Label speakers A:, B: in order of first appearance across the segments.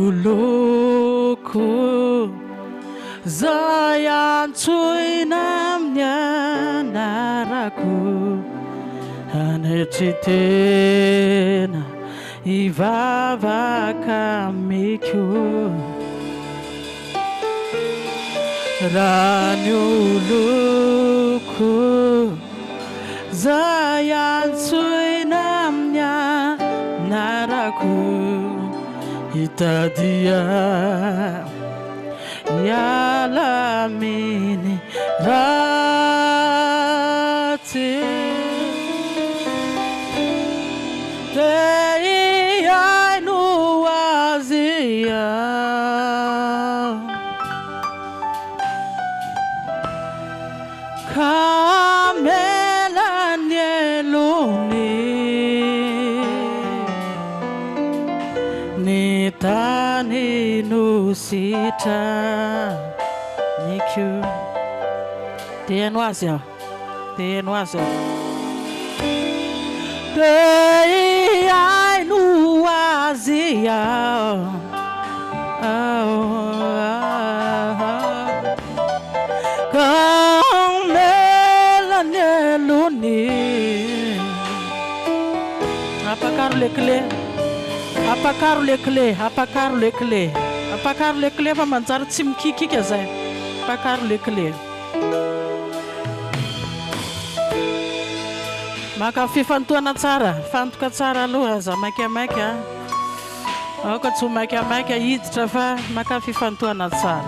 A: Raniuloko Zayantuinamnya naraku Anetitena Ivava kamiku Raniuloko Zayantuinamnya naraku Itadia Yalamini Rati Dei Ainuazia Kamela Nieluni Nitani Nusita Niku Tienwasya Dei Ainuazia Kamela Nieluni Apakah lekle Apakah lekle pamancar chimki ke zai Apakah lekle Maka fifantuana tsara fantuka tsara aloha za maika Aka tsy maika hiditra fa maka fifantuana tsara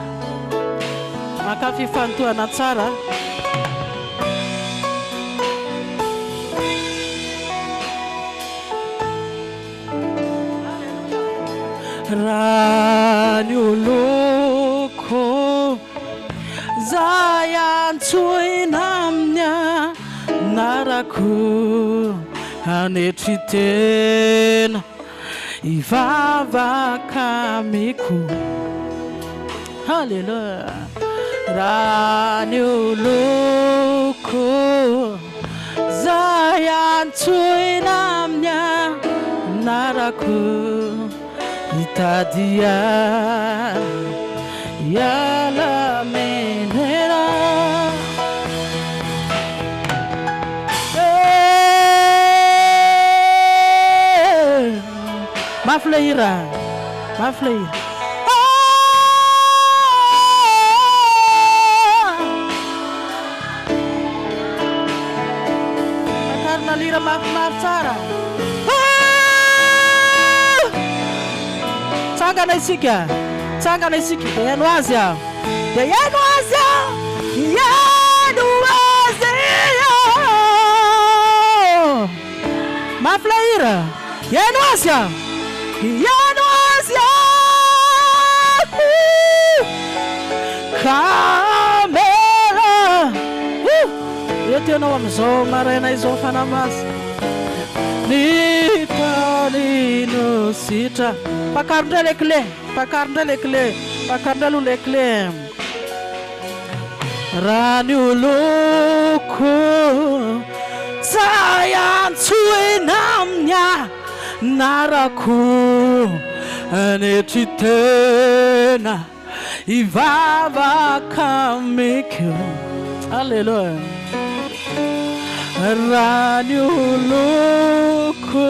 A: Raniuloko Zayantuinamnya naraku Anetitena Ivava kamiku Hallelujah Raniuloko Zayantuinamnya naraku Itadia Yala menera Mafleira Karena lira mafsara Sanga naisika Yanuazia Mafleira Yanuazia Kamera Ete não amzo marena izofana mas Nitani no sita Pakarda lekle Raniuloko Zayantuinamnya naraku Anetitena Ivava kamiku Hallelujah Raniuloko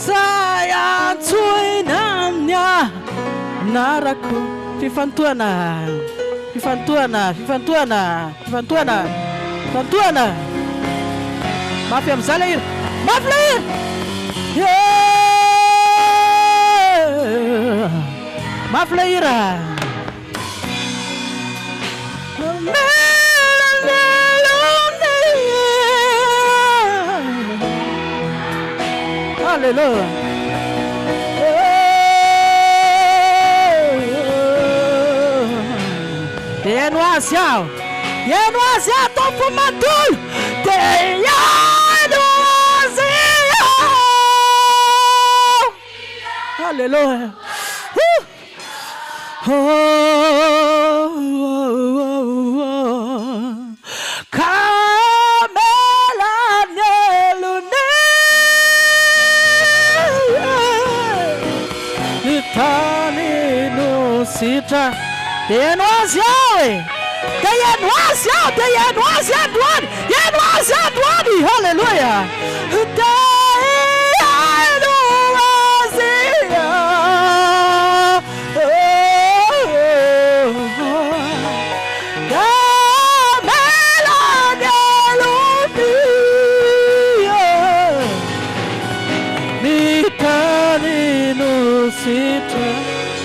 A: Zayantuinamnya naraku Fifantuana Mafia Mzalair Mafleira Hallelujah Yanuazia tô fumando Hallelujah Kamela Nelune sitra dia haino azy aho e, dia haino azy aho, dia haino azy androany, haino azy androany. Halleluja. Dia haino azy aho,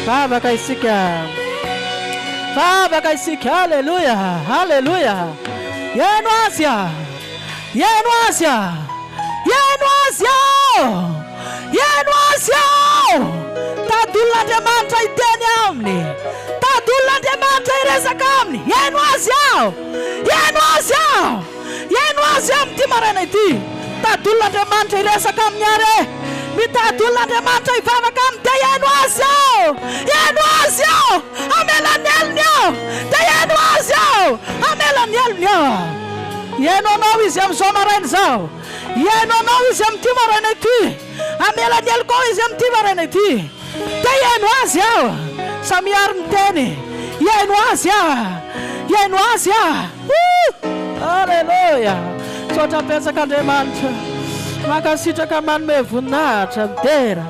A: Vavaka isika, vavaka isika. Halleluja, halleluja. Haino azy aho, haino azy aho, haino azy aho, haino azy aho. Tadolon'Andriamanitra iteny aminy, tadolon'Andriamanitra iresaka aminy. Haino azy aho, haino azy aho, haino azy aho amin'ity maraina ity. Tadolon'Andriamanitra iresaka aminy are, mitady olon'Andriamanitra ivavaka aminy dia haino azy aho, haino azy aho, amelany elony aho, dia haino azy aho, amelany elony aho. Haino anao izy amin'izao maraina izao, haino anao izy amin'ity maraina ity, amelany elo koa izy amin'ity maraina ity. Dia haino azy aho, samiary miteny, haino azy aho, haino azy aho. Halleluja. Tsotra apetsak'Andriamanitra, makasitraka manome voninahitra midera.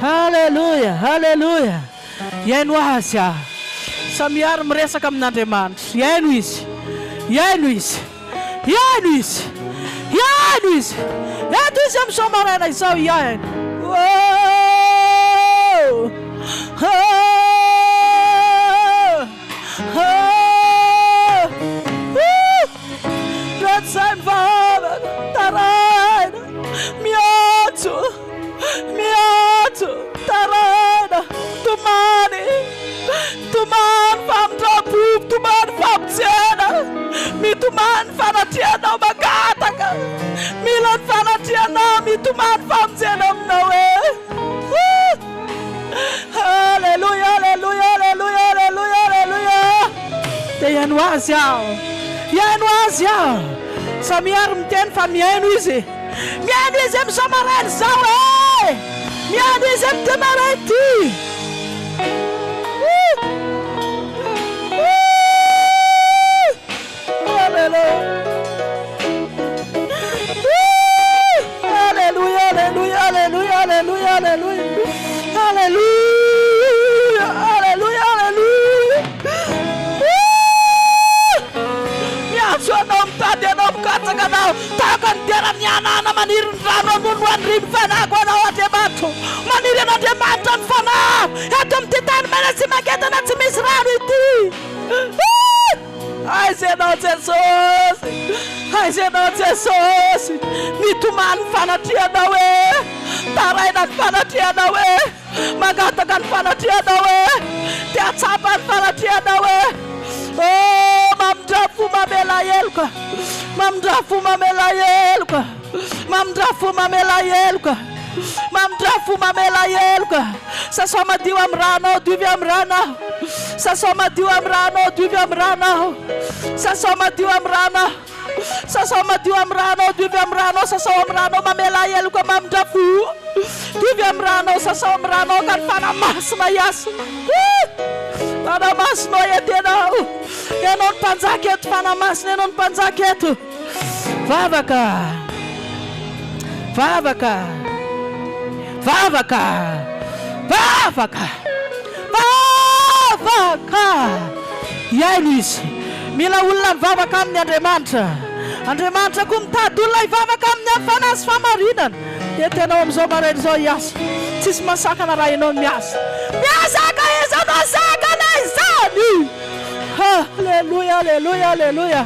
A: Halleluja, halleluja. Haino azy aho, samiary miresaka amin'Andriamanitra. Haino izy, haino izy, haino izy, haino izy. Eto izy amin'izao maraina izao haino. Redside Father, taraina, miato, miato, taraina, tumani, tuman famdrapup, tuman famtsena, mi tuman fanatiana magataka, milan fanatiana, mi tuman famtsena mnawe. Halleluja, halleluja, halleluja, halleluja, halleluja. Dia haino azy aho, haino azy aho, samiary miteny fa mihaino izy, mihaino izy amin'izao maraina izao e, mihaino izy amin'ity maraina ity. Halleluja, halleluja, halleluja, halleluja, halleluja, halleluja, halleluja, halleluja, halleluja. Miantso anao mitady anao mikatsaka anao, tahaka ny tena mianana maniry ny rano anono andry ny fanahy anao Andriamanitra, maniry an'Andriamanitra ny fanahy eto amin'ity tany mena tsy maketana tsy misy rano ity. Aiza ianao Jesosy, aiza ianao Jesosy, mitomany ny fanatrianao e, taraina ny fanatrianao e, magataka ny fanatrianao e, dia atsapa ny fanatrianao e. Oh, mamdrafo mamela eloka, mamdrafo mamela eloka, mamdrafo mamela eloka, mamdrafo mamela eloka. Sasao madio amin'ny rano, duvy amin'ny rano. Sasao madio amin'ny rano, duvy amin'ny rano. Sasao madio amin'ny rano, sasao madio amin'ny rano, duvy amin'ny rano. Sasao amin'ny rano mamela eloka, mamdrafo duvy amin'ny rano, sasao amin'ny rano ka ny fanamasina iaso. Fanamasina etenao, ianao ny mpanjaka eto, fanamasina ianao ny mpanjaka eto. Vavaka, vavaka, vavaka, vavaka, vavaka. Haino izy, mila olona mivavaka amin'ny Andriamanitra. Andriamanitra koa mitady olona hivavaka amin'ny hafana sy famarinana. Etenao amin'izao maraina izao hiasa, tsisy masakana raha ianao miasa. Miasaka izy anao sakana izany. Halleluja, halleluja, halleluja.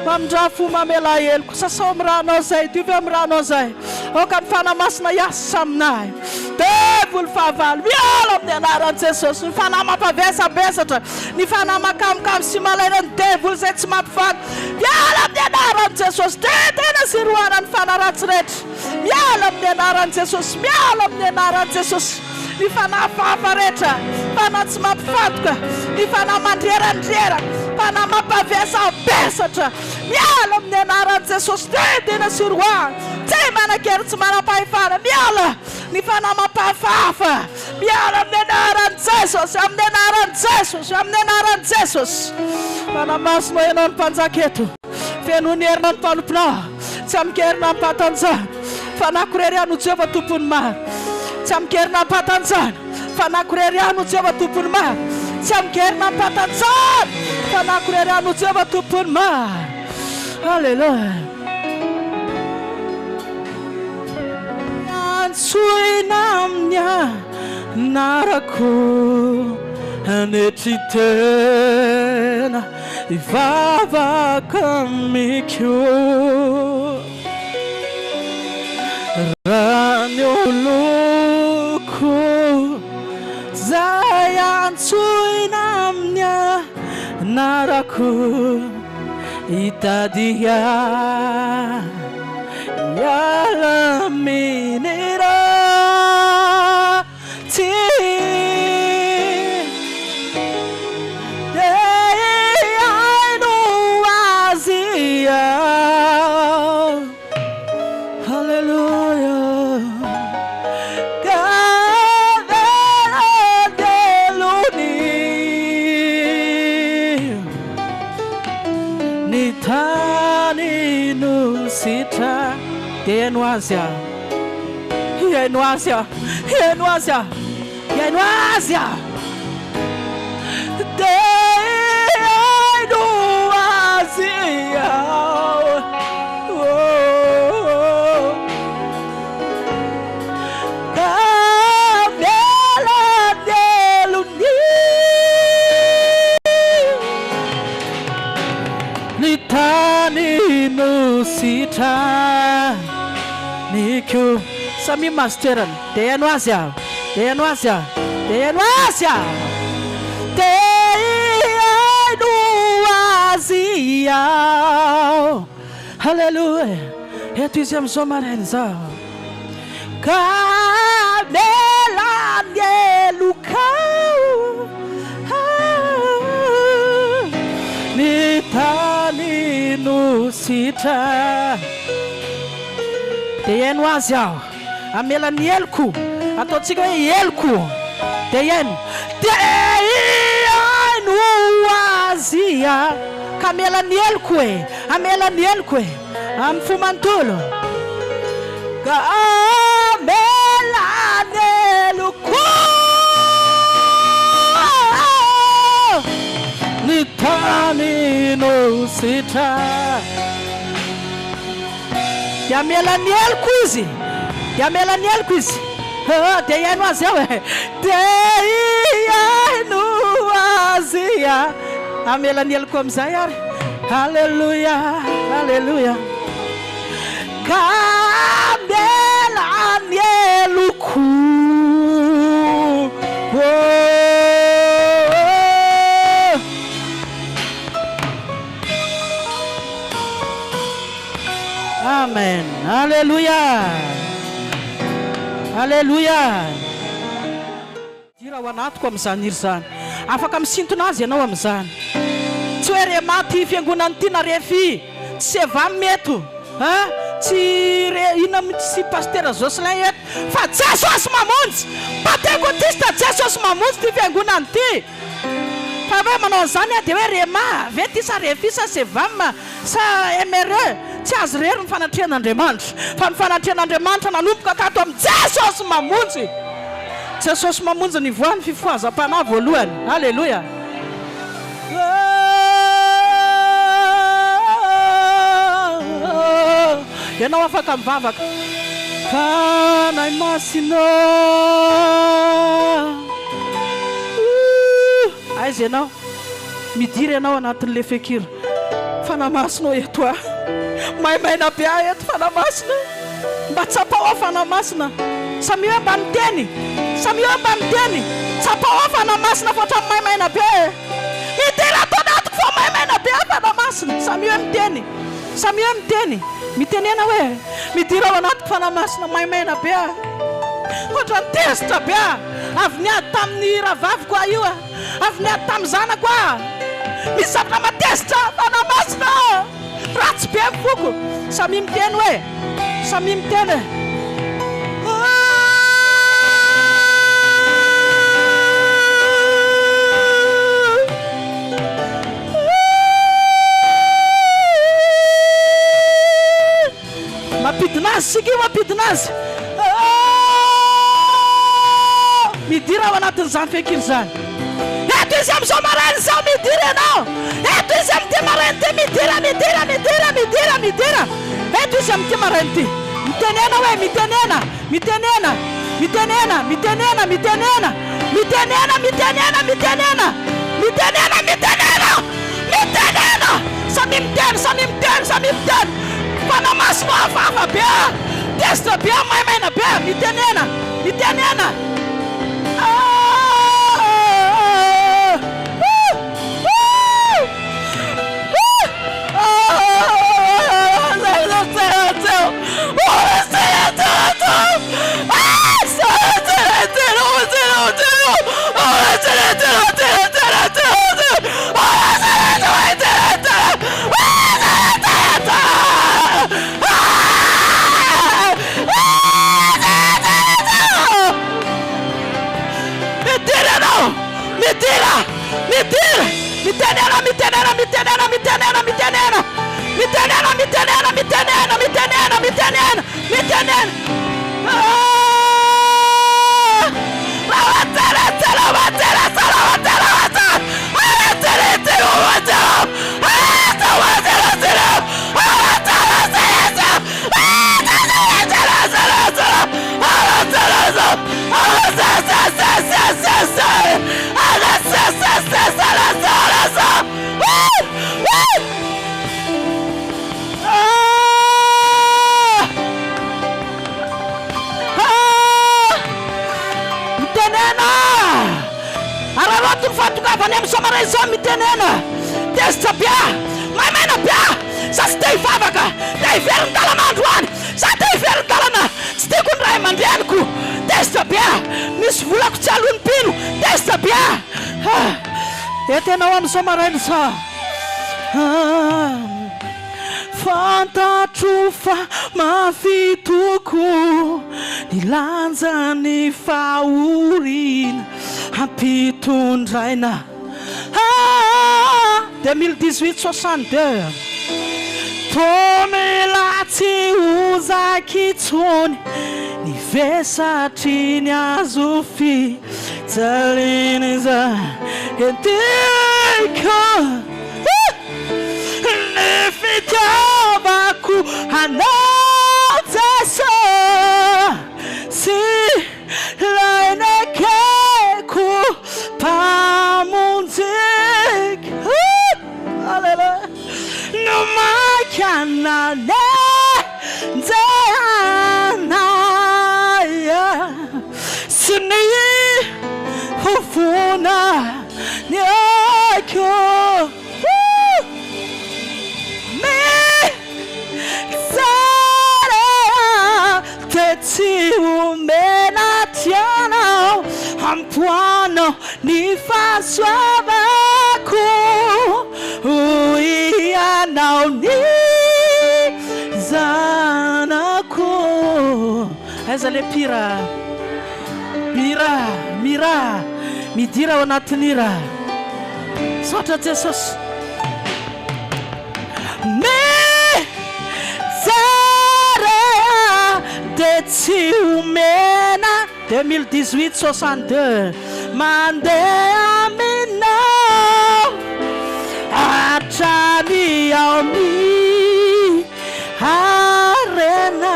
A: Mamdrafo mamela eloko, sasao amin'ny ranao zay, duvy amin'ny ranao zay. Oka ny fanamasina hiasa aminahy. Devoly fahavalo, miala amin'ny anaran'i Jesosy. Ny fanahy mampavesabesatra, ny fanahy makamokamo sy malaina ny devoly zay tsy mampivaky. Miala amin'ny anaran'i Jesosy, tena sy roana ny fanahy ratsy rehetra. Miala amin'ny anaran'i Jesosy, miala amin'ny anaran'i Jesosy. Ny fanahy fahafa rehetra, fanahy tsy mampifantoka, ny fanahy mandrerandrera, fanahy mampavesabesatra. Miala amin'ny anaran'i Jesosy, tena sy roana. Tsy manan-kery tsy manam-pahefana, miala. Ny fanahy mampahafahafa, Miara amin'ny anaran'i Jesosy, amin'ny anaran'i Jesosy, amin'ny anaran'i Jesosy. Fanamasina ianao ny mpanjaka eto. Feno ny herina ny mpanomponao. Tsy amikerina ampatanjahana. Fanakorery ano Jehovah tompony maro. Tsy amikerina ampatanjahana. Fanakorery ano Jehovah tompony maro. Tsy amikerina ampatanjahana. Fanakorery ano Jehovah tompony maro. Haleluya. Antsoina amin'ny anarako anetritena ivavaka amiko raha ny oloko zay antsoina amin'ny anarako itadia yalaminira ti deyainu azia. Hallelujah. Kadera deluni nitani nusita. Yenuasia, Yenuasia, Yenuasia, Yenuasia. Yenuasia. Kamela deluni litani nusita. Niku sami masteran Deyanu Asia Deyanu Asia Deyanu Asia Deyanu Asia. Haleluya. Etu isiam somarenza Kamela delukau Nitani nusita. Deyanu Asia amela ny eloko ataontsika hoe eloko deyanu Asia ka amela ny eloko e amela ny eloko e amin'ny fomantolo ka amela ny eloko ny tany nositra. Yamela niel kuzi. Yamela niel kuzi. De yanu azia. De yanu azia. Amela niel komzayar. Hallelujah. Hallelujah. Kamela nieluku. Amen. Hallelujah. Hallelujah. Dira wanatko amzany irzany. Afaka misintona azy ianao amzany. Tsy hoe re maty fiangonana ty na refi tsy eva meto. Ha? Tsy ina tsy pasteur Jocelyn eto fa Jesus mamonjy. Pentecoste Jesus mamonjy ty fiangonana ty. Fa hoe manao zany de hoe rema ve ty sa refi sa sevam sa MRE tsy azo rery ny fanatrehan'Andriamanitra fa ny fanatrehan'Andriamanitra nanomboka tato amin'ny Jesus mamonjy. Jesus mamonjy ny voany fifohazam-panahy voalohany. Haleluya. Ianao afaka mivavaka fanahy masina. Aiza ianao midiry ianao anatin'le fekira fanamasinao eto a maimaina be eto fanamasina mba tsapao ao fanamasina samy hoe mba miteny samy hoe mba miteny tsapao ao fanamasina fotra maimaina be midira ato anatiko fa maimaina be fanamasina samy hoe miteny samy hoe miteny mitenena hoe midira ao anatiko fanamasina maimaina be fotra ny tezitra be avy niady tamin'ny ravaviko io avy niady tamin'ny zanako misy zavatra matezitra fanamasina ratsy be mifoko samy miteny hoe samy miteny mampidinazy, midira ao anatin'izany fekiry zany. Eto izy amin'izao marainy izao midira ianao. Eto izy amin'ity marainy ity midira. Eto izy amin'ity marainy ity. Mitenena hoe mitenena. Samy miteny. Fanamaso hafahafa be. Testa be, maimena be, mitenena. Mitenena. Testa bia, maimena bia. Sa tsy te hivavaka, te hiveriny dalan'andro any. Sa te hiveriny dalana, tsy tiako ny ray aman-dreniko. Testa bia, misy volako tsy alony pino. Testa bia. Etenao amin'izao marainy sa. Fantatro fa mafitoko ny lanjany fahorina ampitondraina. 2018-62 tomelatsy ozaki tsony ny vesatry ny azo fijaliny za entiko ny fitiavako anao Jesu sy lainakeko pamonjik Hallelujah no makanane nzeanaya sini hufuna nyako me sara teti umenatiana ampuano ni faswabako uia nauni zanako. Aiza le pira midira ao anatin'ny ira. Sotra Jesosy. Mizara de tsy omena 2018-62 mandeha aminao hatrany aony arena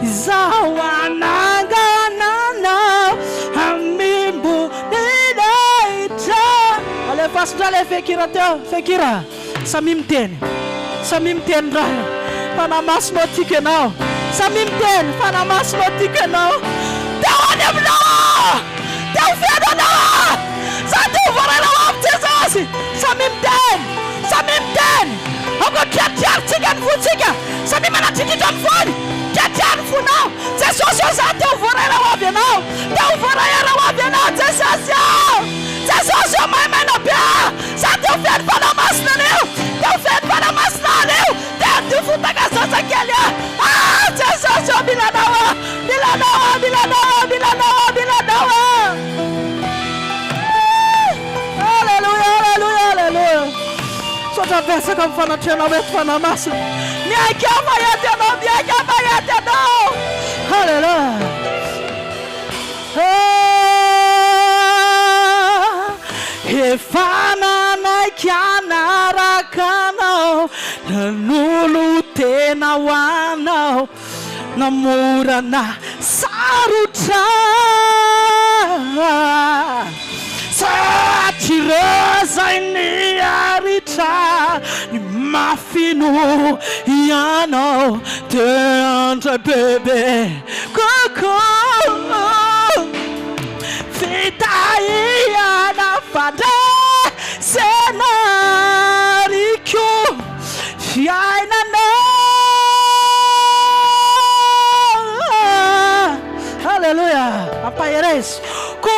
A: izao anangananao amimbo ninaitra. Alefasindra le fekira teo fekira samy miteny raha fanamasinao tika anao samy miteny fanamasinao tika anao teo any aminao teo feno anao sa teo vorenao amin'ny Jesosy samy miteny akotriatriaritsika ny vontsika samy manatrikitra ny vony triatriary fonao Jesosy io za teo vorenao avy anao teo vorenao avy anao Jesosy io maimena bia sa teo feno fanamasina anio teo feno fanamasina anio teo ty fotaka sasakely Jesosy io milanao Alleluia. Sotra vesaka amin'ny fanatreanao eto fanamasina. Ny Hallelujah. Efana na kianarakana nanulu tena wana namurana sarutra satireza ini arita ni mafino yano te bebe koko Fitaya na fada senarikyo fiaina na Hallelujah. Apayeres ko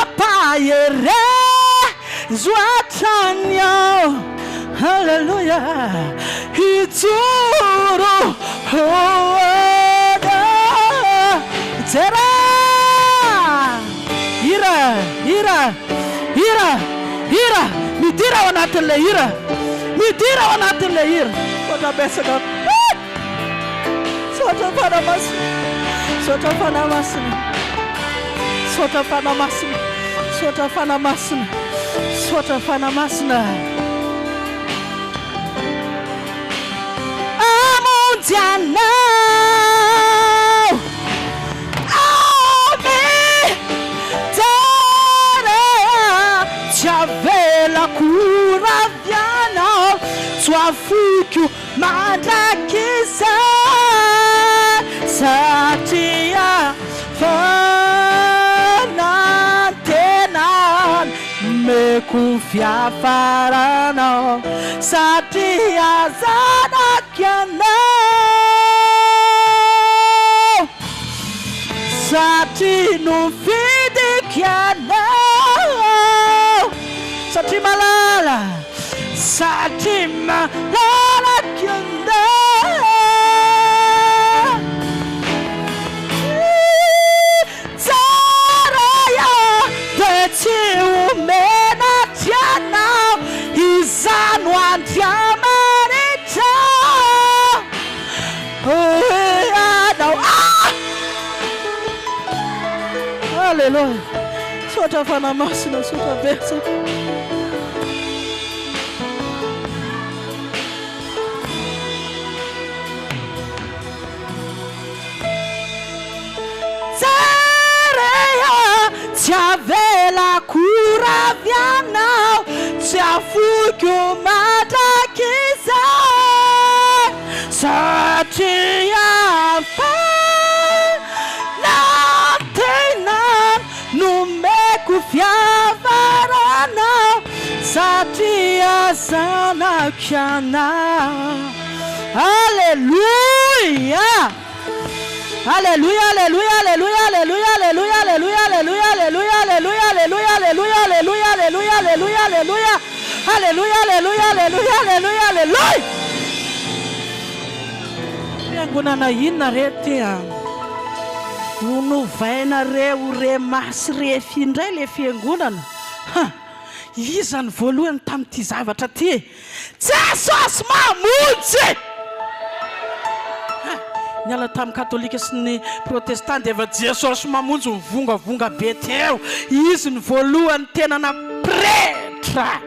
A: apayere zuatanyo Hallelujah. Hituro tera Ira, midira wanatele ira. What a best God. Sota fana masina. Amondiana. Chavela cura viana tua fuku mandakisa satia fanantenan me confia farano satia zanakiana satino fidikiana Satima lala kyunda Zaraya deti umena tiana izanwa diamanita Hallelujah. Sota fana masina sota beso Chavela cura viana Chafuku matakiza Satia Fanantena Numeku fiavarana Satia sana kiana Hallelujah. Hallelujah, hallelujah, hallelujah, hallelujah, hallelujah, hallelujah, hallelujah, hallelujah, hallelujah, hallelujah, hallelujah, hallelujah, hallelujah, hallelujah, hallelujah, hallelujah, hallelujah, hallelujah, hallelujah. Nguna na ina retia. Unu vaina re ure mas re findray le fiangonana. Izany voalohany tamty zavatra ty. Jesus mamonjy. Niala tam katolika sy ny protestant eva Jesus mamonjy mivongavonga be teo. Izy ny voalohany tena na pretra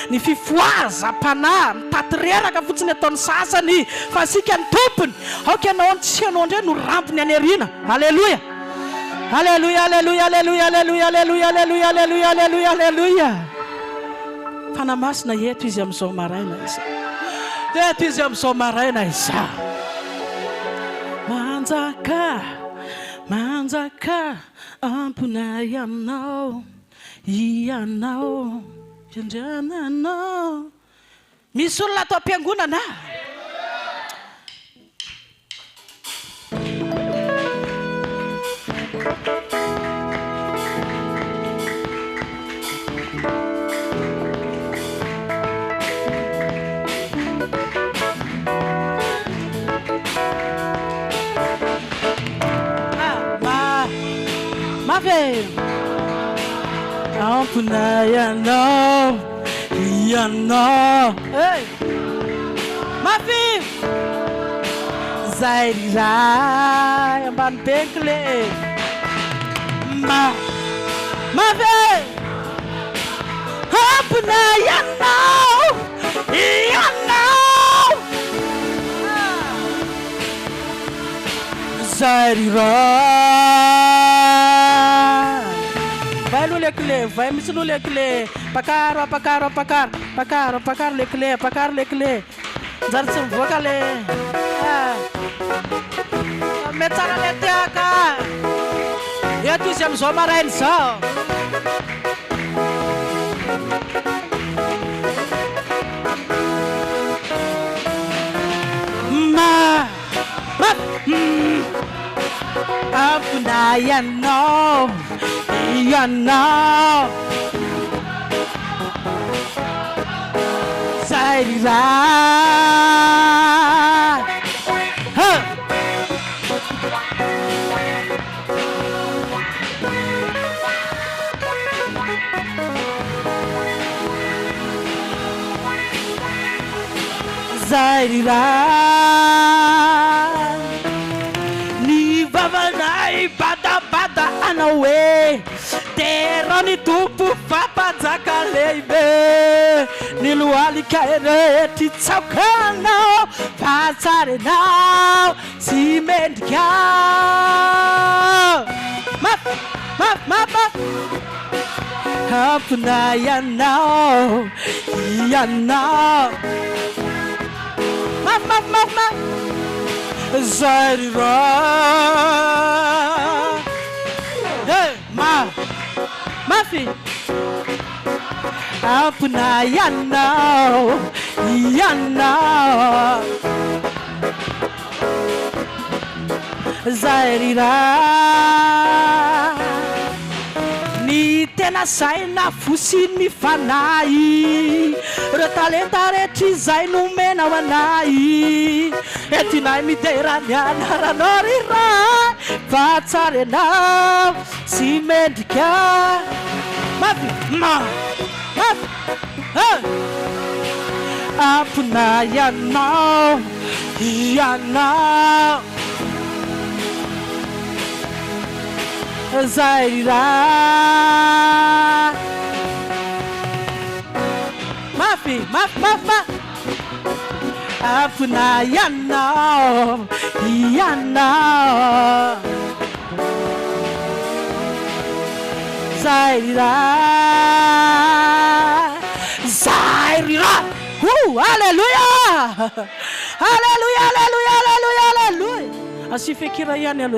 A: ny fifoazam-panahy mitaty reraka fotsiny ataony sasany fa sika ny tompony aoka ianao tsy ianao ndray no rampony any arina. Halleluja. Halleluja, halleluja, halleluja, halleluja, halleluja, halleluja, halleluja, halleluja, halleluja. Fanamasina eto izy amin'izao maraina iza. Eto izy amin'izao maraina iza. Manjaka ampuna ianao fiandriananao. Misy olona atao am-piangonana. Mave ampuna ianao. Hey, Mave zay riray ambany benkle mave ampina ianao zay riray vai aloha le clé vai misy aloha le clé pakaro le clé nzary tsy mivoaka le mety tsara le tiaka eto izy am'izao marainy zao ampina ianao zay riray zay riray ny vavanay badabada anao hoe tera ny tompo fapanjaka lehibe ny lohalika rehetra tsaokanao fatsarenao tsy mendrika ampina ianao zay riray mafy ampina ianao zay riray ny tena saina fosiny fanay reo talenta rehetra izay nomena ho anay etinay miterany anaranao riray fatsarenao sy mendrika mafy ampina ianao zay riray mafy ampina ianao zay riray alleluia asi fekira ihany aloha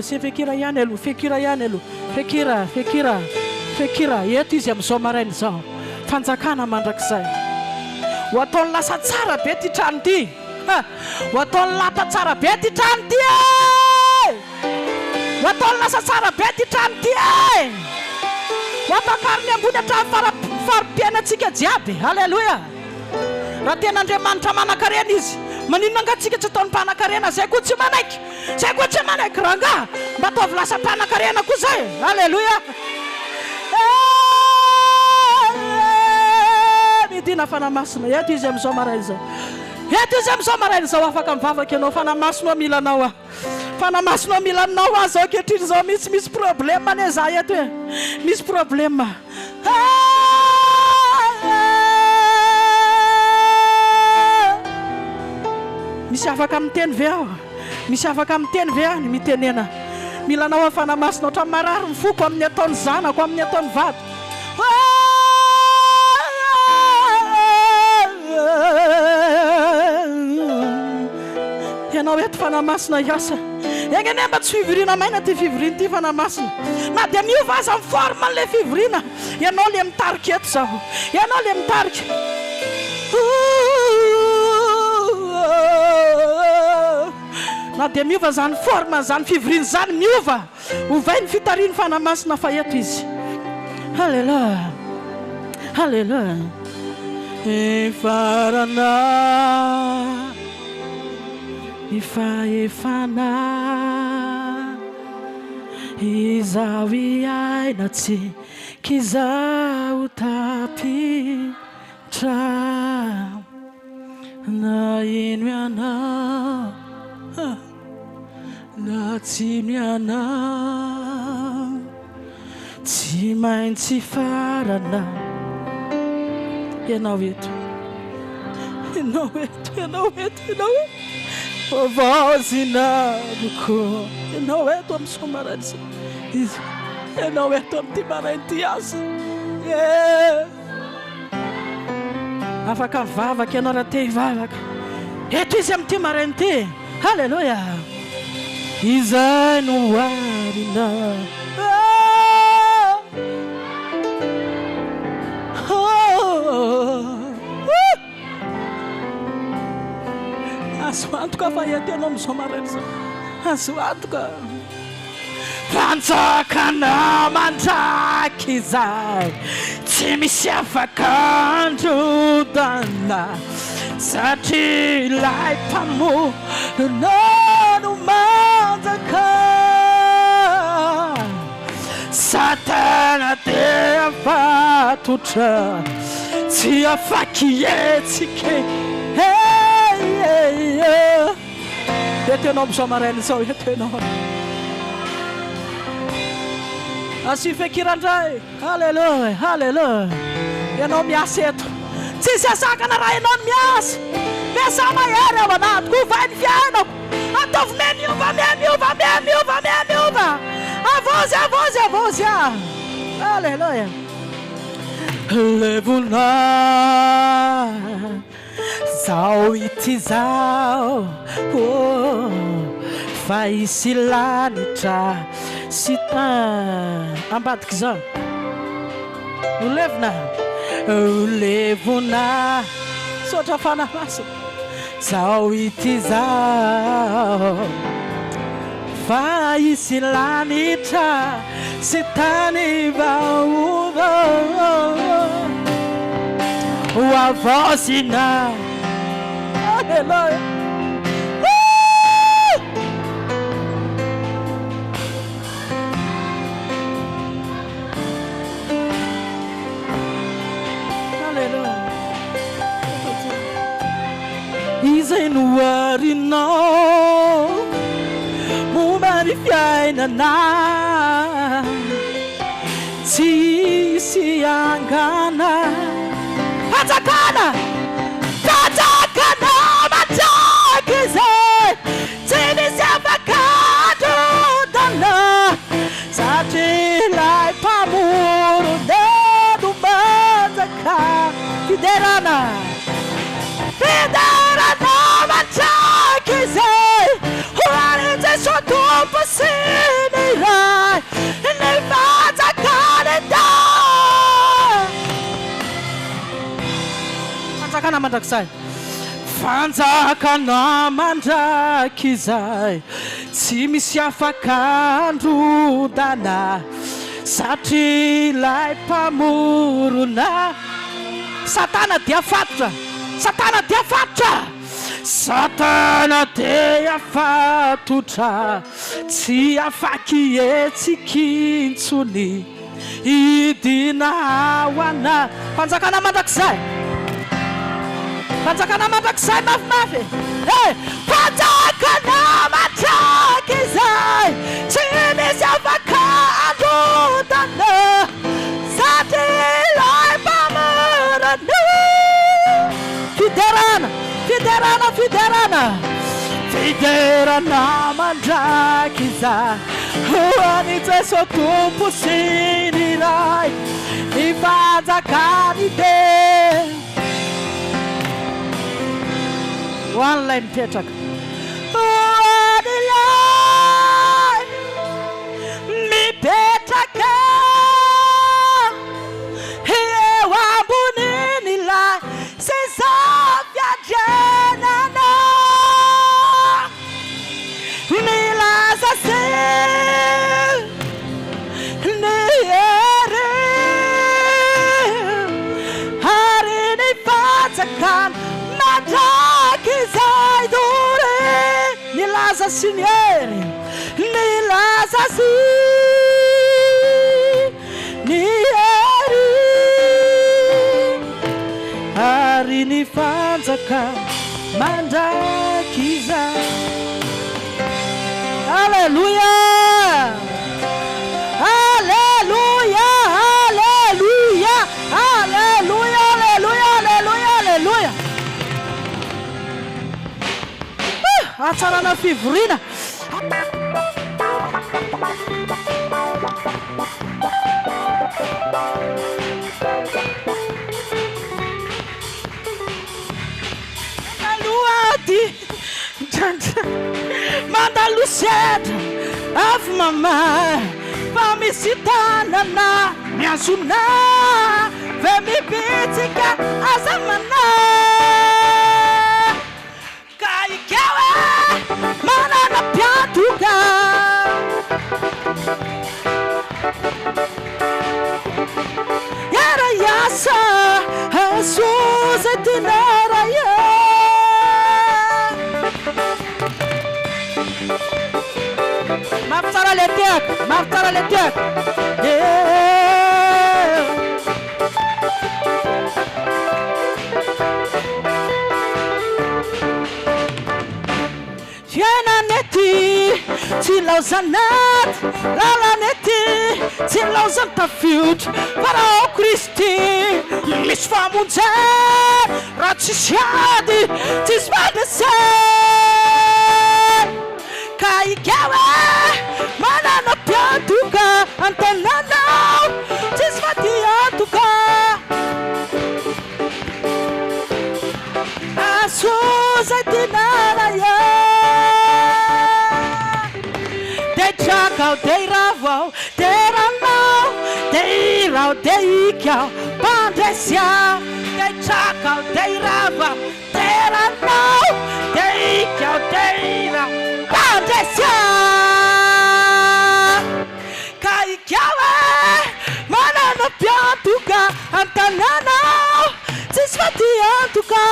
A: fekira eto izy am'izao marainy zao fanjakana mandrakizay ho ataony lasa tsara be ty trano ty ho ataony lata tsara be ty trano ty ho ataony lasa tsara be ty trano ty ho atakariny ambony hatrany faripiainatsika jiaby alleluia raha tena Andriamanitra manan-karena izy maninona angatsika tsy ataony mpanan-karena zay koa tsy manaiky ranga mba ataovy lasa mpanan-karena koa zay alleluia midina fanamasina eto izy am'izao marainy zao afaka mivavaky anao fanamasina milanao fanamasina milanao zao ankehitriny zao misy problème ane za eto e misy problème misy afaka miteny ve aho misy afaka miteny ve any mitenena milanao fanamasina ohatran'ny marary mifoko amin'ny ataony zanako amin'ny ataony vady ianao eto fanamasina iasa egny ane mba tsy fivirina maina ty fivirina ty fanamasina na dia miova aza amin'ny forme an'le fivirina ianao le mitarika eto zaho ianao le mitarika na dia miova zany forme zany fivirina zany miova ovay ny fitariny fanamasina fa eto izy halleluia efarana ifaefana izao iaina tsy kizao tapitra na ino ianao Natsimiana tsy maintsy farana. Ianao eto, ianao eto, ianao eto, ianao eto, vozinaroko, ianao eto amin'ny somaranisa, ianao eto amin'ny ty marainty aza. Afaka mivavaka ianao raha te hivavaka, eto izy amin'ny ty marainty. Halleluja. Izay no arina. Azo antoka fa eto ianao amin'izao maraina izao. Azo antoka. Fanjakana mandraky izay tsy misy afaka androdana, satria ilay mpamorona no manjaka. Satana dia fatotra tsy afaky hetsika. Eto ianao amin'izao maraina izao, eto ianao. Asifekirandray. Halleluja, halleluja. Ianao miasa eto, tsisy asakana raha ianao miasa. Miasa mahery ao anatiko, vai ny fiainako. Ataovy miova, miova, miova, miova. Avozy, avozy, avozy. Halleluja. Levona zao ity zao, fa isy lanitra sy ambadiky zao. Olevona, olevona sotra fanamasina. Zao ity zao, fa isy lanitra sy tany vaovao. Avozina. Halleluja. Halleluja. Izay no arinao momba ny fiainana, tsisy angana. Fanjakana, fanjakana mandraky izay tsy misy afaka androdana, satria ilay mpamorona no manjaka. Fiderana, fiderana mandraky izay ho an'i Jesosy tompo sy ny ray ny fanjakana dao. Fanjakana mandrakizay, fanjakana mandraky izay tsy misy afaka androdana, satria ilay mpamorona. Satana dia fatotra, satana dia fatotra, satana dia fatotra, tsy afaky hetsiky intsony idina ao ana. Fanjakana mandrakizay, fanjakana mandrakizay mafimafy. Fanjakana mandraky izay tsy misy afaka androdana, satria ilay mpamorona. Fiderana, fiderana, fiderana, fiderana mandraky izay ho an'i Jesosy tompo sy ny ray ny fanjakany dia. Hoan'ilay mipetraka, hoan'ilay mipetraka eo ambonin'ilay seza fiandrianana, milaza sy ny hery ary ny fanjakana mandraky izay dore. Milaza sy ny hery, milaza sy ny hery ary ny fanjakana mandraky izay. Aleluia. Aleluia. Aleluia. Aleluia. Aleluia. Aleluia. Aleluia. Atsara na fivoriana. Mandalo cedo, ave mamãe, vai me citar na minha zona, vem me piticar as amaná. Cai que é, mana na piatuga. Era yassa, Jesus é tinaraia. Maftara letek, maftara letek. Viena neti, ti lauzanat, lala neti, ti lauzanta fiut, para o Cristi, mis famunze, ratishadi, ti svanese. Kai gawa, mana na piatuka, antena now, tisvati atuka. Asuza tinaraya. They chakao, they ravao, they ranao, they rao, they ikao, bandesia. They chakao, they ravao, they ranao, they ikao, they rao. Bandesia Kai kiawe Mana na piantuka Antanana Tisvati antuka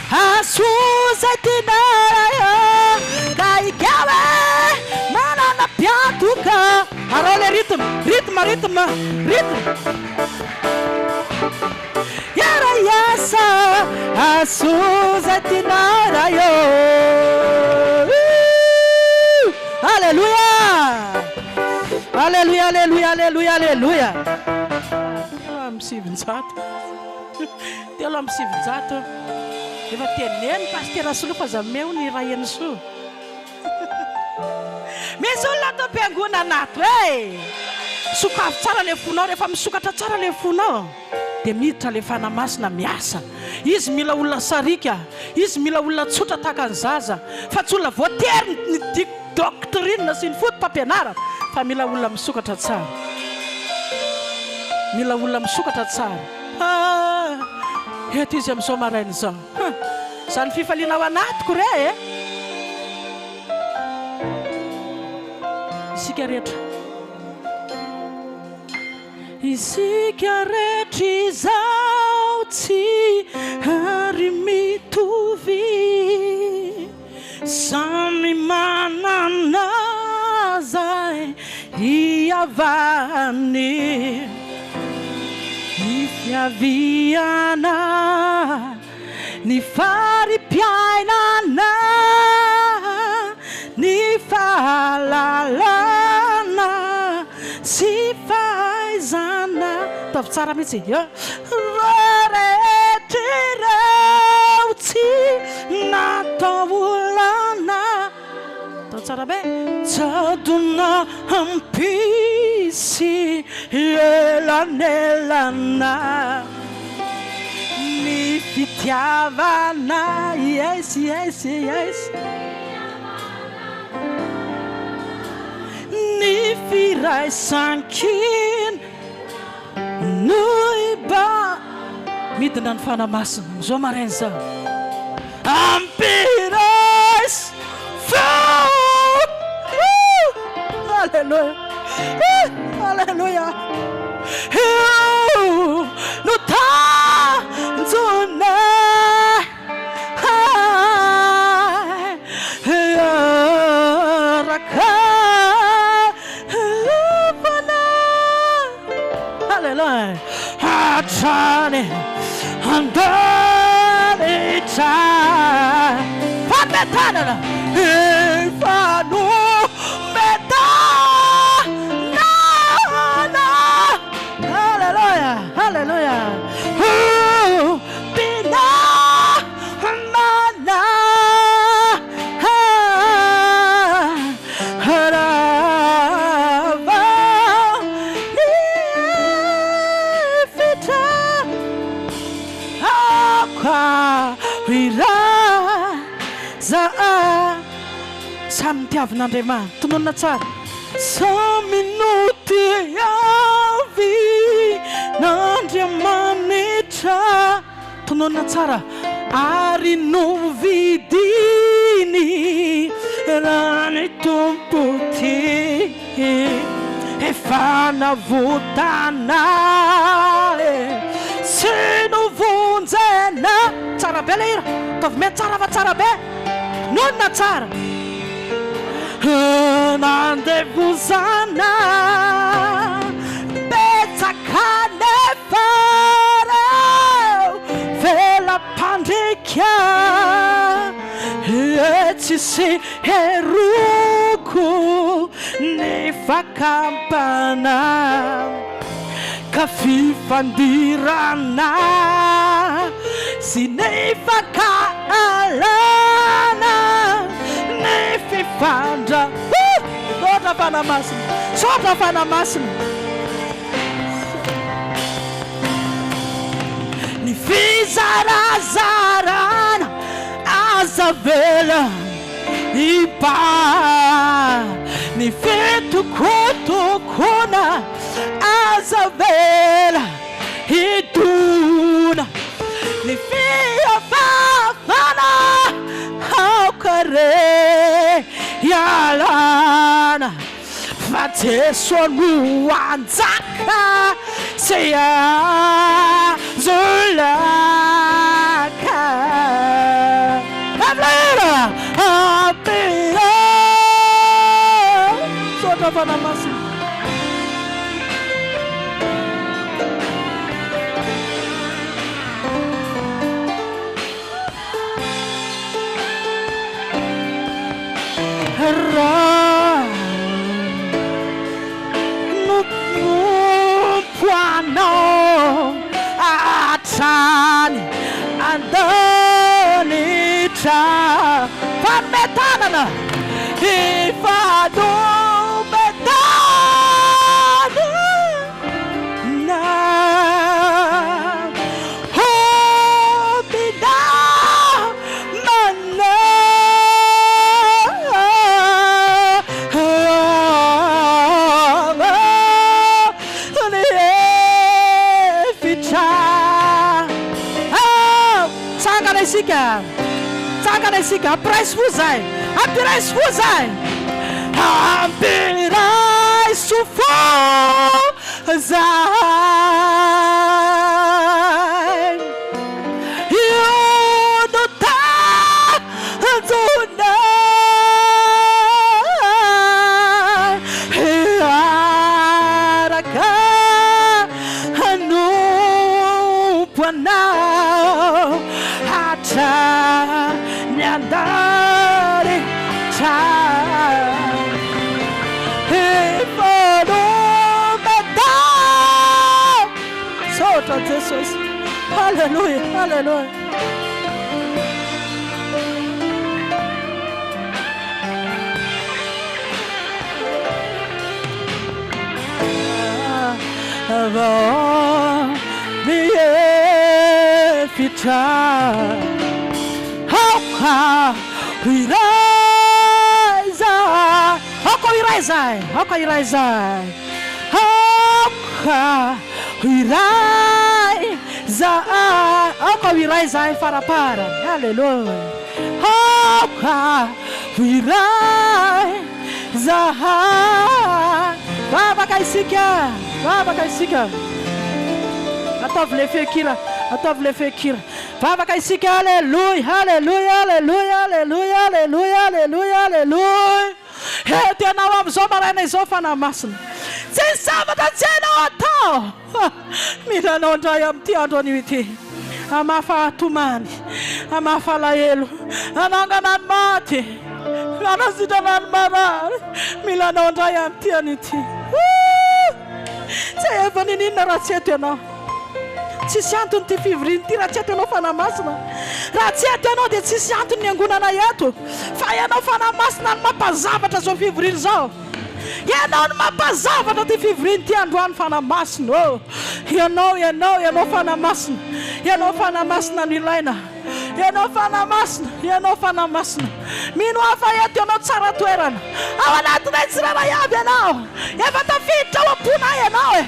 A: Asuza tinaraya Kai kiawe Mana na piantuka Arole ritmo, ritmo, ritmo, ritmo. Yara yasa Asuza tinarayo. Aleluia. Aleluia, aleluia, aleluia, aleluia. Telo am'sivinjato. Telo am'sivinjato. Efa teneny pasteur Soa fa za meo ny Ray Soa. Misy olona atao am-piangonana anato e. Sokafy tsara le fonao, rehefa misokatra tsara le fonao dia miditra le fanamasina miasa. Izy mila olona sarika, izy mila olona tsotra tahaka ny zaza, fa tsy olona voatery ny doctrine sy ny fotom-pampianarana, fa mila olona misokatra tsara. Mila olona misokatra tsara. Eto izy amin'izao maraina izao. Izany fifaliana ao anatiko re e. Isika rehetra. Isika rehetra izao tsy ary mitovy, samy manana zay hiavany, ny fiaviana, ny fari-piainana, ny fahalalana sy fahaizana. Tavy tsara mihitsy. Rehetra ireo tsy natao olana. Tao tsara be. Jadona ampisy elanelana, ny fitiavana. Yes, yes, yes. Ny firaisan-kina no iba midina ny fanamasina. Zao maraina zao. Ampirais fo. Aleluia. Aleluia. No tanjona raka. Aleluia. Hatrany andany tra. metanana ifanu metana. Hallelujah, hallelujah. Bina mana harava nifita akwa hira za samtiavin'Andriamanitra. Tononina tsara. Sa minuty avy n'Andriamanitra. Tononina tsara. Ary novidiny raha ny tompo ty efa navotana sy novonjena. Tsara be le hira. Ataovy me tsara fa tsara be. Nonina tsara. Nandevuzana betsaka nefa vela pandrika tsisy heruko nefa kampana ka fifandirana sy nefa ka alana nefifandra. Sotra fanamasina, sotra fanamasina. Ny fizarazarana azavela ipa, ny fitokotokona azavela idona, ny fiafafana aokare yalana fa Jesu no anjaka sy azolaka. Avlera apira sotra fanamasina. Puano atani andonita pametanana ifado betana na hobida mana Tsangana isika apiray sy fozay, ampiray sy fozay, ampiray sy fozay. Io no tanjona araka hanompoanao nyandare cha efolomeda. Sotra Jesus. Hallelujah, hallelujah. Fita we rise, how we rise, how we rise, how we rise, para. Hallelujah. How we rise, Baba kaisika, atov le fekira. Baba kaisika, hallelujah, hallelujah, hallelujah, hallelujah, hallelujah, hallelujah, hallelujah. Tena wamzomara izao fanamasina. Tsy sabata tsena atao. Mila nao ndray amin'ity andro anio ity. amafahatomany, amafalahelo, ananganany maty, anasitanany marary, mila anao indray amin'ny tiany ity. Tsy efa nininona raha tsy eto ianao. Tsisy antony ty fivoriana ty raha tsy eto ianao fanamasina. Raha tsy eto ianao dia tsisy antony ny angonana eto. Fa ianao fanamasina no mampazavatra zao fivoriana zao. Ianao no mampazavatra ty fivoriana ty androany fanamasina. Ianao fanamasina. Ianao fanamasina no ilaina. Ianao fanamasina. Mino hafa eto ianao tsara toerana. Ao anatinay tsirairay avy ianao. Efa tafiditra ao am-ponay ianao e.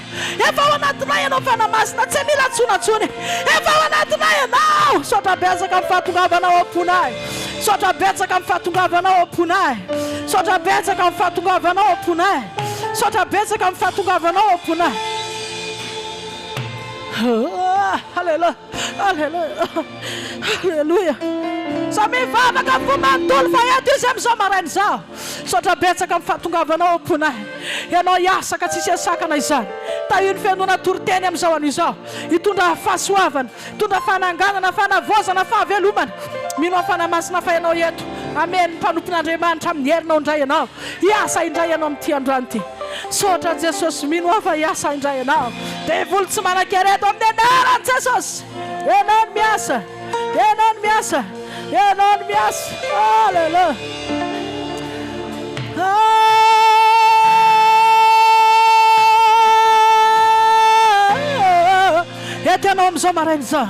A: Efa ao anatinay ianao fanamasina, tsy mila tsonatsony. Efa ao anatinay ianao. Sotra betsaka amin'ny fahatongavanao am-ponay. Sotra betsaka amin'ny fahatongavanao am-ponay. Sotra betsaka amin'ny fahatongavanao am-ponay. Sotra betsaka amin'ny fahatongavanao am-ponay. Halleluja. Halleluja. Samy mivavaka fomantolo fa eto izy amin'izao maraina izao. Sotra betsaka amin'ny fahatongavanao am-ponay. Ianao hiasaka tsisy asakana izany. Tahio ny fianona toroteny amin'izao an'izao. Hitondra fahasoavana, hitondra fananganana, fanavozana, fahavelomana. Mino fanamasina fa ianao eto. Amen. Mpanompon'Andriamanitra amin'ny herinao indray ianao. Hiasa indray ianao amin'ity androany ity. Sotra Jesosy, mino hafa hiasa indray ianao. Devoly tsy manan-kereto amin'ny anaran'i Jesosy. Ianao no miasa. Ianao no miasa. Ianao no miasa. Halleluja. Eto ianao amin'izao maraina izao.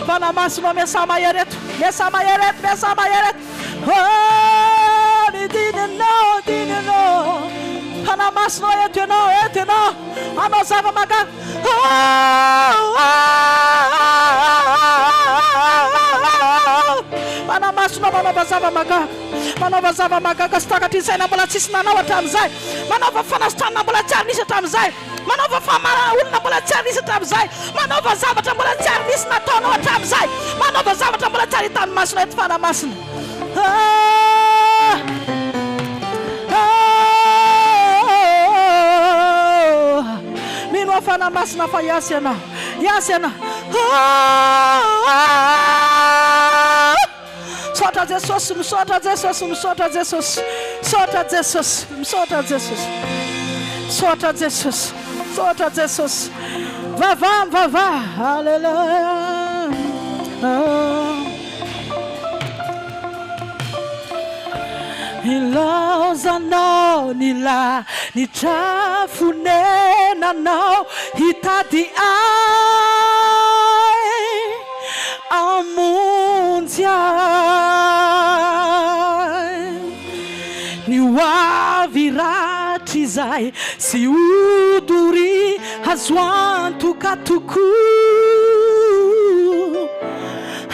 A: Fanamasina miasama ereto. Miasama ereto. Dinanao. Fanamasina eto ianao. Anao zava-magaga. Fanamasina manaova zava-magaga. Manaova zava-magaga sy takatry saina mbola tsisy nanao hatramin'izay. Manaova fanasitranana mbola tsy ary nisy hatramin'izay. Manaova famaraolona mbola tsy ary nisy hatramin'izay. Manaova zavatra mbola tsy ary nisy nataonao hatramin'izay. Manaova zavatra mbola tsy ary hitan'ny masina eto fanamasina. Mino fanamasina fa hiasa ianao. Sotra Jesosy, misotra Jesosy. Vava. Hallelujah. Ilaozanao nila nitrafonenanao hitady ay amonjy ay ny hoavy ratry izay sy odory azo antoka tokoa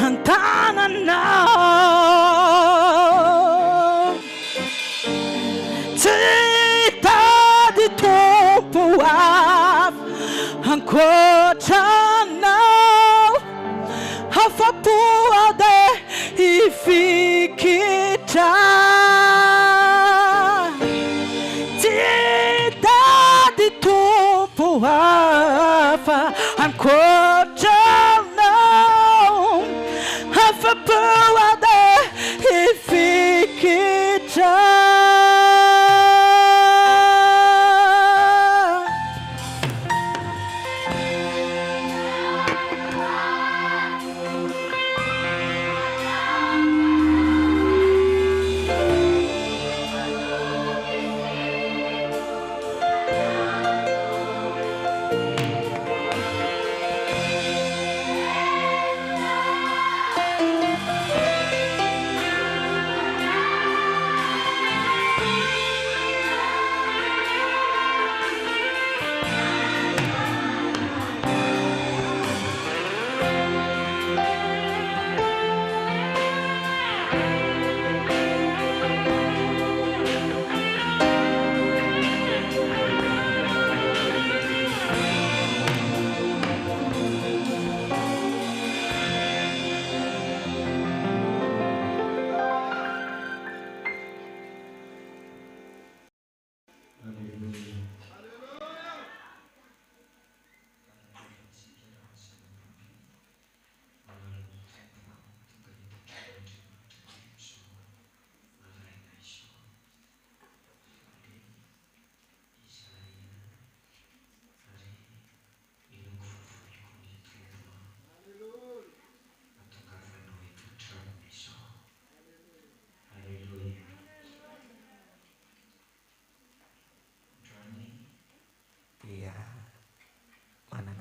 A: antananao tsy tady tompo avy ankotranao afa-po ade ifikitra tsy tady tompo hafa ankotranao afa-po ade ifikitra.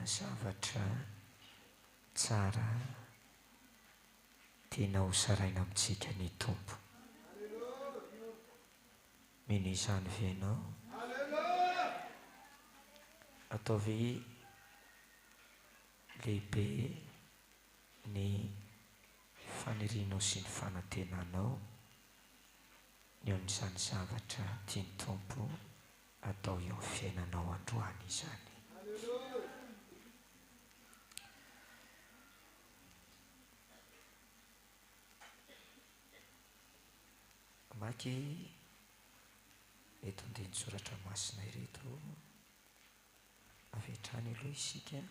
B: zavatra tsara tiana ho saraina amintsika ny tompo. Mino izany ve ianao? Ataovy lehibe ny fanirianao sy ny fanantenanao ny amin'izany zavatra tiany tompo atao eo amin'ny fiainanao androany izany. Maky eto andinin-tsoratra masina ireto avy hatrany aloha isika.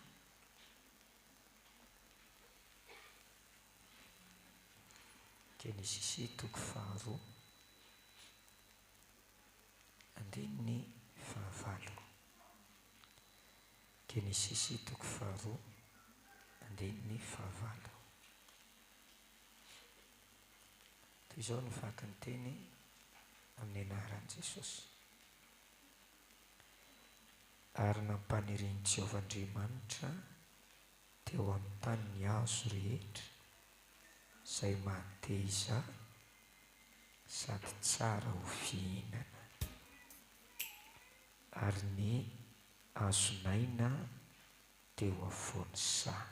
B: Genesisy toko 2 andininy 9. Genesisy toko 2 andininy 9. Toy izao ny vaky ny teny amin'ny anaran'i Jesosy. Ary nampanirin'i Jehovahandriamanitra teo amin'ny tany ny hazo rehetra izay mahateza sady tsara ho fihinana, ary ny hazonaina teo afovoany saha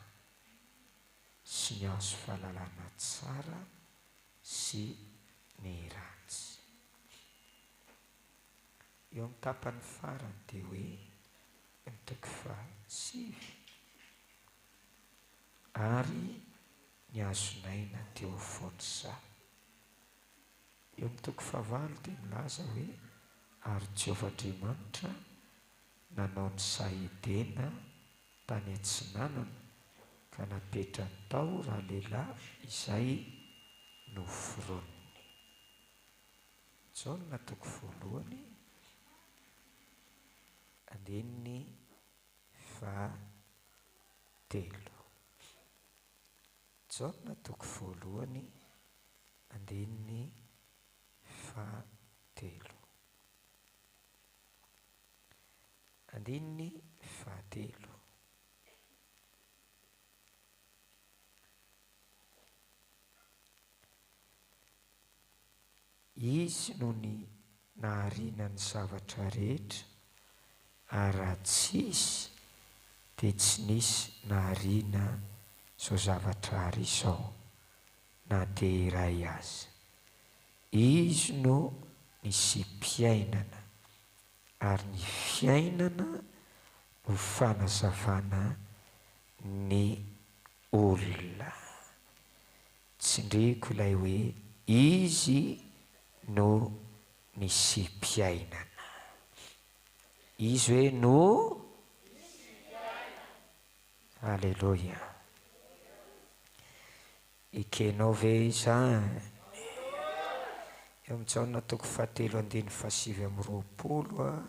B: sy ny hazo fahalalana tsara sy ny ratsy. Eo amin'ny tapany farany dia hoe ny toko 7, ary ny hazonaina teo afovoany saha. Eo amin'ny toko 8 dia milaza hoe ary Jehovahandriamanitra nanao ny saha edena tany antsinanana ka napetra tao raha lehilahy izay noforoniny. Jaona toko 1 andininy 13. Jaona toko 1 andininy 13. Andininy 13. Izy no ny nahariana ny zavatra rehetra, ary raha tsisy dia tsy nisy nahariana izao zavatra ary izao na dia iray aza. Izy no nisy-piainana, ary ny fiainana no fanazavana ny olona. Tsindriko ilay hoe izy no nisy-piainana. Izy hoe no Alleluia. Ekenao ve izany? Eo amin'ny Jaona toko 7 andininy 7:20.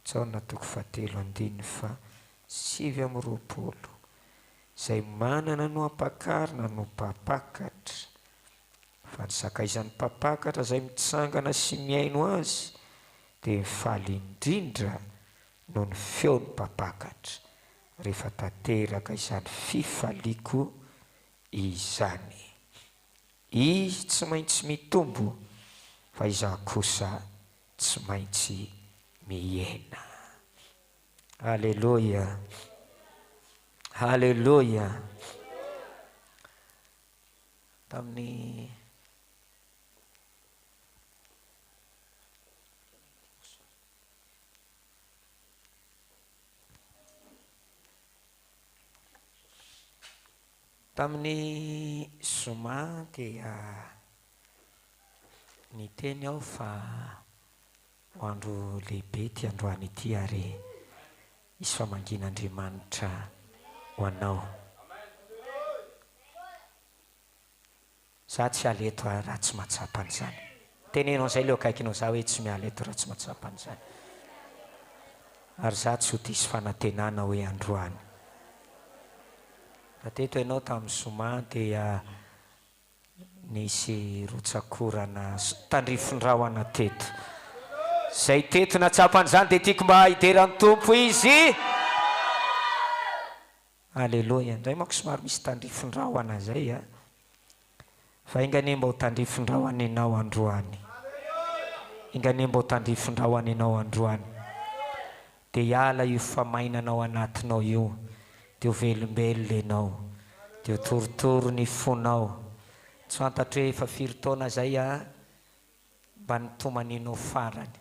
B: Jaona toko 7 andininy 7:20. Izay manana no hampakarina no mpampakatra, fa ny sakaizan'ny mpampakatra izay mitsangana sy miaino azy dia mifaly indrindra noho ny feon'ny mpampakatra rehefa tanteraka izany fifaliako izany. Izy tsy maintsy mitombo, fa izaho kosa tsy maintsy miaina. Alleluia. Alleluia. Tamin'ny zoma dia niteny aho fa ho andro lehibe ty androany ity, ary isy famangin'Andriamanitra ho anao. Za tsy aleto raha tsy mahatsapa an'izany. Tenenao izay leo akaikinao za hoe tsy mialeto raha tsy mahatsapa an'izany. Ary za tsy ho diso fanantenana hoe androany. Teto ianao tamin'ny zoma dia nisy rotsakorana tandrifondrahona teto. Zay teto natsapa an'izany dia tiako mba hideran'ny tompo izy. Aleloia. Ndray manko somary misy tandrifondrahona zay a, fa ingane mba ho tandrifondrahona ianao androany, ingane mba ho tandrifondrahona ianao androany, dia hiala io famainanao anatinao io, dia ho velombelona ianao, dia ho torotoro ny fonao. Tsy fantatra hoe efa firy taona zay a mba nitomaninao farany,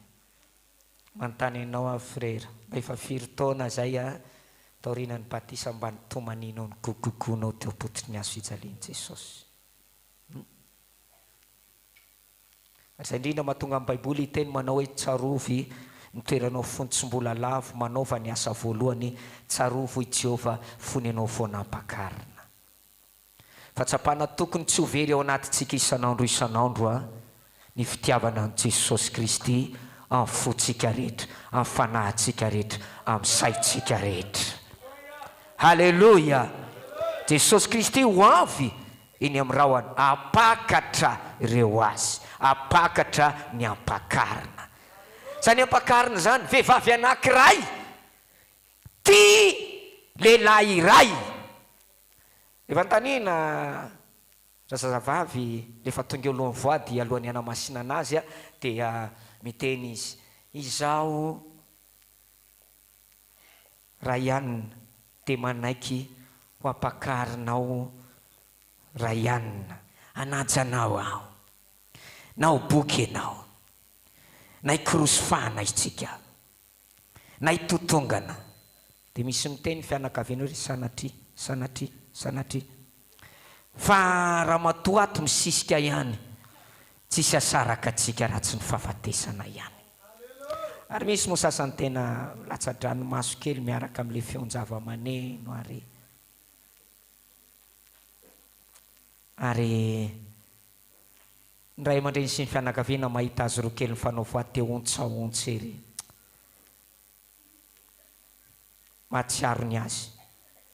B: manontany ianao a frera, mba efa firy taona zay a taorinan'ny batisa mba nitomaninao ny gogogonao teo potry ny hazo fijalian'i Jesosy. Zay indrindra mahatonga amin'ny baiboly hiteny manao hoe tsarovy ny toeranao fontsim-bola lavo, manaova ny asa voalohany, tsarovo i Jehova fony anao voanam-pakarina. Fahatsapana tokony tsy ho very ao anatintsika isan'andro a, ny fitiavana an' Jesosy Kristy amin'ny fontsika rehetra, amin'ny fanahintsika rehetra, amin'ny saintsika rehetra. Haleloia. Jesosy Kristy ho avy eny amin'ny rahany, apakatra ireo azy, apakatra ny ampakarina. Zany ampakarina zany vehivavy anankiray tia lehilahy iray. Efa ntanina razazavavy rehefa tonga eo alohan'ny voady, alohan'ny anamasina anazy a, dia miteny izy, izaho raha ihanina dia manaiky ho ampakarinao raha ihanina, anajanao aho, na ho boky ianao, na hikorosofahana isika, na hitotongana. Dia misy miteny fianakaviana hoe sanatria, sanatria, fa raha matoa ato misisika ihany, tsisy asaraka atsika raha tsy ny fahafatesana ihany. Ary misy moa sasany tena latsa-dranomaso kely miaraka amin'ilay feon-java-maneno ary ndray aman-dreny sy ny fianakaviana mahita azy roa kely ny fanao voady teo ontsaontsy ery, mahatsiaro ny azy.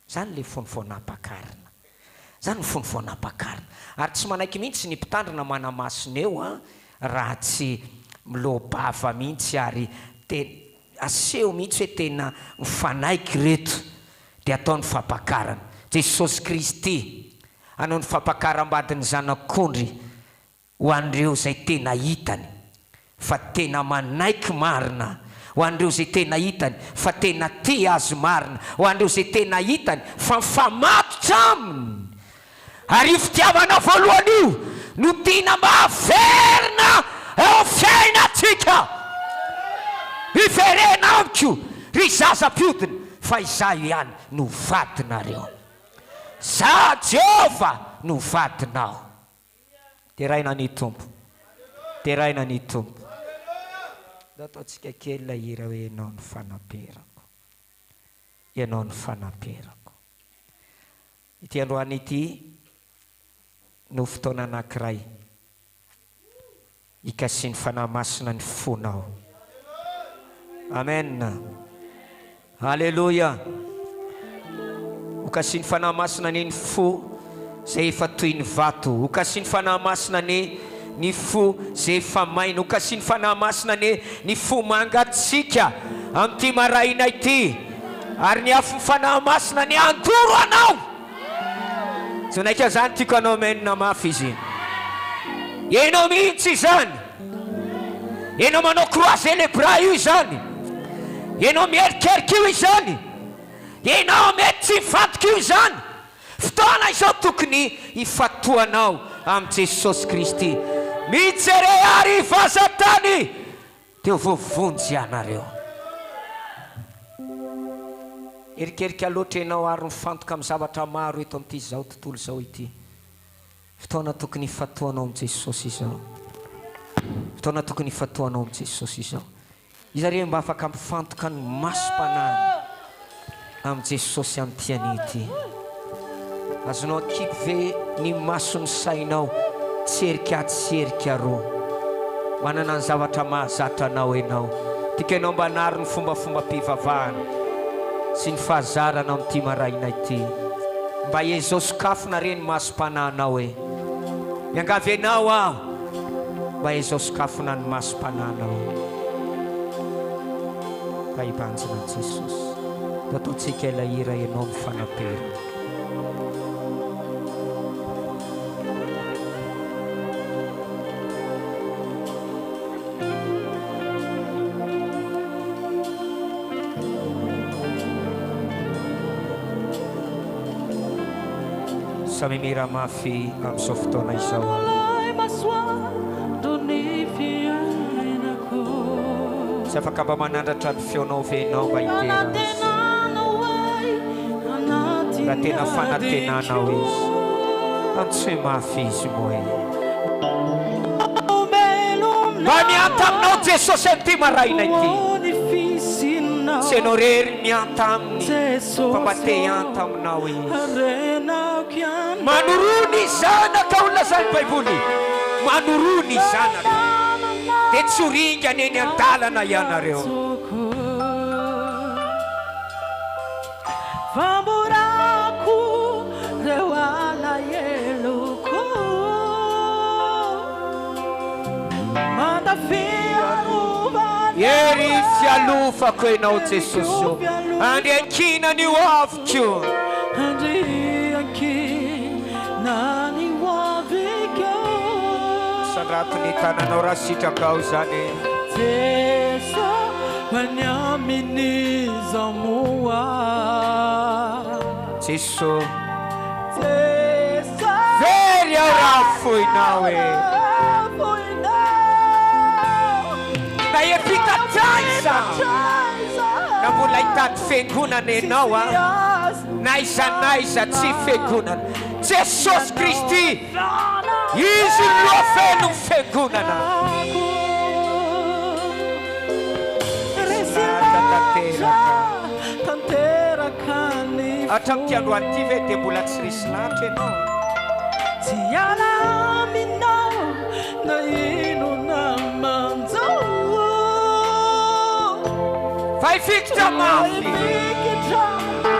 B: Zany le fony voanam-pakarina, zany ny fony voanam-pakarina. Ary tsy manaiky mihitsy ny mpitandrina manamasina eo a, raha tsy milobava mihitsy ary aseho mihitsy hoe tena mifanaiky reto, dia atao ny fampakarana. Jesosy Kristy anao ny fampakaram-badiny zanak'ondry ho andreo zay tena hitany fa tena manaiky marina, ho andreo zay tena hitany fa tena tia azy marina, ho andreo zay tena hitany fa mifamatotra aminy. Ary io fitiavana voalohany io no tiana mba haverina eo fiainatsika, hiverena amiko ry zaza-piodina, fa izaho ihany no vadinareo, za Jehova no vadinao. Teraina ny tompo, teraina ny tompo. Ataontsika kely la hira hoe ianao ny fanaperako, ianao ny fanaperako. Ity androany ity no fotoana anankiray ikasiny fanahy masina ny fonao. Amen. Haleluia. Ukasiny fanahy masina ny fo zay efa toy ny vato, ukasiny fanahy masina ny fo zay efa maina, ukasiny fanahy masina ny fo mangatsika amin'ity maraina ity, ary ny afo fanahy masina ny andoro anao. Tsy naika zany tiako anao menina mafy izy. Ianao mihitsy zany, ianao manao croix célébra io zany, ianao mierikerika io zany, ianao mety tsy mifantoka io zany. Fotoana izao tokony hifatoanao amin'i Jesosy Kristy. Mijery ary vazatany dia voavonjy ianareo. Erikerika loatra ianao ary mifantoka amin'ny zavatra maro eto amin'ity zao tontolo izao ity. Fotoana tokony hifatoanao amin'i Jesosy izao. Fotoana tokony hifatoanao amin'i Jesosy izao. Izareo mba afaka mifantoka ny masom-panahiny amin'i Jesosy amin'ity an'ity. Azonao kiky ve ny mason'ny sainao tserika tserika roa, manana ny zavatra mahazatra anao ianao. Tika ianao mba nary ny fomba-pivavahana sy ny fahazarana amin'ity maraina ity. Mba ezosokafona reny masom-panahinao e. Miangavy ianao aho, mba ezosokafona ny masom-panahinao. Mba hibanjina Jesosy. Ataontsika ilay hira ianao amin'ny fanaperana. Samy mira mafy amin'izao fotoana izao. Tsy afaka mba manandratra ny feonao venao mba hitera azy. Raha tena fanantenanao izy, antsoe mafy izy moa. Mba mianta aminao Jesosy amin'ity maraina ity. Tsy ianao rery mianta aminy fa mba te hianta aminao izy. Manorony zanaka ho lazany Baiboly. Manorony zanaka dia tsy horingana eny an-dalana ianareo. Ery fialofako ianao Jesosy, andriankina ny hoaviko. Sandrato ny tananao raha sitrakao zany. Jesosy very aho raha foinao e. Na epitatiza na mbola hitady fiangonana ianao a, na iza tsy fiangonana. Jesosy Kristy izy no feno fiangonana. Hatramin'ity androany ity ve dia mbola tsy risy lanitra ianao? Tsy alaminao na ino namanjao. Faifikitra mafy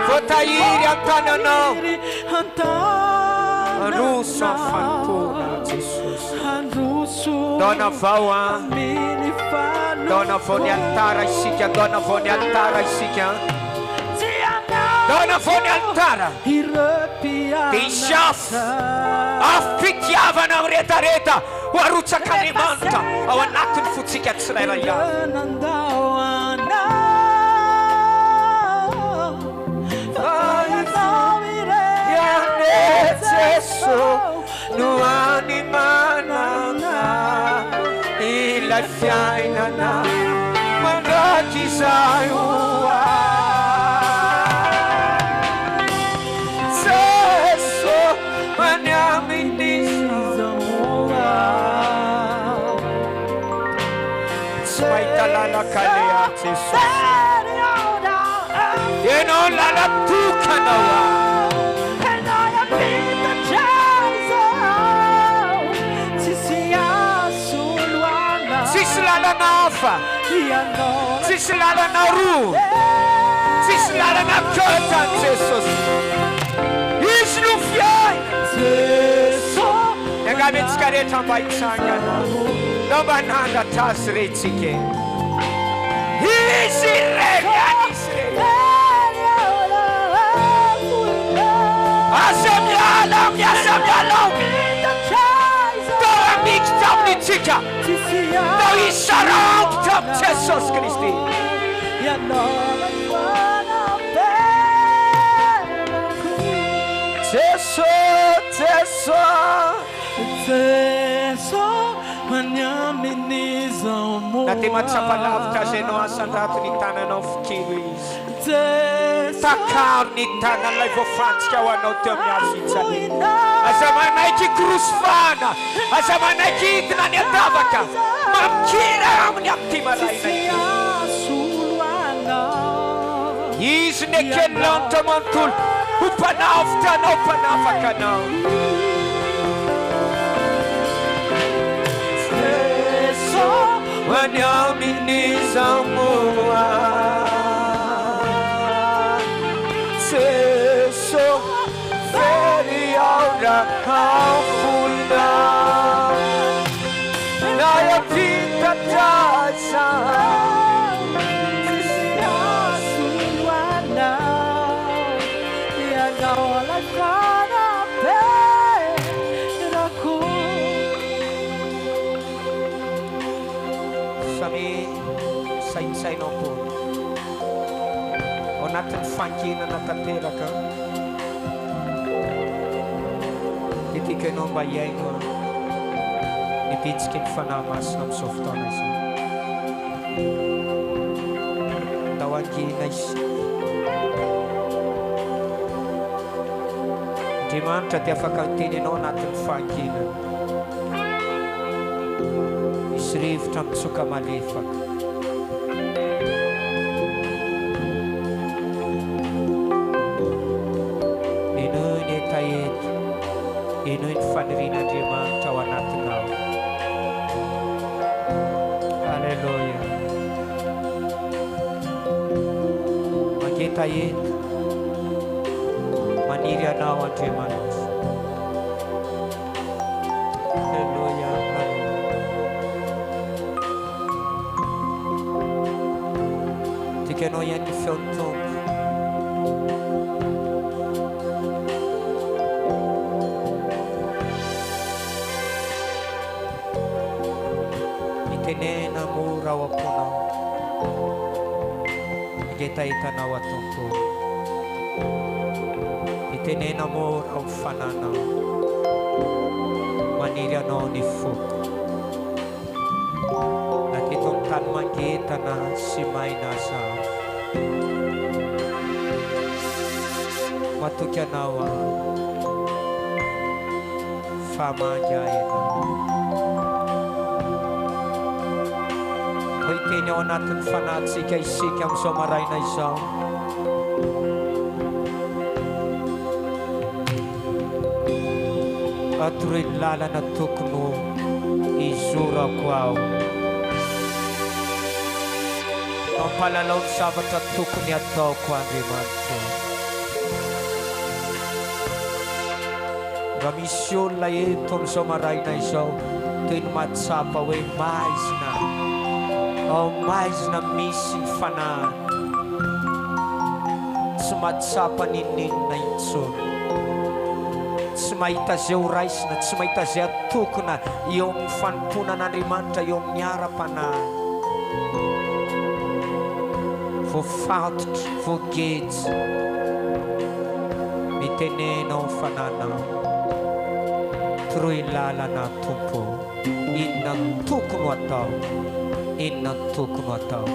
B: voatahiry an-tananao. Androso amin'ny fanontona Jesosy. Dona vao a, dona vao ny altara isika, dona vao ny altara isika. Dona vao ny altara dia isafo afitiavana amin'ny rehetareheta ho arotsak'Andriamanitra ao anatiny fotsika tsirairay avy. No any manana ilay fiainana mandraky izay hoa. Jesosy many amin'izy moa, tsy mahita lalaka lea Jesosy. Ianao lala tokanao a. Tsisy lalana hafa, tsisy lalana roa, tsisy lalana kotany Jesosy. Izy no fiaina. Angamy antsika rehetra mba hitsangana, na mba nandatra azy retsika. Izy reny anisy reny. Asa miala, miasa miala. Tao amikitra aminitsika. Tao isarangitra amin'ny Jesosy Kristy. Na dia matsapalavitra azy ianao asan-drato ny tananao fikilo izy. Takaro ny tanan'ilay voafantsika ho anao teo amin'ny hazitsany. Aza manaiky krosifana, aza manaiky hidina ny adavaka, mamikira amin'ny amin'ity maraina ity. Izy ny eken'lanitra manontolo ho mpanavitra anao, mpanafaka anao. Many amin'izy moa, Jesosy very aho raha foina. Na yapita taza
A: naolay fanaperako.
B: Samy sainsainao po ao anatin'ny fanginana tanteraka tiatiako ianao mba hiaino nipitsika ny fanahy masina amin'izao fotoana izay. Ndao angina izy Andriamanitra dia afaka miteny ianao anatin'ny fanginana. Misy rivotra mitsoka malefaka. Inoy ny etaeta, inoy ny fanirian'Andriamanitra ao anatinao. Halleluja. Mangetaeta, maniry anao Andriamanitra. Halleluja. Tianao ihany ny feon'ny Tompo. Mitenena mora ao amponao. Mangetaetanao a Tompo. Mitenena mora ao fananao. Maniry anao ny foko. Nakita amin'ny tany mangetana sy maina zaho. Matoky anao famangy ianao. Ho hiteny ao anatin'ny fanahintsika isika amin'izao maraina izao. Atoroy ny lalana tokony izorako ao. Mampalalao ny zavatra tokony ataoko Andriamanitra. Raha misy olona eto amin'izao maraina izao toy ny mahatsapa hoe maizina, ao maizina misy ny fanahy, tsy mahatsapa ninninona intsony, tsy mahita izay ho raisina, tsy mahita izay atokona eo amin'ny fanomponan'Andriamanitra eo amin'ny ara-panahy. Voafatotra, voagetsy, mitenenao ny fananao. Toroy lalana Tompo, inona tokony ho atao, inona tokony ho atao.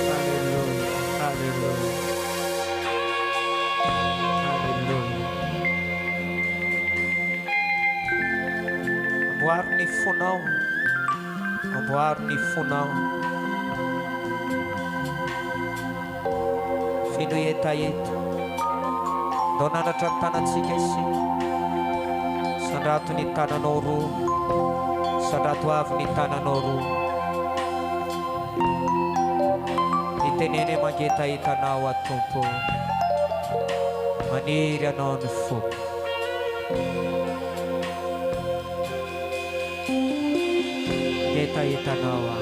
B: Halleluja, halleluja, halleluja. Amboary ny fonao, amboary ny fonao. Fino etaeta. Ndao nanatra ny tanantsika isika. Sandrato ny tananao roa, sandrato avy ny tananao roa. Miteneny mangetaetanao a Tompo. Maniry anao ny foko. Ngetaetanao a.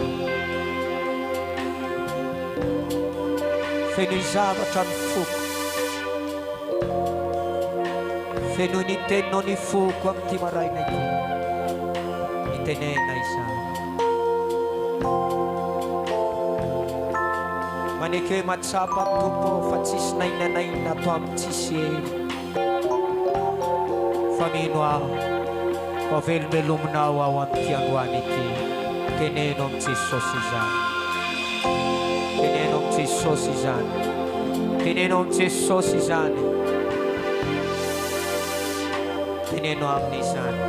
B: Feno zavatra ny foko. Feno ny teninao ny foko amin'ity maraina ity. Mitenena izany. Manaiky hoe mahatsapa Tompo fa tsisy nainanaina atao amin'ny tsisy ely. Fa mino aho, fa velomelominao ao amin'ity androany ity. Teneno amin'ny Jesosy izany. Teneno amin'ny Jesosy izany. Teneno amin'ny Jesosy izany. Teneno amin'izany.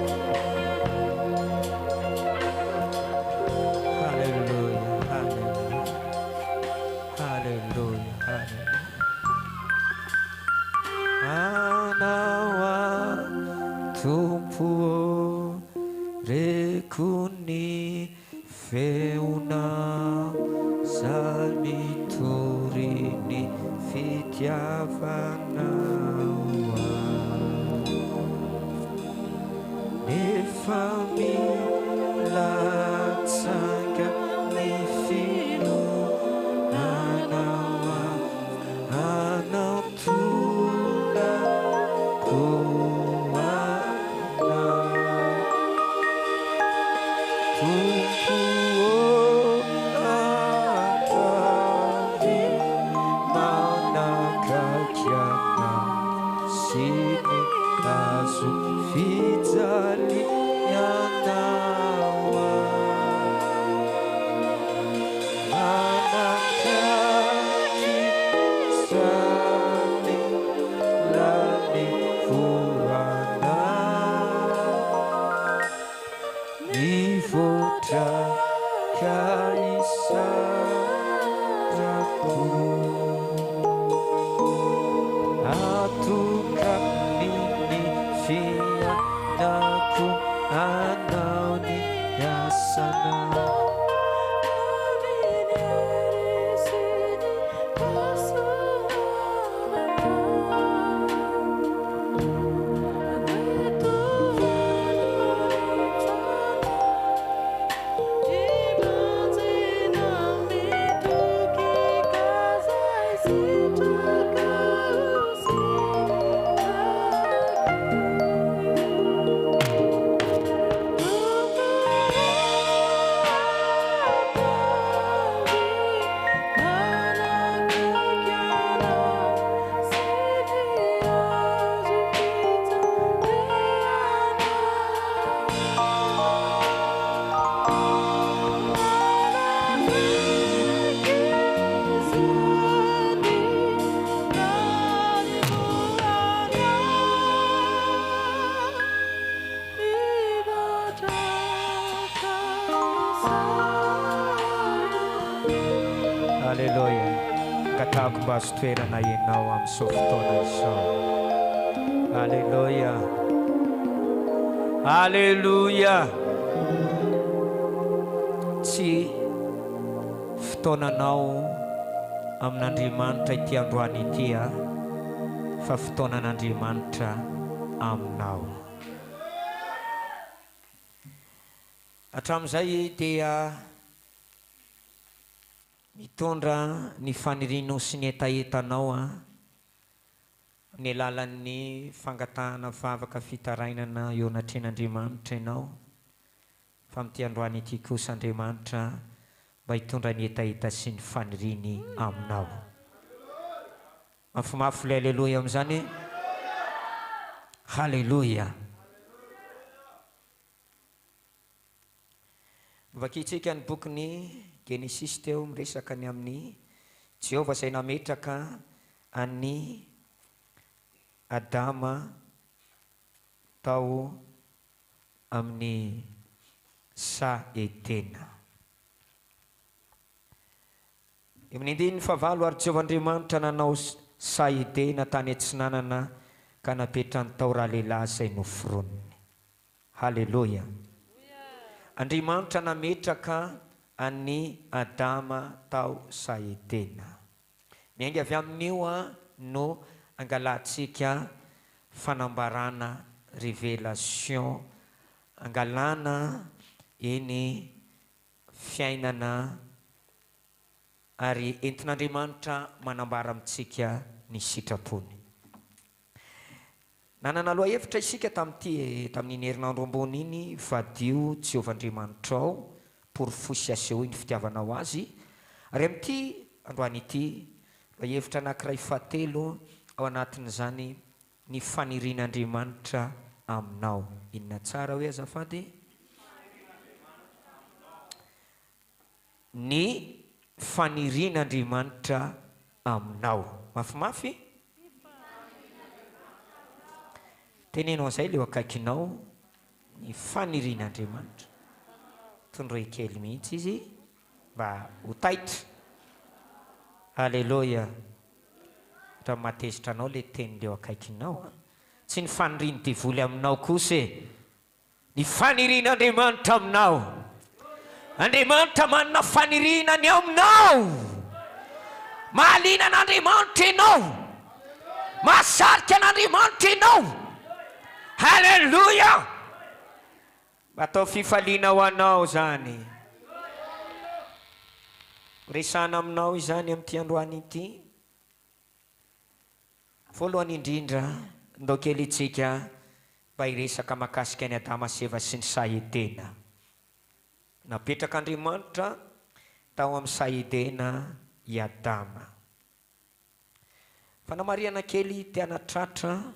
B: Halleluja, halleluja, halleluja, halleluja. Anao a Tompo reko ny feonao, zaho mitory ny fitiavanao nefa milatsanga ny finoana azo fijalianao manakaki zany lany volana mivoatra kaisarako atoka miny fianako anao ny asana mba azo toerana ianao amin'izao fotoana izao. Alleluia, alleluia. Tsy fotoananao amin'Andriamanitra ity androany ity fa fotoanan'Andriamanitra aminao. Hatramin'izay dia mitondra ny fanirianao sy ny etaetanao ny alalan'ny fangatahana vavaka fitarainana eo anatren'Andriamanitra ianao, fa amin'ity androany ity kosa Andriamanitra mba hitondra ny etaeta sy ny faniriany aminao. Mafimafy ilay alleluia amin'izany. Halleluia. Vakitsika ny bokyny Genesis teo miresaka ny amin'ny Jehovah izay nametraka any Adama tao amin'ny sa Edena. Amin'ny andiny fahavalo ary Jehovah Andriamanitra nanao sa Edena tany Atsinanana ka napetrany tao raha lehilahy izay noforoniny. Halleluia. Andriamanitra nametraka any Adama tao sa Edena. Miainga avy amin'io no angalantsika fanambarana révélation, angalana eny fiainana ary entin'Andriamanitra manambara amintsika ny sitrapony. Nanana aloha hevitra isika tamin'iny herinandro ambony iny, vadio Jehovah Andriamanitrao pour fosy aseho ny fitiavanao azy. Ary amin'ity androany ity hevitra anankiray fahatelo ao anatin'izany ny fanirian'Andriamanitra aminao. Inona tsara hoe azafady? Ny fanirian'Andriamanitra aminao. Mafimafy? Tenenao izay leo akaikinao, ny fanirian'Andriamanitra. Tondroy kely mihitsy izy mba ho taitra. Alleluia. Raha matezitra anao le teny leo akaikinao, tsy ny faniriany devoly aminao kosa, ny fanirian'Andriamanitra aminao. Andriamanitra manana fanirinany aminao. Mahaliana an'Andriamanitra ianao, mahasarika an'Andriamanitra ianao. Halleluia. Atao fifaliana ho anao zany. Resana aminao izany amin'ity androany ity. Voalohany indrindra ndao kely itsika mba hiresaka mahakasika ny Adama sy Eva sy ny sa Edena. Napetraka Andriamanitra tao amin'ny sa Edena i Adama. Fanamariana kely te hanatratra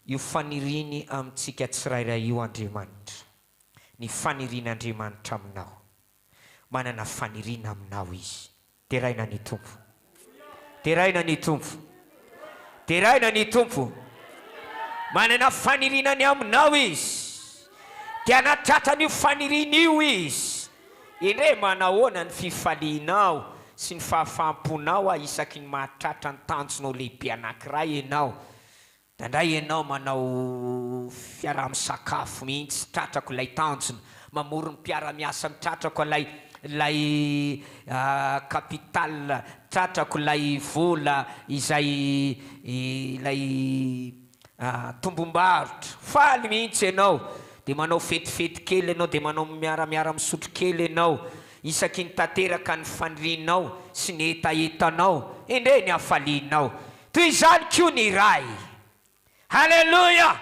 B: io faniriny amintsika tsirairay io Andriamanitra. Ny fanirian'Andriamanitra aminao. Manana fanirina aminao izy. Teraina ny tompo. Teraina ny tompo. Teraina ny tompo. Manana fanirinany aminao izy. Tiana tratran'io fanirina io izy. Ire manahoana ny fifalianao sy ny fahafamponao isaky ny mahatratra ny tanjonao lehibe anankiray ianao. Dandray ianao manao fiara-misakafo mihitsy tratrako ilay tanjona. Mamory ny mpiara-miasa mitratrako ilay capital, tratrako ilay vola izay ilay tombom-barotra. Faly mihitsy ianao. Dia manao fetifety kely ianao, dia manao miara-miara misotro kely ianao. Isaky ny tanteraka ny fanirinao sy ny etaetanao. Endre ny hafalianao. Toy izany koa ny ray. Halleluja!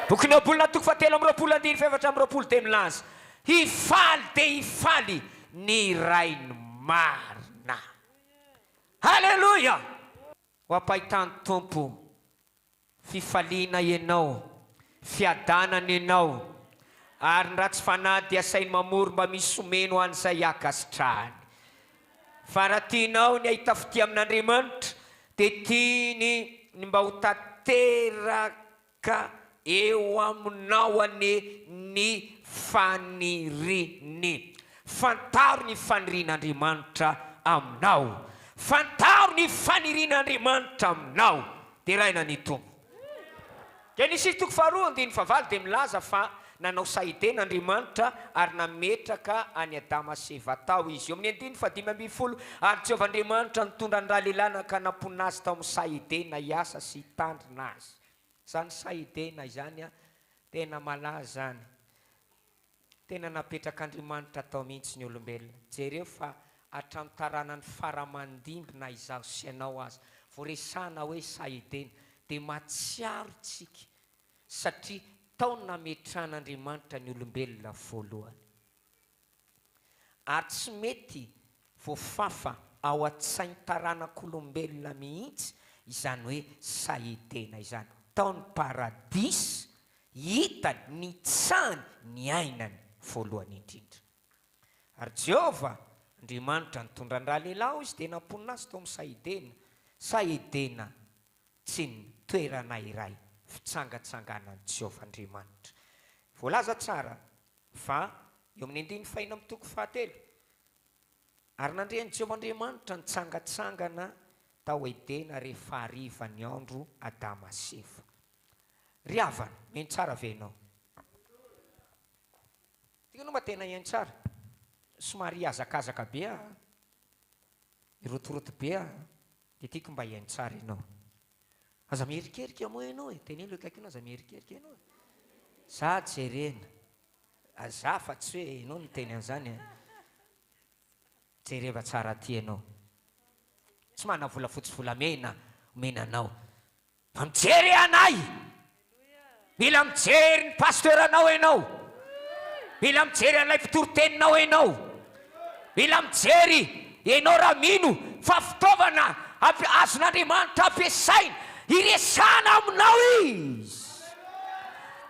B: Bokin'ny Obolona toko fahatelo amby roapolo andiny efatra amby roapolo dia milaza. Hifaly dia hifaly ny rainy marina. Halleluja! Ho ampahitany tompo fifaliana ianao, fiadanana ianao, ary ny ratsy fanahy dia asainy mamory mba misy omeno an'izay akasitrahany. Fa raha tianao ny ahita fitia amin'Andriamanitra dia tiany ny mba ho tanteraka eo aminao ny faniriny. Fantaro ny fanirin'Andriamanitra aminao. Fantaro ny fanirin'Andriamanitra aminao. Teraina ny tompo. Genesis toko faharoa andiny fahavalo dia milaza fa nanao sahiden'Andriamanitra ary nametraka any Adama sy Eva tao izy. Eo amin'ny andiny fadimy ambin'ny folo ary Jehovahandriamanitra nitondra ny rahalehilahy ka namponina azy tao amin'ny sahidena hiasa sy hitandrina azy. Zany sahidena izany tena malaza zany. Tena napetrak'Andriamanitra tao mihitsy ny olombelona. Jereo fa hatramin'ny taranany faramandimbina izaho sy ianao azy. Voaresana hoe sahidena dia matsiaro tsika satria tao nametran'Andriamanitra ny olombelona voalohany. Ary tsy mety voafafa ao an-tsainy taranak'olombelona mihitsy izany hoe sahidena izany. Tao ny paradisy hitany nitsahany ny ainany voalohany indrindra. Ary Jehova Andriamanitra nitondra ny rahalehilahy izy dia namponina azy tao amin'ny sahidena. Sahidena tsy ny toerana iray fitsangatsanganan'i Jehova Andriamanitra. Voalaza tsara fa eo amin'ny andiny fahina amin'ny toko fahatelo. Ary nandrean'i Jehova Andriamanitra nitsangatsangana tao Edena rehefa hariva ny andro Adama sy Eva. Ry havana, meno tsara ve ianao? Tianao mba tena haino tsara? Somary hazakazaka be irotoroto be dia tiako mba haino tsara ianao. Aza mierikerika moa ianao e. Tenelo akaikina aza mierikerika ianao. Za jerena. Aza fa tsy hoe ianao no teny an'izany. Jereva tsara aty ianao. Tsy manana vola fotsy volamena menanao. Fa mijery anay. Mila mijery ny pastoranao ianao. Mila mijery anay mpitory-teninao ianao. Mila mijery ianao raha mino fa fitaovana azon'Andriamanitra ampiasaina iresana aminao izy.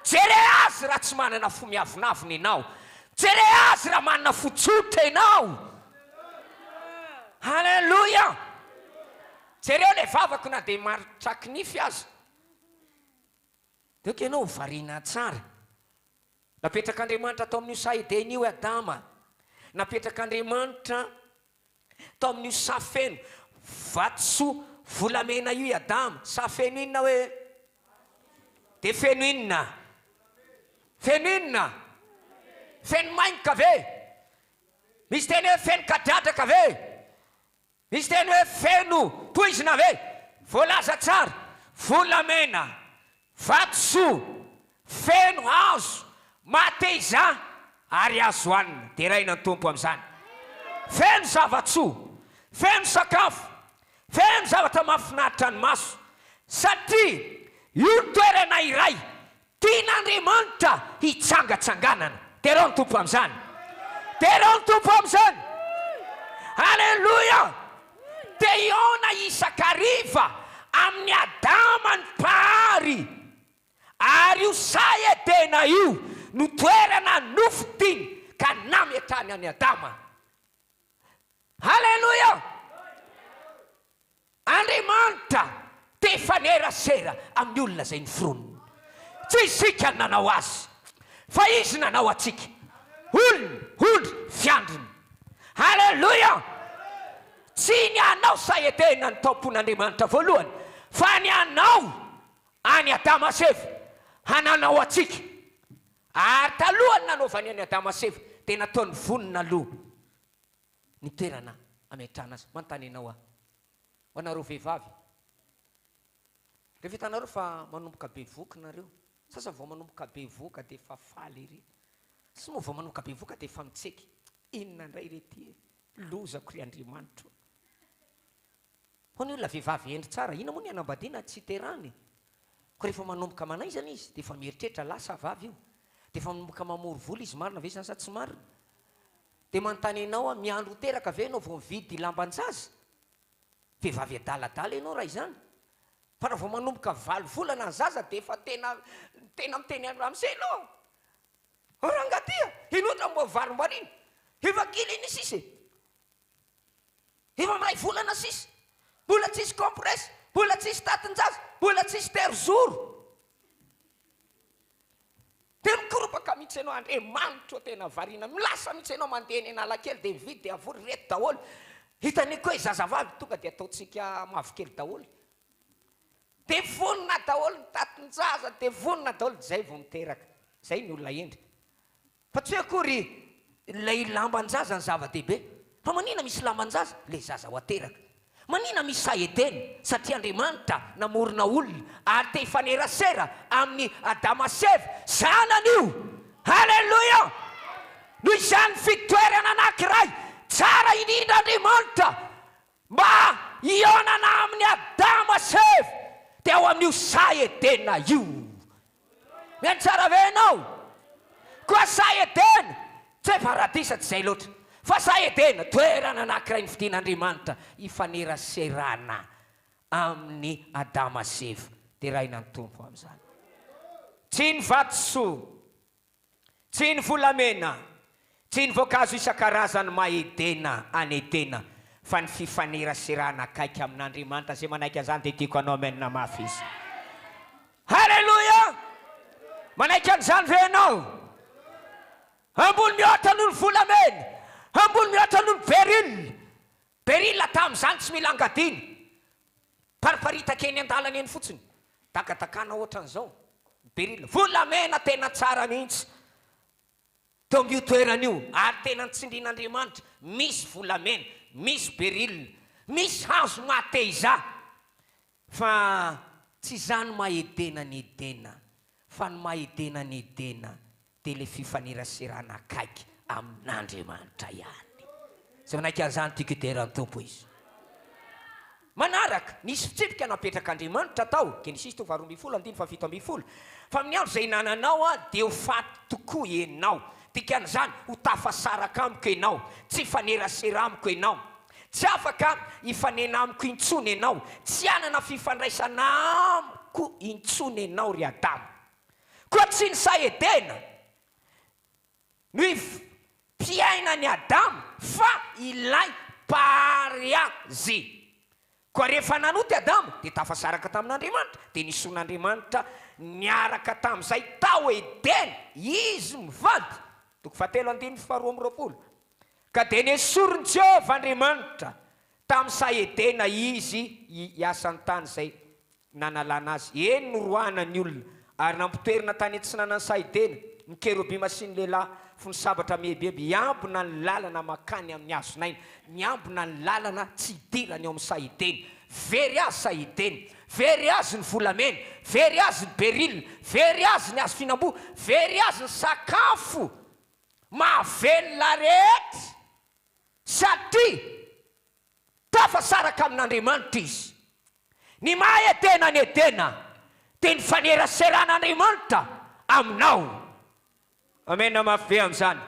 B: Jere azy raha tsy manana fo miavonavona ianao. Jere azy raha manana fotsotra ianao. Halleluja! Jereo le vavako na dia maritraky nify azy. Dia ianao variana tsara. Napetrak'Andriamanitra tao amin'io sahidena io Adama. Napetrak'Andriamanitra tao amin'io safeno vatso volamena io Adama. Safeno inona hoe? Dia feno inona? Feno inona? Feno mainka ve? Misy teny hoe feno kadradraka ve? Misy teny hoe feno poizina ve? Voalaza tsara. Volamena, vatso, feno hazo, mateiza ary azo hanina. Dia raina ny tompo amin'izany. Feno zavatso, feno sakafo, feno zavatra mahafinaritra ny maso. Satria io toerana iray tian'Andriamanitra hitsangatsanganana. Dia rao ny tompo amin'izany. Dia rao ny tompo amin'izany. Halleluja! Dia iona isakariva amin'ny Adama ny pahary Ary io say tena io no toerana nofotiny ka nametrany any Adama. Halleluja! Andriamanitra te fanerasera amin'ny olona zay noforoniny. Tsy isika nanao azy, fa izy nanao atsika. Olona fiandriny. Halleluja! Tsy ny anao sahetena ny tampon'Andriamanitra voalohany, fa ny anao any Adama seva hananao atsika. Ary talohany nanaovany any Adama seva dia nataony vonona aloha ny toerana ametrahana azy. Manontany ianao aho, ho anareo vehivavy, rehefa hitanareo fa manomboka be voky nareo, sasa vao manomboka be voka dia efa faly ery, sy moa vao manomboka be voka dia efa mitseky. Inona indray rety lozako ry Andriamanitra. Ho ny olona vehivavy endry tsara, ina moa ny anambadiana tsy terany. Ko rehefa manomboka manaizana izy dia efa mieritreritra lasa vavy io, dia efa manomboka mamory volo izy, marina ve zany sa tsy marina. Dia manontany ianao miandro teraka ve ianao vao mividy lamban-jaza? Vehivavy adaladala ianao raha izany. Fa raha vao manomboka 8 volana ny zaza dia efa tena miteny amin'izay ianao. Rangatia, inoatra mbo varimbarina. Efa kely iny sisy. Efa miray volana sisy. Mbola tsisy compresse, mbola tsisy tatin-jaza, mbola tsisy terzoro. Dia mikoropaka mihitsy ianao, Andriamanitra tena varina. Milasa mihitsy ianao mandeha eny Analakely dia mividy dia avory reto daholo. Hitany koa zazavavy tonga dia ataontsika mavokely daholo. Dia vonona daholo ny tatin-jaza, dia vonona daholo zay vao miteraka. Zay ny olona endry. Fa tsy hoe akory ilay lamban-jaza ny zava-dehibe. Fa manina misy lamban-jaza? Le zaza ho ateraka. Manina misy saheteny? Satria Andriamanitra namorona olona ary te hifanerasera amin'ny Adama seva zanany io. Halleluja! Noho izany fitoerana anankiray tsara indrindra Andriamanitra mba hionana amin'ny Adama seva dia ao amin'io sahetena io. Miany tsara ve ianao? Koa sahetena tsy paradisa tsy zay loatra, fa sahetena toerana anankiray ny fidian'Andriamanitra hifaneraserana amin'ny Adama seva. Dia raina ny tompo amin'izany. Tsy ny vatosoa, tsy ny volamena, tsy ny voankazo isan-karazany mahedena anedena, fa ny fifaneraserana akaiky amin'Andriamanitra. Zay manaiky an'izany dia tiako anao menina mafy izy. Halleluja! Manaiky an'izany ve ianao? Ambony mihoatra noho ny volamena, ambony mihoatra noho ny beril. Beril tamin'izany tsy mila angadiny, pariparitaka eny an-dalana eny fotsiny, takatakana ohatran'izao. Beril, volamena tena tsara mihitsy teo amin'io toeran'io, ary tena nitsindrian'Andriamanitra. Misy volamena, misy beril, misy hazo mateiza. Fa tsy zany mahedena ny edena, fa ny mahedena ny edena dia le fifaneraserana akaiky amin'Andriamanitra ihany. Zay manaiky an'izany tiako iteran'ny tompo izy. Manaraka, nisy fitsipika napetraka Andriamanitra tao, Genesis 2:17. Fa amin'ny andro zay nananao dia ho faty tokoa ianao. Dikan'izany ho tafasaraka amiko ianao, tsy hifanerasera amiko ianao, tsy afaka hifanena amiko intsony ianao, tsy anana fifandraisana amiko intsony ianao ry Adama. Koa tsy ny sahetena no mpiaina ny Adama, fa ilay pariazy. Koa rehefa nanoty Adama dia tafasaraka tamin'Andriamanitra, dia nison'Andriamanitra niaraka tamin'izay tao Edena, izy mivady. 7:22. Ka dia nesorony Jehovah Andriamanitra tamin'ny sahetena izy hiasany tany zay nanalana azy. Eny norohana ny olona ary nampitoerina tany tsy nanany sahetena. Ny kerobima sy ny lehilahy fony sabatra mihebiheby miambina ny lalana makany amin'ny hazonaina, miambina ny lalana tsy hidirany eo amin'ny sahetena. Very azy sahetena, very azy ny volamena, very azy ny beril, very azy ny hazo fihinam-boa, very azy ny sakafo mahavelona rehetra, satria tafasaraka amin'Andriamanitra izy. Ny mahedena ny edena dia ny faneraseran'Andriamanitra aminao. Amen, mafy be amin'izany.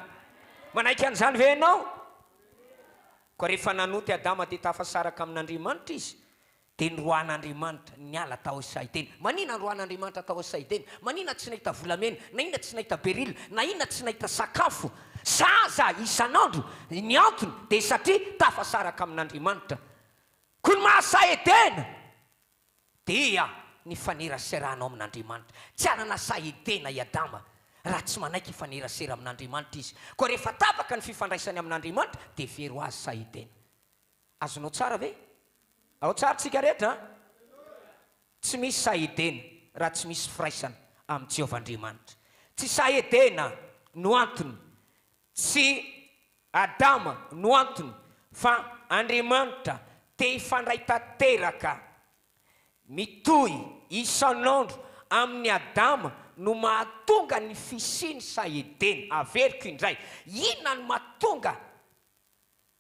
B: Manaiky an'izany ve ianao? Koa rehefa nanoty Adama dia tafasaraka amin'Andriamanitra izy,
C: dia nyroan'Andriamanitra niala tao Saitena. Manina nyroan'Andriamanitra tao Saitena? Manina tsy nahita volamena, na inona tsy nahita berila, na inona tsy nahita sakafo zaza isan'andro? Ny antony dia satria tafasaraka amin'Andriamanitra. Koa ny mahasaedena dia ny faneraseranao amin'Andriamanitra. Tsy anana saedena i Adama raha tsy manaiky fanerasera amin'Andriamanitra izy. Koa rehefa tapaka ny fifandraisany amin'Andriamanitra dia very ho azy saedena. Azonao tsara ve? Ao tsara tsika rehetra? Tsy misy saedena raha tsy misy firaisana amin'ny Jehovahandriamanitra. Tsy saedena no antony, tsy Adama no antony, fa Andriamanitra te hifandray tanteraka mitohy isan'andro amin'ny Adama no mahatonga ny fisiny saedena. Averiko indray, inona no mahatonga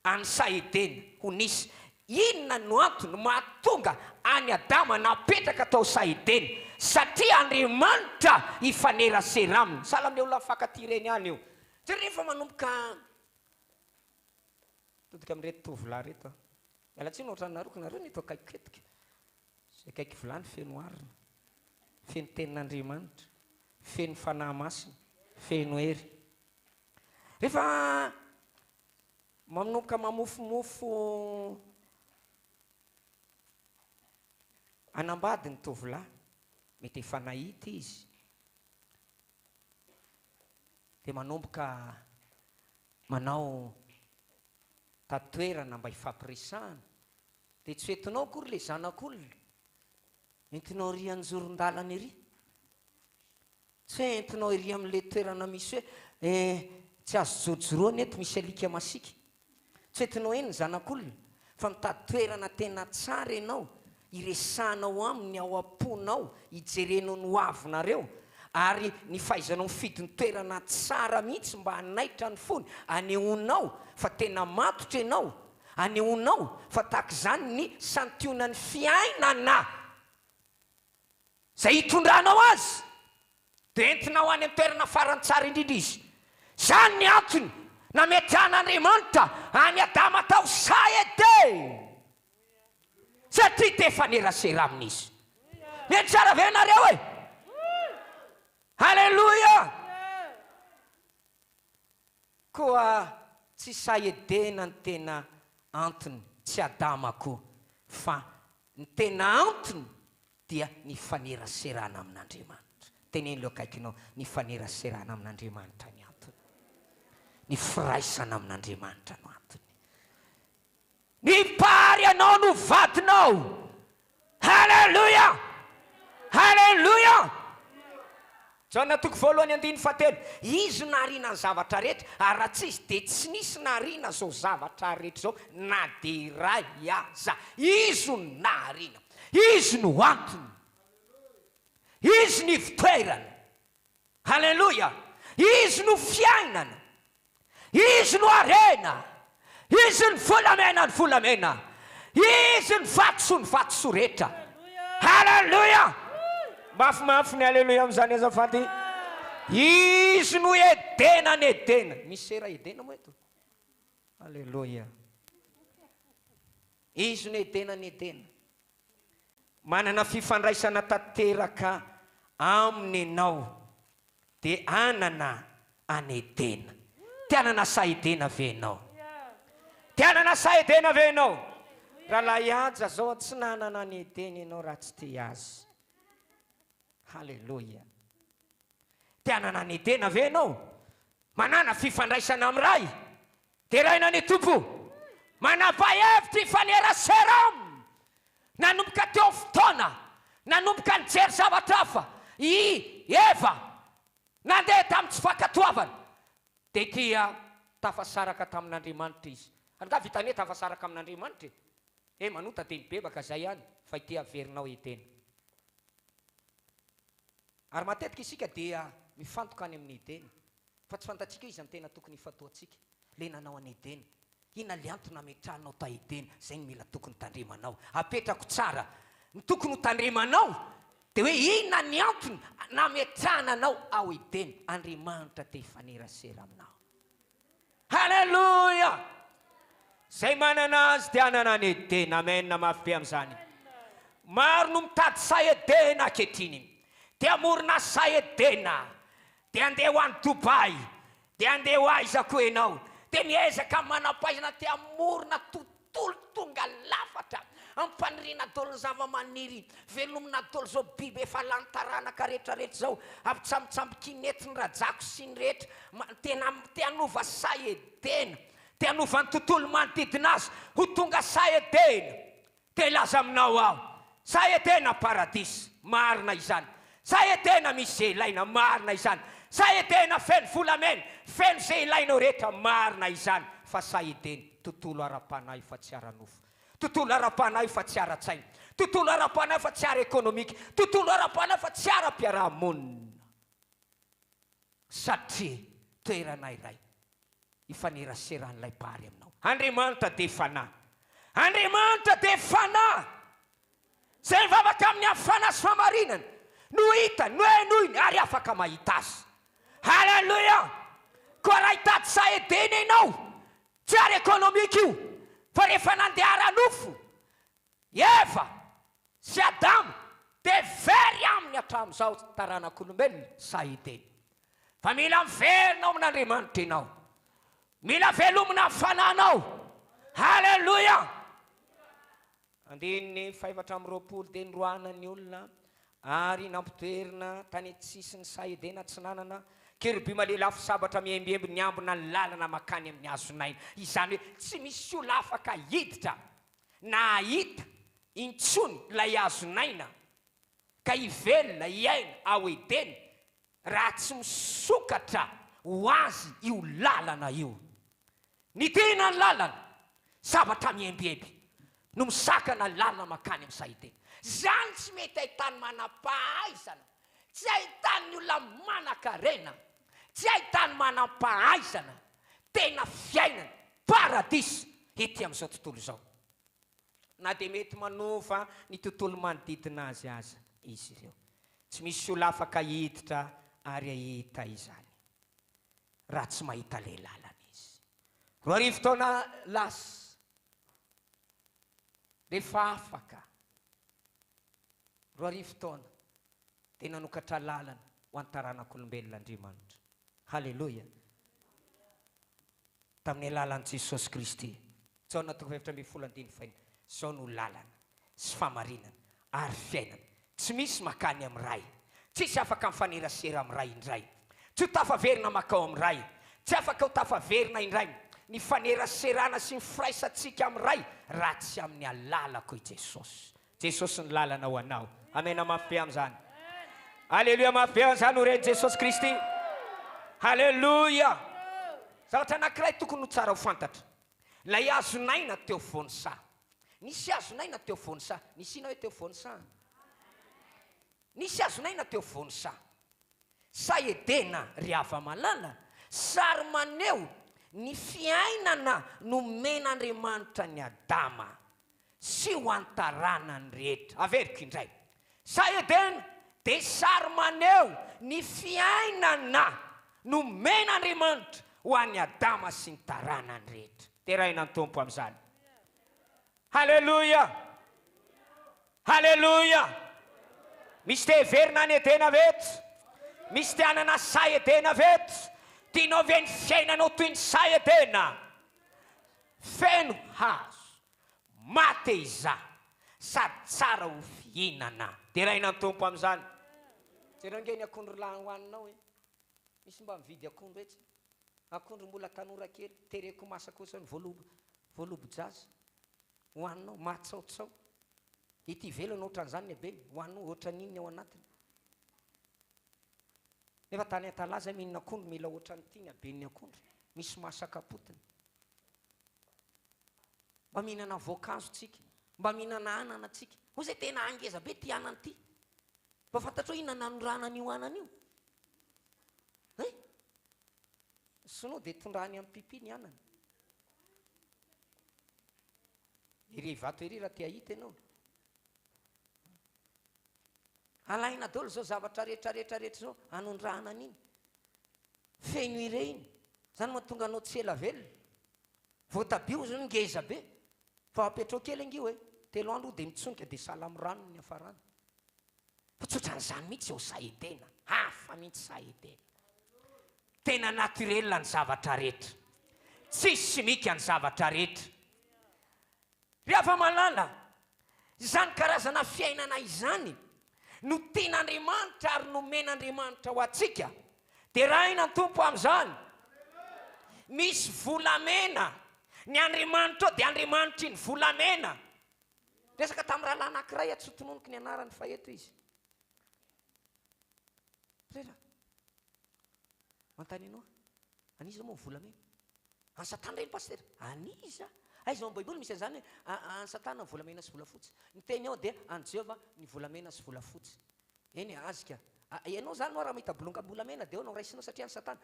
C: any saedena ho nisy? Inona no antony mahatonga any Adama napetraka tao saedena? Satria Andriamanitra hifanerasera aminy. Sahala amin'ny olona mifankaty any io. Tsy rehefa manomboka todika amin'reto tovolahy reto, mialatsiny ohatranareo nareo neto akaikiketika. Zay akaiky volany feno arina, feno tenin'Andriamanitra, feno fanahy masina, feno hery. Rehefa manomboka mamofomofo anambady ny tovolahy, mety efa nahita izy, dia manomboka manao tatoerana mba hifampiresahana, dia tsy entinao kory le zanak'olona, entinao ry anjoron-dalana ery, tsy hoe entinao ery amin'le toerana misy hoe tsy azo jorojoroana eto misy alika masika. Tsy entinao eny ny zanak'olona, fa mitady toerana tena tsara ianao, iresahanao aminy ao am-ponao, hijerenao ny hoavinareo, ary ny fahaizanao mifidy ny toerana tsara mihitsy mba hanaitra ny fony, anehoanao fa tena matotra ianao, anehoanao fa tahaka izany ny santionan'ny fiainana zay hitondranao azy, dia entinao any amin'ny toerana farany tsara indrindra izy. Zany ny antony nametrahan'Andriamanitra any Adama tao saedena, satria te fanerasera amin'izy. Mety tsara ve nareo e? Halleluja! Koa tsy saedena ny tena antony, tsy Adama koa, fa ny tena antony dia ny faneraserana amin'Andriamanitra. Tenen'ileo akaikinao, ny faneraserana amin'Andriamanitra ny antony, ny firaisana amin'Andriamanitra no antony. Ny pary anao no vadinao. Halleluja! Halleluja! Jaona toko voalohany 9:7. Izy nahariana ny zavatra rehetra, ary raha tsy izy dia tsy nisy nahariana zao zavatra rehetra zao na dia iray aza. Izy no nahariana, izy no antony, izy ny fitoerana. Halleluja! Izy no fiainana, izy no arena, izy ny volamena ny volamena, izy ny vatso ny vatso rehetra. Halleluja! Mafimafy ny halleluja amin'izany azafady. Izy no edena ny edena. Misy sera edena moa eto? Halleluja! Izy no edena ny edena, manana fifandraisana tanteraka aminy ianao, dia anana any edena. Tianana saedena ve ianao? Tianana saedena ve ianao? Rahalahy aja zao tsy nanana ny edena ianao raha tsy te azy. Halleluja! Tianana ny edena ve ianao? Manana fifandraisana amin'ny ray, dia raina ny tompo manapa-hevitra hifanerasera aminy. Nanomboka teo fotoana, nanomboka nijery zavatra hafa, i Eva nandeha tamin'ny tsy fankatoavana, dia kia tafasaraka tamin'Andriamanitra izy. Anka vitany hoe tafasaraka amin'Andriamanitra e manota dia mibebaka zay ihany, fa ity averinao edena. Ary matetika isika dia mifantoka any amin'ny edena, fa tsy fantatsika izy ny tena tokony hifatoatsika. Le nanao any edena, inona le antony nametrahanao ta edena, zay ny mila tokony tandremanao. Apetrako tsara ny tokony ho tandremanao, dia hoe inona ny antony nametrahananao ao edena? Andriamanitra te hifanerasera aminao. Halleluja! Zay manana azy dia anana ny edena. Amen. Mafy be amin'izany. maro no mitady saedena ankehitriny, te amorona saedena, te andeha ho any Dubai, te andeha ho aiza koa ianao, te miezaka manam-pahaizana, te amorona tontolo tonga lafatra, ampaniriana daholo ny zava-maniry, velomina daholo zao biby efa lantaranaka rehetrarehetra zao, ampitsambitsiambikiny ny rajako sy ny rehetra, te hanova saedena, te hanova ny tontolo manodidina azy ho tonga saedena, te laza aminao aho, saedena paradisy, marina izany, saedena misy ilaina, marina izany, saedena feno volamena, feno zay ilainao rehetra, marina izany, fa saedena tontolo ara-panahy fa tsy ara-nofo, tontolo ara-panahy fa tsy ara-tsaina, tontolo ara-panahy fa tsy ara-ekônomika, tontolo ara-panahy fa tsy ara-piarahamonina, satria toerana iray ifaneraseran'ilay pary aminao. Andriamanitra dia fanahy, Andriamanitra dia fanahy, zay mivavaka amin'ny fanahy sy famarinana no hitany, no henoiny ary afaka mahita azy. Halleluja! Koa raha hitady saedena ianao, tsy ara-ekônomika io, fa rehefa nandeha ara-nofo, Eva sy Adamo dia very aminy hatramin'izao taranak'olombelona saedena. Fa mila miverina amin'Andriamanitra ianao, mila velomina fananao. Halleluja! Andininy 420 dia norohana ny olona ary nampitoerina tany tsisy ny saedena tsy nanana kerobi malelafo sabatra miembiemby ny ambona ny lalana makany amin'ny hazonaina. Izany hoe tsy misy olona afaka hiditra na hita intsony ilay hazonaina ka hivelona hiaina ao edena raha tsy misokatra ho azy io lalana io. Ny tena ny lalana sabatra miembiemby no misakana lalana makany amin'ny saedena. Zany tsy mety ahitany manam-pahaizana, tsy ahitany olona manan-karena, tsy ahitany manam-pahaizana, tena fiainana paradisy ety amin'izao tontolo izao. Na dia mety manova ny tontolo manodidina azy aza izy ireo, tsy misy olona afaka hiditra ary ahita izany raha tsy mahita ilay lalana izy. 2 taona lasa rehefa afaka 2 taona dia nanokatra lalana ho antaranak'olombelon'Andriamanitra. Halleluja! Tamin'ny alalan'i Jesosy Kristy, Jaona 3:15, zao no lalana sy famarinana ary fiainana, tsy misy makany amin'ny ray, tsisy afaka mifanerasera amin'ny ray indray, tsy ho tafaverina makao amin'ny ray, tsy afaka ho tafaverina indray ny faneraserana sy ny firaisantsika amin'ny ray raha tsy amin'ny alalako i Jesosy. Jesosy ny lalana ho anao. Amena, mafy amin'izany. Halleluja, mafy amin'izany ho reny Jesosy Kristy. Halleluja! Zavatra anankiray tokony ho tsara ho fantatra. Ilay hazonaina teo foany saha. Nisy hazonaina teo foany saha. Nisy ina hoe teo foany saha? Nisy hazonaina teo foany saha. Saedena ry hava-malala, sary maneho ny fiainana nomen'Andriamanitra ny Adama sy ho antaranany rehetra. Averiko indray. Saedena dia sary maneho ny fiainana nomen'Andriamanitra ho an'ny Adama sy ny taranany rehetra. Terahina ny tompo amin'izany. Halleluja! Halleluja! Misy te heverina ny edena veto? Misy te hanana saedena veto? Tianao ve ny fiainanao toy ny saedena? Feno hazo, mateza, sady tsara ho fihinana. Terahina ny tompo amin'izany. Jereo ny akondro lahy hohaninao e. Misy mba mividy akondro etsy. Akondro mbola tanora kely, tereko masaka ohatrany voalobo-jaza. Hohaninao, matsaotsao. Ity velona ohatran'izany ny abeny, hohaninao ohatran'iny ao anatiny. Nefa tany Antalaza mihinana akondro mila ohatran'ity ny aben'ny akondro. Misy masaka potiny. Mba mihinana voankazo tsika, mba mihinana anana tsika. Ho zay tena angeza be ty anana ty. Mba fantatro hoe inona nanoranan'io anana io. Sonao dia tondrany amin'ny pipi ny anana. Iry vato iry raha tia hita ianao. Alaina daholo zao zavatra rehetra zao anondrahana an'iny. Feno ireny. Zany mahatonga anao tsy ela velona. Voatabio zao ngeza be. Fa apetrao kely angy hoe telo andro dia mitsonika dia salamo rano ny afarana fa tsotran'izany mihitsy eo sahitena hafa mihitsy sahitena tena naturela ny zavatra rehetra tsisy simika ny zavatra rehetra rehefa malala izany karazana fiainana izany no tian'Andriamanitra ary nomen'Andriamanitra ho atsika dia raha ina tompo amin'izany misy volamena ny Andriamanitra dia Andriamanitra ny volamena resaka tamin'ny rahalahy anankiray atsotononiko ny anarany fa eto izy mantany ianao aniza moa volamena any satana reny paster aniza aiza amin'ny baiboly misy an'izany hoe any satana ny volamena sy volafotsy ny teny ao dia any Jehova ny volamena sy volafotsy eny azika ianao zany no raha mahita bolongambolamena dia ao no raisinao satria ny satana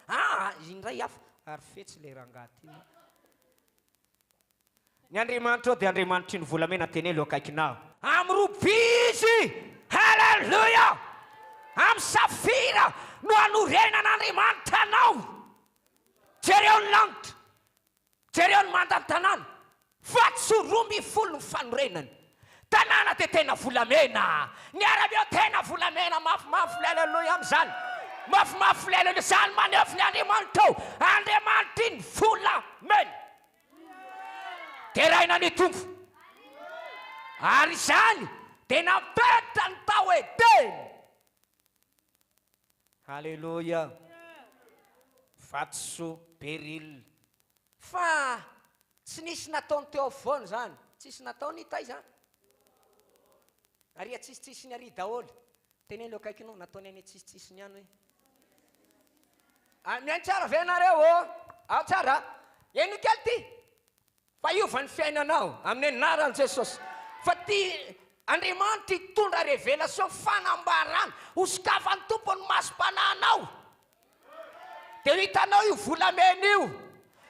C: indray hafa ary fetsy le rangaty ny Andriamanitra ao dia Andriamanitra ny volamena teny elo akaikinao amin'ny robizy halleluja amin'ny safira no anorenan'Andriamanitra anao jereo ny lanitra jereo ny mandan-tanàna fa tsy roa amby folo ny fanorenany tanàna dia tena volamena ny arabe ao tena volamena mafimafy le halleluja amin'izany mafimafy le halleluja izany manefy ny Andriamanitra ao Andriamanitra ny volamena dia raina ny tompo ary izany dia napetra ny tao Edena halleluja fatso beril fa tsy nisy nataony teo afovoany zany tsisy nataony ita izany ary tsisitsisy ny ary daholo teny leo akaikinao nataony any tsisitsisy ny any hoe mihainy tsara ve nareo ao tsara eno kely ty fa iovan'ny fiainanao amin'ny anaran'i Jesosy fa ty Andriamanitra hitondra révélation fanambarana hosokafan'ny tompo ny masom-panahinao dia hitanao io volamena io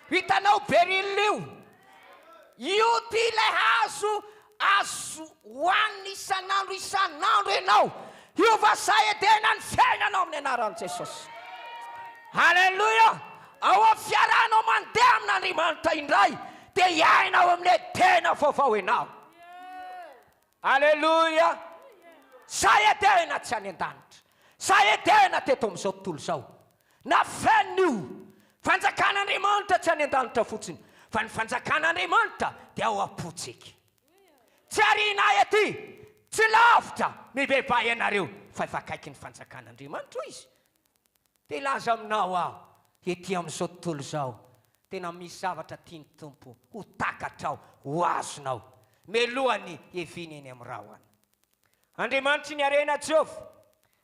C: hitanao beril io ty ilay azo hoan'ny isan'andro ianao io va Edena ny fiainanao amin'ny anaran'i Jesosy halleluja ao amin'ny fiarahanao mandeha amin'Andriamanitra indray dia iainao amin'ilay tena vaovao ianao halleluja Edena tsy any an-danitra Edena teto amin'izao tontolo izao na fen'io fanjakan'Andriamanitra tsy any an-danitra fotsiny fa ny fanjakan'Andriamanitra dia ao am-potsika tsy ariana aty tsy lavitra mibebay ianareo fa efa akaiky ny fanjakan'Andriamanitra izy dia ilaza aminao aho ety amin'izao tontolo izao tena misy zavatra tiany tompo ho takatrao ho azonao melohany eviny eny amin'ny rahoany Andriamanitra ny arena Jehova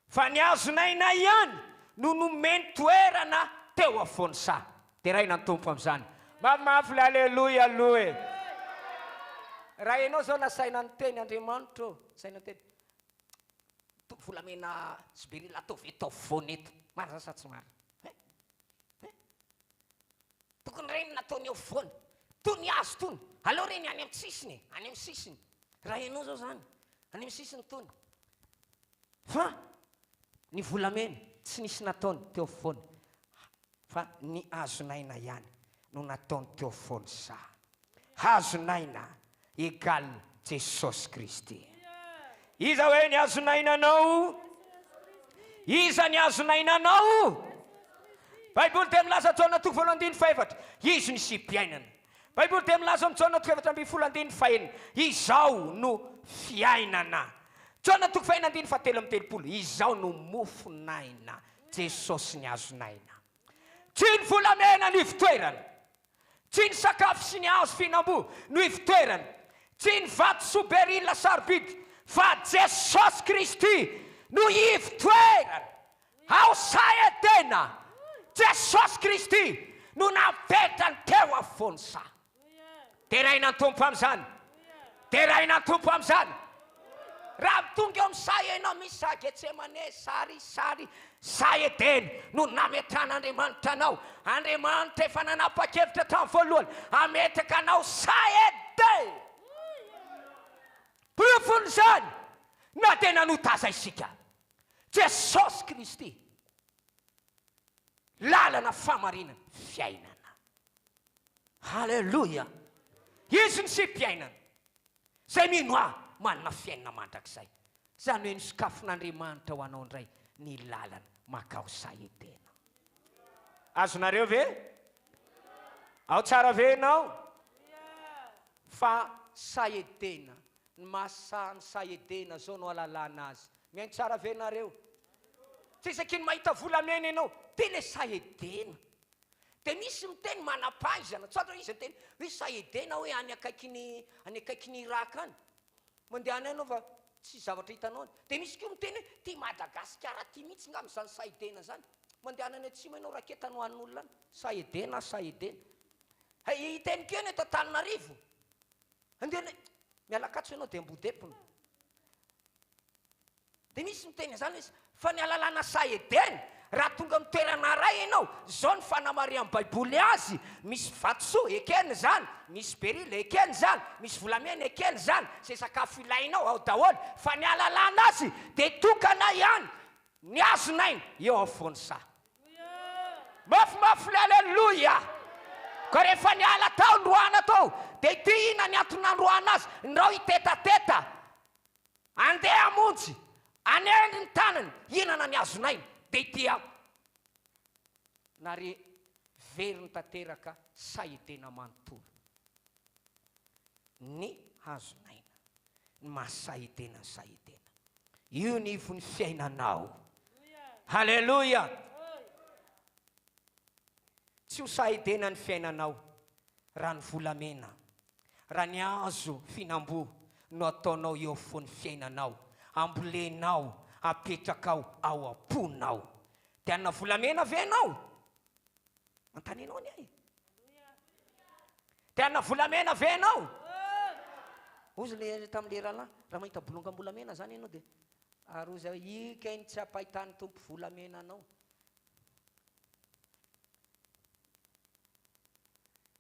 C: fa ny azonaina ihany no nomeny toerana teo afovoany sa dia raha ny tompo amin'izany mafimafy le halleluja aloha raha ianao zao nasaina ny teny Andriamanitra saina teny volamena sy beril ataovy eto afovoany eto marina sa tsy marina tokony reny nataony eo afovoany tony azo tony aloha reny any amin'ny sisiny raha ianao zao zany any amin'ny sisiny tony fa ny volamena tsy nisy nataony teo afovoany fa ny azonaina ihany no nataony teo afovoany sa azonaina égale Jesosy Kristy iza hoe ny azonainanao iza ny azonainanao Baiboly dia milaza Jaona 2:4 izy ny simpiainana Baiboly dia milaza amin'ny Jaona 2:7 izao no fiainana Jaona 2:7 izao no mofonaina Jesosy ny azonaina tsy ny volamena ny fitoerana tsy ny sakafo sy ny hazo fihinam-bo no ifitoerana tsy ny vato soberila sarobidy fa Jesosy Kristy no ifitoerana ao Edena Jesosy Kristy no napetrany teo afovoany sa dia raina ny tompo amin'izany dia raina ny tompo amin'izany raha tonga eo amin'ny sa ianao misy sa Getsemane sa Edena no nametran'Andriamanitra anao Andriamanitra efa nanapa-kevitra tamin'ny voalohany ametraka anao sa Edena profon'izany na dia nanotaza isika Jesosy Kristy lalana famarinana fiainana halleluja izy ny simpiainana zay mino manana fiainana mandrakizay. Zany hoe ny sokafon'Andriamanitra ho anao indray ny lalana makao sahetena. Azonareo ve? Ao tsara ve ianao? Fa sahetena, ny mahasany sahetena zao no alalana azy. Miaino tsara ve nareo? Tsy isaky ny mahita volamena ianao, te le sahetena. Dia misy miteny manam-pahaizana, tsy izy miteny hoe sahetena hoe any akaikin'ny Iraka any. Mandeha any ianao fa tsy zavatra hitanao. Dia misy koa miteny hoe ty Madagasikara ty mihitsy nga amin'izany sahetena zany. Mandeha any atsimo ianao raketa no an'olona any. Sahetena. Hiteny keo ny eto Antananarivo. Andeha miala katso ianao dia ambodepona. Dia misy miteny zany hoe fa ny alalana sahetena, raha tonga amin'ny toerana ray ianao, zao ny fanamarian'ny Baiboly azy, misy vatosoa ekeny zany, misy berila ekeny zany, misy volamena ekeny zany, zay sakafo ilainao ao daholo, fa ny alalana azy dia tokana ihany ny azonaina eo afovoany saha. Mafimafy le aleluia. Ka rehefa niala tao ndroana tao, dia ty ina ny antony androana azy, ndrao itetateta, andeha amonjy, anendry ny tanany, inana ny azonaina, dia tia nare veriny tanteraka sahetena manontolo. Ny azonaina, ny mahasahetena sahetena. Io ny ivon'ny fiainanao. Haleluia. Tsy ho sahetena ny fiainanao raha ny volamena, raha ny azo fihinam-bo no ataonao eo afovoan'ny fiainanao, ambolenao, apetrakao ao am-ponao. Dia anona volamena ve ianao? Manontanianao ny ahy. Dia anona volamena ve ianao? Ozy le tamin'le rahalahy, raha mahita bolongambolamena zany ianao dia aroza ikainy tsy ampahitany tompo volamena anao.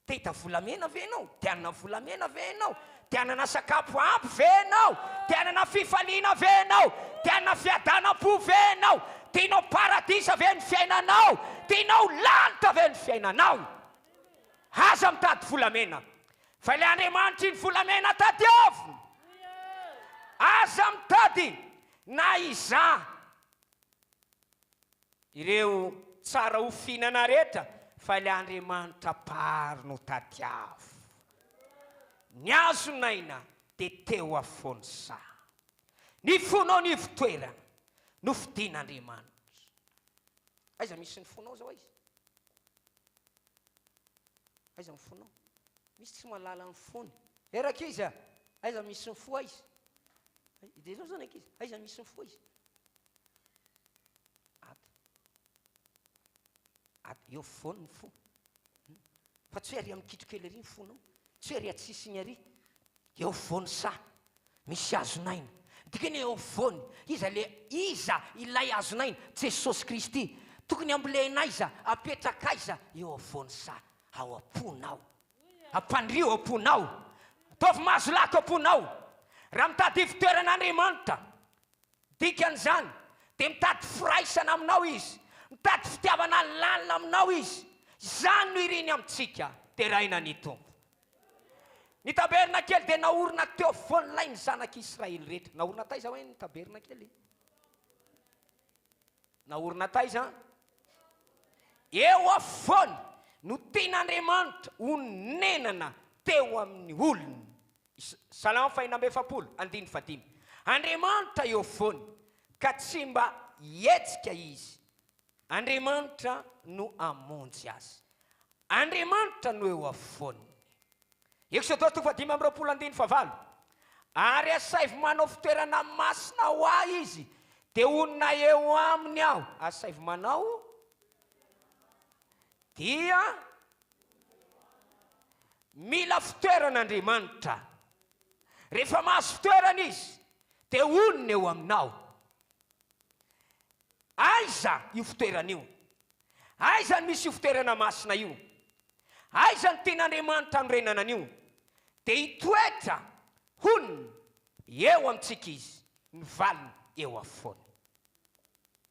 C: Te hita volamena ve ianao? Te hanana volamena ve ianao? Te hanana sakafo ampy ve ianao? Te hanana fifaliana ve ianao? Te hanana fiadanam-po ve ianao? Tianao paradisa ve ny fiainanao? Tianao lanitra ve ny fiainanao? Aza mitady volamena. Fa ilay Andriamanitra ny volamena tadiavina. Aza mitady na iza ireo tsara ho fihinana rehetra, fa ilay Andriamanitra pary no tadiavo. Ny azonaina dia teo afovoany saha. Ny fonao ny votoerana no fidian'Andriamanitra. Aiza misy ny fonao zao aiza? Aiza ny fonao? Misy tsy malala ny fony. Eraka izy aiza misy ny fo aiza? Dia zao zany ankizy, aiza misy ny fo izy? Eo foany ny fo. Fa tsy hoe ary amin'ny kitro kely ary ny fonao, tsy hoe ary atsisiny ary. Eo foany saha misy azonaina. Dikany eo foany iza ilay azonaina, Jesosy Kristy. Tokony ambolena aiza, apetraka aiza eo foany saha, ao am-ponao. Ampandrio am-ponao. Ataovy mahazo lako am-ponao. Raha mitady fitoeran'Andriamanitra, dikan'izany dia mitady firaisana aminao izy, mitady fitiavana lalina aminao izy. Zany no iriny amintsika teraina ny tompo. Ny tabernakely dia naorina teo afovoan'ilay ny zanak'Israely rehetra. Naorina taiza hoe ny tabernakely? Naorina taiza? Eo afovoany no tian'Andriamanitra ho nenana teo amin'ny olona. Salama 5:15. Andriamanitra eo afovoany ka tsy mba hietsika izy. Andriamanitra no amonjy azy. Andriamanitra no eo afovoany. Exodus 15:19. Ary asaivo manao fitoerana masina ho ahy izy, dia onona eo aminy aho. Asaivo manao dia mila fitoeran'Andriamanitra. Rehefa mahazo fitoerana izy dia onona eo aminao. Aiza io fitoerana io? Aiza ny misy io fitoerana masina io? Aiza ny tian'Andriamanitra anorenana an'io? Dia hitoetra honina eo amintsika izy, ny valiny eo afovoany.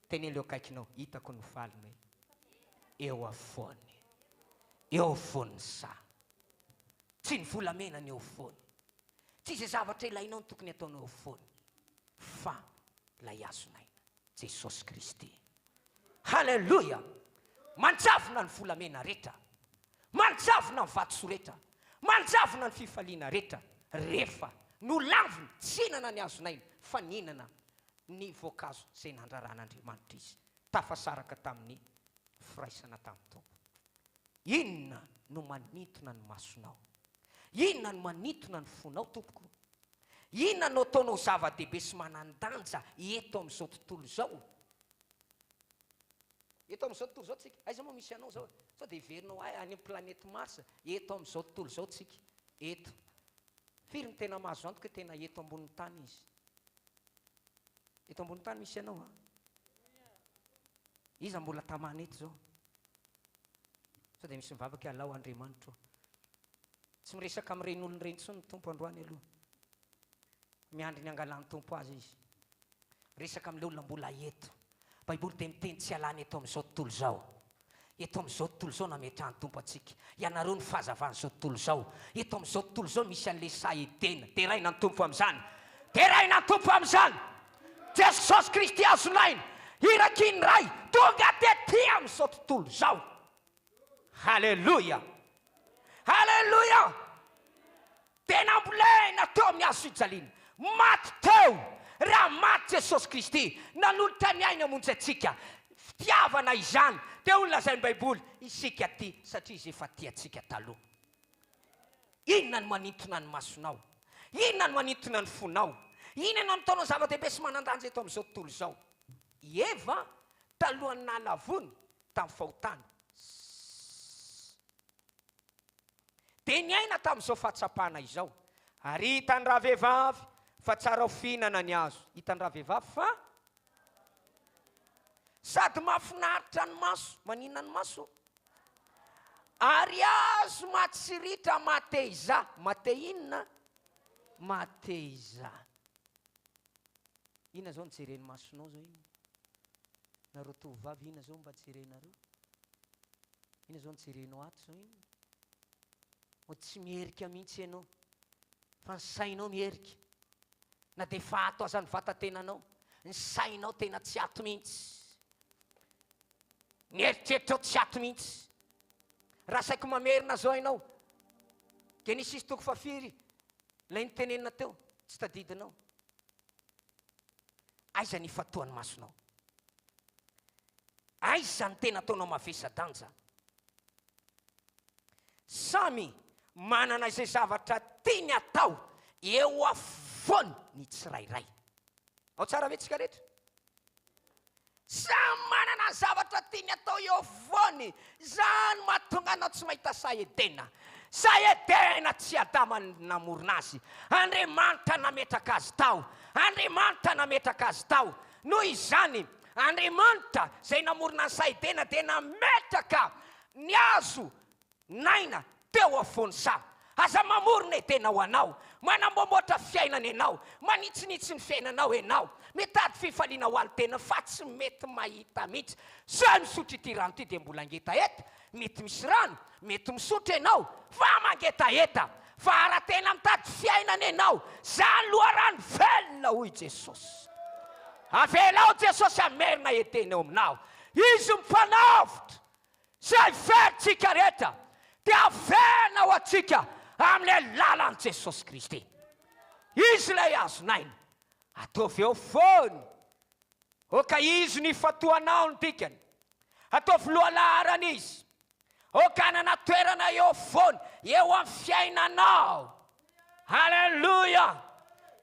C: Teny leo akaikinao, hitako ny valiny eo afovoany, eo afovoany saha. Tsy ny volamena ny eo afovoany, tsy izay zavatra ilainao no tokony ataonao foana fa lay azonaina Jesosy Kristy. Halleloja. Manjavona ny volamena rehetra, manjavona ny vatosoa rehetra, manjavona ny fifaliana rehetra rehefa no laviny tsy hinana ny azonaina fa nihinana ny voankazo izay nandraran'Andriamanitra izy tafasaraka tamin'ny firaisana tamin'ny Tompo. Inona no manintona ny masonao? Inona no manintona ny fonao tompoko? Inona no ataonao zava-dehibe sy manan-danja eto amin'izao tontolo izao? Eto amin'izao tontolo izao tsika, aiza moa misy anao zao? Sao dia heverinao any amin'ny planety Mars, eto amin'izao tontolo izao tsika, eto. Firy ny tena mahazo antoka tena eto ambonin'ny tany izy? Eto ambonin'ny tany misy anao a? Iza mbola tamana eto zao? Sao dia misy mivavaka alao Andriamanitra. Tsy miresaka amin'ireny olon'ireny tsony ny Tompo androany aloha. Miandry ny angalan'ny Tompo azy izy. Resaka amin'ilay olona mbola eto. Baiboly dia miteny tsy alany eto amin'izao tontolo izao. Eto amin'izao tontolo izao nametrahan'ny Tompo antsika. Ianareo ny fahazavan'izao tontolo izao. Eto amin'izao tontolo izao misy an'ilay sahetena. Teraina ny Tompo amin'izany. Teraina ny Tompo amin'izany. Jesosy Kristy azonaina. Iraky ny ray. Tonga tetỳ amin'izao tontolo izao. Halleluja. Halleluja. Tena mbolena teo amin'ny hazo fijaliana. Maty teo. Raha maty Jesosy Kristy nanolotra ny aina hamonjy antsika. Fitiavana izany. Dia olona izay ny Baiboly isika ty satria izy efa ty antsika taloha. Inona no manintona ny masonao? Inona no manintona ny fonao? Inona no ataonao zava-dehibe sy manan-danja eto amin'izao tontolo izao? Eva talohan'ny nalavony tamin'ny fahotany. Dia ny aina tamin'izao fahatsapana izao. Ary hitany raha vehivavy fa tsara ho fihinana ny azo. Hitany raha vehivavy fa sady mahafinaritra ny maso. Maninona ny maso? Ary azo matsiritra mateiza. Matei inona? Mateiza. Inona zao ny jeren'ny masonao zao inona? Nareo tovovavy inona zao mba jerenareo? Inona zao ny jerenao ato zao inona? O tsy mierika mihitsy ianao. Fa ny sainao mierika. Na dia fa ato aza ny vatatenanao. Ny sainao tena tsy ato mihitsy. Ny eritreritro tsy ato mihitsy. Raha saiko mamerina zao ianao. Ke nisy izy toko fa firy. Ilay nitenenina teo. Tsy tadidinao. Aiza ny fatoan'ny masonao? Aiza ny tena ataonao mavesa-danja? Samy manana izay zavatra tiany atao eo afovoany ny tsirairay. Ao tsara ve tsika rehetra? Samy manana zavatra tiany atao eo afovoany. Zany mahatonga anao tsy mahita sahetena. Sahetena tsy Adama namorona azy. Andriamanitra nametraka azy tao. Andriamanitra nametraka azy tao. Noho izany Andriamanitra izay namorona ny sahetena dia nametraka ny azo naina teo afovoany samy. Aza mamorona tena ho anao. Manamboamboatra fiainana ianao. Manitsinitsy ny fiainanao ianao. Mitady fifaliana ho tena fa tsy mety mahita mihitsy. Zay misotro ity rano ity dia mbola ngetaeta. Mety misy rano, mety misotro ianao, fa mangetaeta. Fa ara tena mitady fiainana ianao. Zany loharano velona hoy Jesosy. Avelao Jesosy amerina etena eo aminao. Izy mifanavotra. Zay veritsika rehetra. Dia averina ho atsika amin'ilay lalan'i Jesosy Kristy. Izy ilay azonaina. Ataovy eo foany. Oka izy ny fatoanao ny dikany. Ataovy lohalarana izy. Oka nana toerana eo foany. Eo amin'ny fiainanao. Halleluja.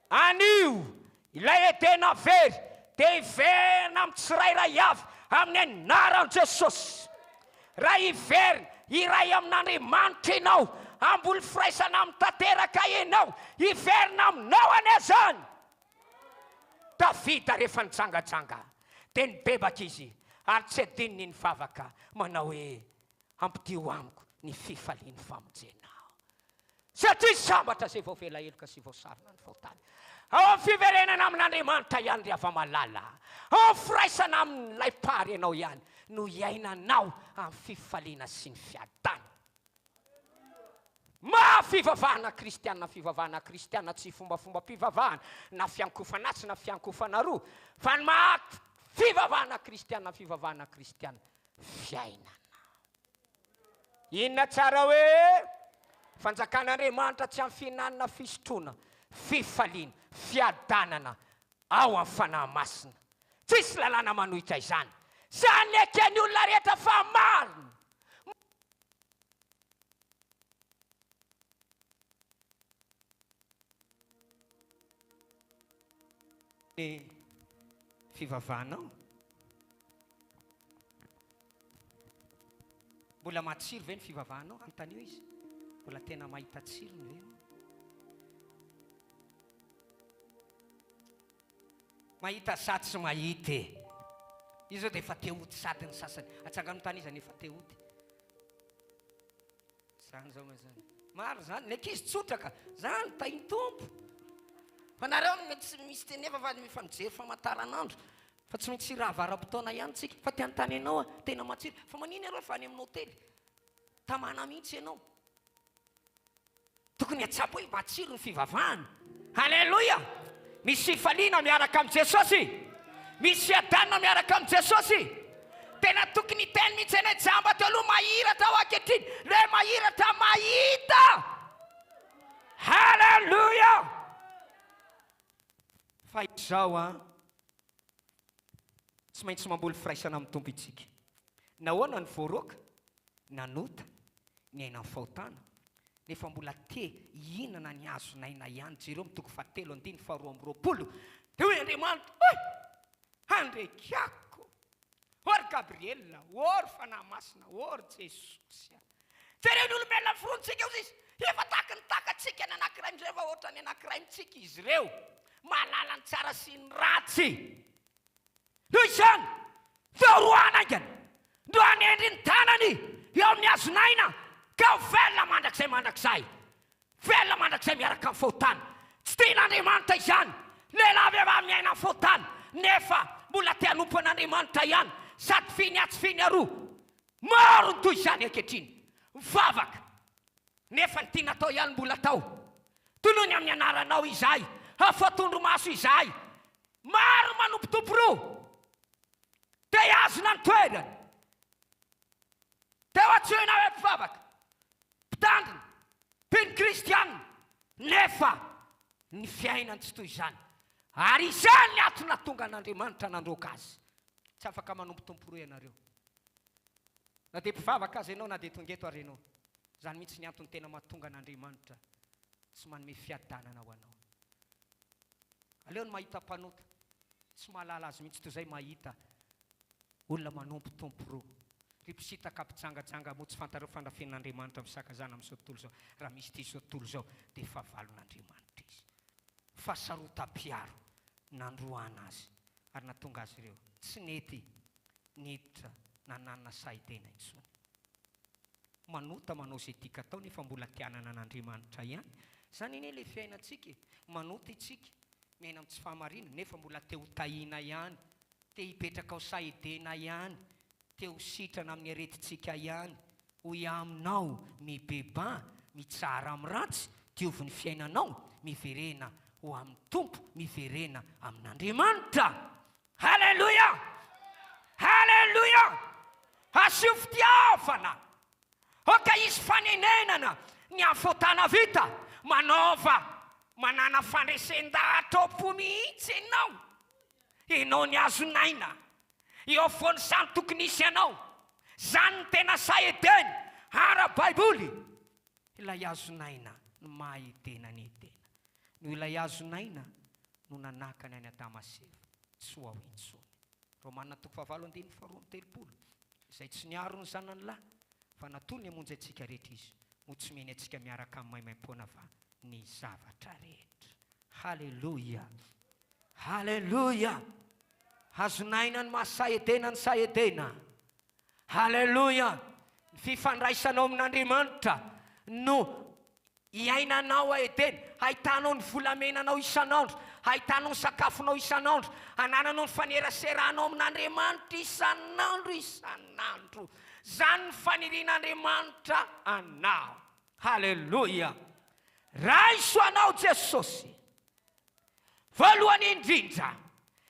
C: Anio ilay etena very. Dia iverina amin'ny tsirairay avy amin'ny anaran'i Jesosy. Raha iverina iray amin'Andriamanitra ianao. Amboly firaisana mitateraka ianao. Iverina aminao anezany. Davida rehefa nitsangajanga dia nibebaka izy. Ary tsy adininy ny vavaka manao hoe ampidio amiko ny fifaliany famonjenao. Satria sambatra izay vao vela eloka sy vao sarina ny fahotany. Ao amin'ny fiverenana amin'Andriamanitra ihany ry ava-malala. Ao amin'ny firaisana amin'ilay pary ianao ihany no iainanao amin'ny fifaliana sy ny fiadana. Mafivavahana kristiana, fivavahana kristiana tsy fombafombam-pivavahana na fiankofana tsy na fiankofana roa fa ny fivavahana kristiana, fivavahana kristiana fiainana. Inona tsara hoe fanjakan'Andriamanitra tsy amin'ny fihinanana, fisotroana, fifaliana, fiadanana ao amin'ny fanahy masina. Tsisy lalàna manohitra izany. Zany eken'ny olona rehetra fa marina. Ny fivavahanao mbola matsiro ve ny fivavahanao? Antanio izy mbola tena mahita tsirony ve? Mahita sady sy mahita izy zao dia efa teoty sady ny sasany atsangano tany izy efa teoty zany zao ma zany maro zany ny ankizy tsotraka zany tainy tompo fa nareo tsy misy tenefa fa mifamijery famataranandro fa tsy maintsy raha varam-potoana ihany tsika fa ty anontany ianao tena matsiro fa manino ianao fa any amin'ny hotely tamana mihitsy ianao tokony atsapo hoe matsiro ny fivavahana. Halleloja. Misy fifaliana miaraka amin'ny Jesosy, misy fiadanana miaraka amin'ny Jesosy. Tena tokony teny mihitsy eny jamba teo aloha mahiratra ao ankehitriny le mahiratra mahita. Halleluja. Fa izao tsy maintsy mamboly firaisana amin'ny tompo itsika. Nahoana ny voaroaka, nanota, ny aina ny fahotana, nefa mbola te ihinana ny azonaina ihany. Jereo mitoko 7:22 dia hoe Andriamanitra, andrekiako, ory Gabriela, ory fanahy masina, ory Jesosy. Jereo ny olombelona firontsika izy efa tahaka ny takatsika ny anankiray rehefa ohatra ny anankiray mitsika izy ireo mahalala ny tsara sy ny ratsy. Noho izany faoroana aingana ndoany endry ny tanany eo amin'ny azonaina ka velona mandrakizay velona mandrakizay miaraka amin'ny fahotana. Tsy tian'Andriamanitra izany lehilahy avy amin'ny aina amin'ny fahotana nefa mbola te hanompo an'Andriamanitra ihany sady finy atsy finy aroa. Maro ny toy izany ankehitriny mivavaka nefa ny tiana atao ihany mbola atao. Tonoiny amin'ny anaranao izahay, afatondro maso izahay. Maro manompotompo roa te azona ny toerany, te ho antsoina hoe mpivavaka, mpitandrina, mpino kristianina nefa ny fiainany tsy toy izany. Ary izany atona tonga an'Andriamanitra nandroaka azy. Tsy afaka manompotompo roa ianareo. Na dia mpivavaka azy ianao na dia tongeto ary ianao. Zany mihitsy ny antony tena mahatonga an'Andriamanitra tsy manome fiadanana ho anao. Aleo ny mahita mpanota tsy mahalala azy mihitsy toy izay mahita olona manompotompo roa. Ry mpisitaka mpijangajanga moa tsy fantareo fandrafian'Andriamanitra misakazana amin'izao tontolo izao. Raha misy ty zao tontolo izao dia efa valon'Andriamanitra izy. Fahasarotam-piaro nandroana azy ary natonga azy ireo tsy nety niditra nanana saitena intsony. Manota manao izay tiaka atao nefa mbola tianana an'Andriamanitra ihany. Zany ine ilay fiainantsika. Manota itsika miaina amin'ny tsy fahamarina nefa mbola te ho tahina ihany, te hipetraka ao saidena ihany, te ho sitrana amin'ny aretintsika ihany. Hoy aminao mibeba, mitsara amin'ny ratsy, diovy ny fiainanao, miverena ho amin'ny tompo, miverena amin'Andriamanitra. Halleluja. Halleluja. Asio fitiavana. Oka izy fanenenana ny afotana vita manaova manana fandresen-dahatra ao mihitsy ianao. Ianao ny azonaina eo foany samy tokony isy ianao. Zany ny tena saedeny ara-baiboly. Ilay azonaina no maha-edena ny edena. No ilay azonaina no nanakany any Adamaseva tsy ho ao intsony. Romanina 9:22 izay tsy niaro ny zanany lahy fa natony hamonjy antsika rehetra izy mo tsy meny antsika miaraka amin'ny maimam-poana fa ny zavatra rehetra. Halleluja. Halleluja. Azonaina ny mahasaedena ny saedena. Halleluja. Ny fifandraisanao amin'Andriamanitra no iainanao aedena. Hahitanao ny volamenanao isanandro, hahitanao ny sakafonao isanandro, anananao ny faneraseranao amin'Andriamanitra isanandro. Zany ny fanirian'Andriamanitra anao. Haleluya. Raha isoanao Jesosy voalohany indrindra,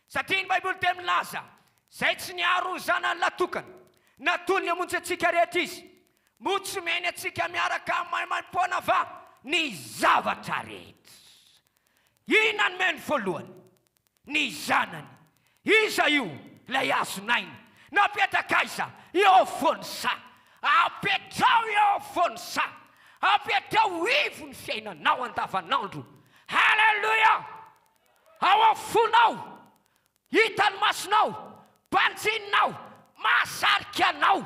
C: satria ny Baiboly dia milaza zay tsy niaro ny zanany latokana natony hamonjy antsika rehetra izy, motsomeny antsika miaraka amin'ny maimam-poana va ny zavatra rehetra. Ina no meny voalohany? Ny zanany. Iza io? Lay azonaina napetraka aiza? Eo foany sa apetrao, eo foany sa apetrao ivo ny fiainanao andavanandro. Haleluya. Ao afonao, hitany masonao, mpanjininao, mahasarika anao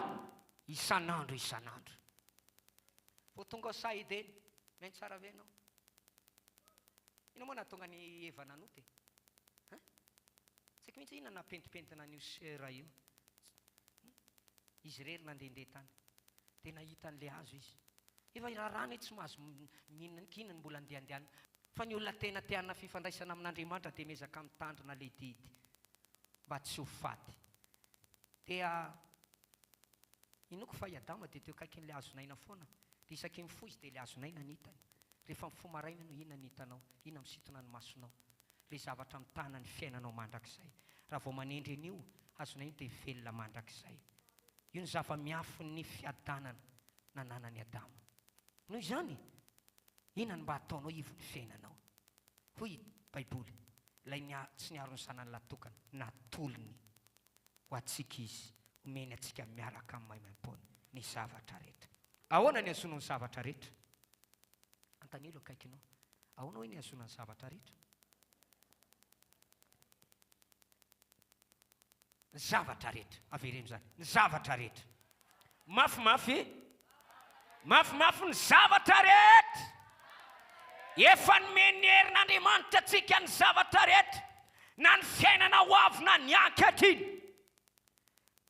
C: isanandro isanandro. Vo tonga Saideny, meny tsara venao. Ino moa natonga ny Eva nanoty? Tsika mihitsy ina napentipentina an'io sera io. Izy rery nandehandeha tany, tena hita an'le azo izy. Efa irarana tsy mahazo mihinan-kinany mbola andehandehanana. Fa ny olona tena tiana fifandraisana amin'Andriamanitra dia miezaka mitandrina le didy mba tsy ho faty. Dia inoko fa i Adama dia teo kaikin'le azonaina foana. Dia isaky mifoy izy dia le azonaina nitany. Rehefa mifoy maraina no ina nitanao, ina misintona ny masonao. Le zavatra mitana ny fiainanao mandrakizay. Raha vao manendry an'io, azonaina dia velona mandrakizay. Io ny zava-miafin'ny fiadanana nananany Adama. Noho izany, inany mba ataonao ivo ny fiainanao? Hoy Baiboly, ilay tsy niaro ny zanany latokana, natolony ho atsika izy, omeny atsika miaraka amin'ny maimam-poana ny zavatra rehetra. Ahoana ny azonao ny zavatra rehetra? Antanilo akaikinao, ahoana hoe ny azonao ny zavatra rehetra? Ny zavatra rehetra, avereno zany, ny zavatra rehetra. Mafimafy ny zavatra rehetra. Efa nomeny ny herin'Andriamanitra atsika ny zavatra rehetra, na ny fiainana ho avy na ny ankehitriny.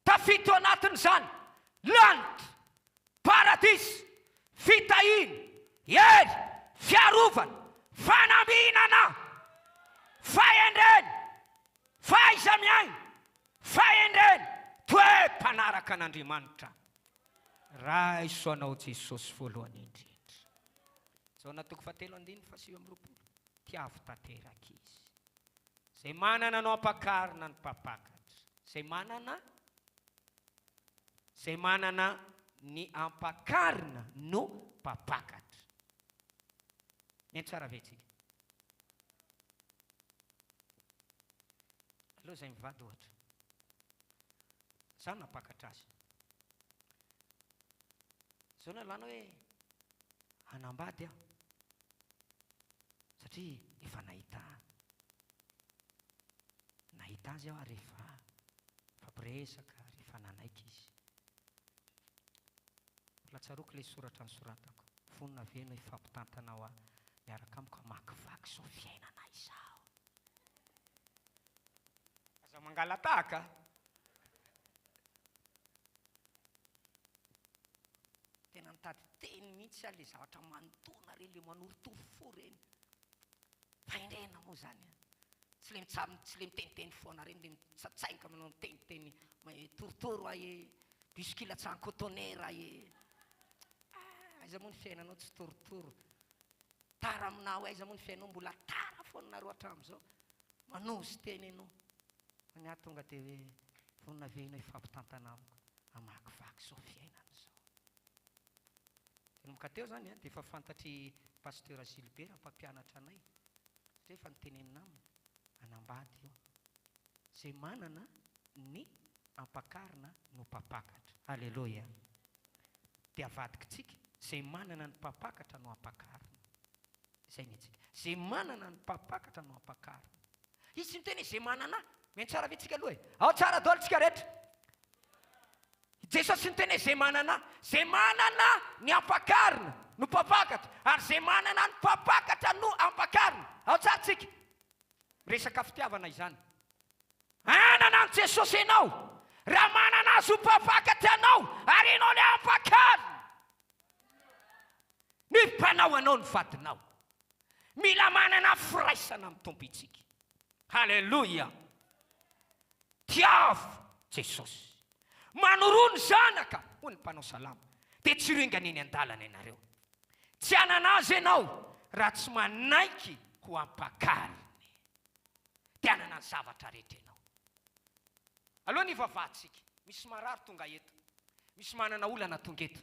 C: Tafito anatin'izany lanitra, paradisy, fitahina, hery, fiarovana, fanambinana, fahendreny, fahaiza-miaina, fahendreny, toe-mpanaraka an'Andriamanitra. Raha isoanao Jesosy voalohany indrindra. Zao natoko fatelo andiny fa 7 tiavo tanteraka izy. Zay manana no ampakarina ny mpapakatra. Zay manana ny ampakarina no mpapakatra. Ny tsara vetsika. Aloha zay mivady ohatra. Zaho napakatra azy. Zao nalana hoe hanambady aho. Satria efa nahita azy aho rehefa fampiresaka, rehefa nanaiky izy. Latsaroko ilay soratra ny soratako. Fonina veno ifampitantana ho miaraka amiko hamakivaky zao fiainana izao. Aza mangala tahaka. Tena nitady teny mihitsy aho le zavatra manontona reny, le manoritoro fo reny. Fahendrena moa zany. Tsy le miteniteny foana reny, le mitsatsainga manao miteniteny torotoro ae, bisikila tsan cotonera ae. Aiza moa ny fiainanao tsy torotoro. Tara aminao aiza moa ny fiainanao mbola tara foana nareo hatramin'izao. Manosy teny ianao. Ny ahy tonga dia hoe vonina venao ifampitantana amiko. Hamakivaky zao fiainana zao. Tenomboka teo zany dia efa fantatry pasteur Gilbert mpampianatra anay. Satria efa nitenenina aminy. Hanambady io. Zay manana ny ampakarina no mpapakatra. Halleluja. Dia avadika tsika. Zay manana ny mpapakatra no ampakarina. Zay ny tsika. Zay manana ny mpapakatra no ampakarina. Izy tsy miteny zay manana. Meny tsara vitsika aloha e. Ao tsara daholo tsika rehetra. Jesosy niteny zay manana ny ampakarina no mpapakatra. Ary zay manana ny mpapakatra no ampakarina. Ao tsara tsika. Resaka fitiavana izany. Anana ny Jesosy ianao. Raha manana azy ho mpapakatra anao, ary ianao le ampakarina. Ny mpanao anao ny vadinao. Mila manana firaisana amin'ny tompitsika. Halleluja. Tiavo Jesosy. Manoro ny zanaka. Ho ny mpanao salama. Dia tsy ringana eny an-dalana ianareo. tsy ananazy ianao raha tsy manaiky ho ampakariny tianana ny zavatra rehetra ianao. aloha ny vavahantsika misy marary tonga eto, misy manana olana tonga eto,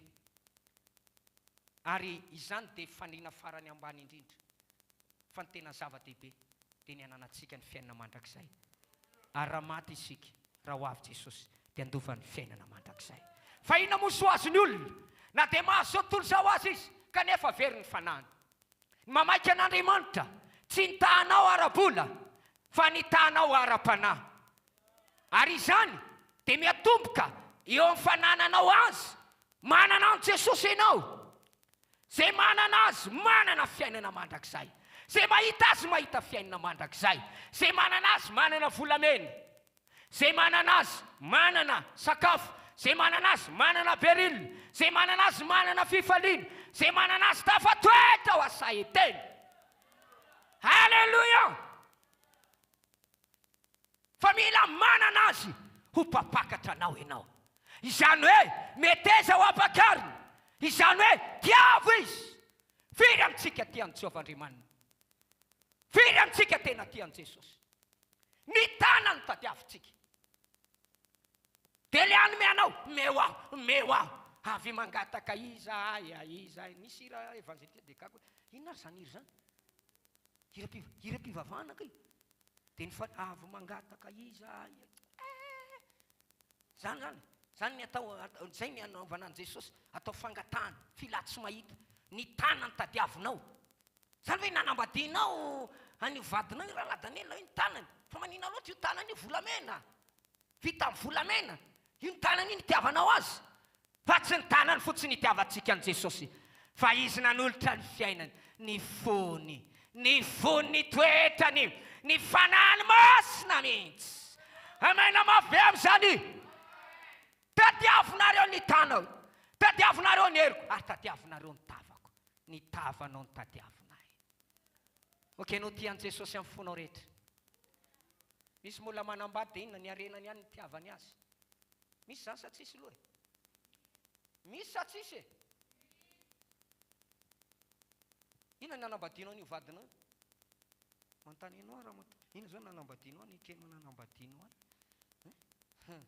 C: ary izany dia fanina farany ambany indrindra fa ny tena zava-dehibe dia ny ananantsika ny fiainana mandrakizay. Ary raha maty isika raha ho avy Jesosy dia andova ny fiainana mandrakizay. Fa inona moso azony olona na dia mahazo tontolo zao azy izy kanefa very ny fanahiny. Ny mamaika an'Andriamanitra tsy nitahanao ara-bola fa nitahanao ara-panahy, ary izany dia miatomboka eo amin'ny fanananao azy. Manana an Jesosy ianao, zay manana azy manana fiainana mandrakizay, zay mahita azy mahita fiainana mandrakizay, zay manana azy manana volamena, zay manana azy manana sakafo, zay manana azy manana beril, zay manana azy manana fifaliana, zay manana azy tafatoetra ho asaheteny. Halleluja! Fa mila manana azy ho papakatra anao ianao. Izany hoe meteza ho ampakariny, izany hoe tiavo izy. Firy amintsika tian'i Jehovah-Andriamanina, firy amintsika tena tian'i Jesosy. Ny tanany tadiavintsika. Dia le any meanao, meo aho, avy mangataka iza, nisy hira evangelika dia kako, inona ary zany hira zany? Hira-pivavahana kay. Dia avy mangataka iza, zany ny atao, zay ny anaovana an Jesosy, atao fangatahana, filatsy mahita. Ny tanany tadiavinao. Zany hoe nanambadinao any vadinao raha ladanela ny tanany. Fa manina loatra io tanany io volamena. Vita amin'ny volamena. Io ny tanany io nitiavanao azy. Fa tsy ny tanany fotsiny nitiavantsika an Jesosy. Fa izy nanolotra ny fiainany, ny fony toetrany, ny fanahiny masina mihitsy. Amena mafy amin'izany. Tadiavinareo ny tanao, tadiavinareo ny heriko, ary tadiavinareo ny tavako. Ny tavanao ny tadiavinay. Okey, no tian'i Jesosy amin'ny fonao rehetra. Misy mola manambady dia inona ny arenany ihany ny tiavany azy. Misy zany sa tsisy loha? Misy sa tsisy? Inona nanambadinao ny vadinao? Manontany ianao raha inona zao nanambadinao, ny kenao nanambadinao any?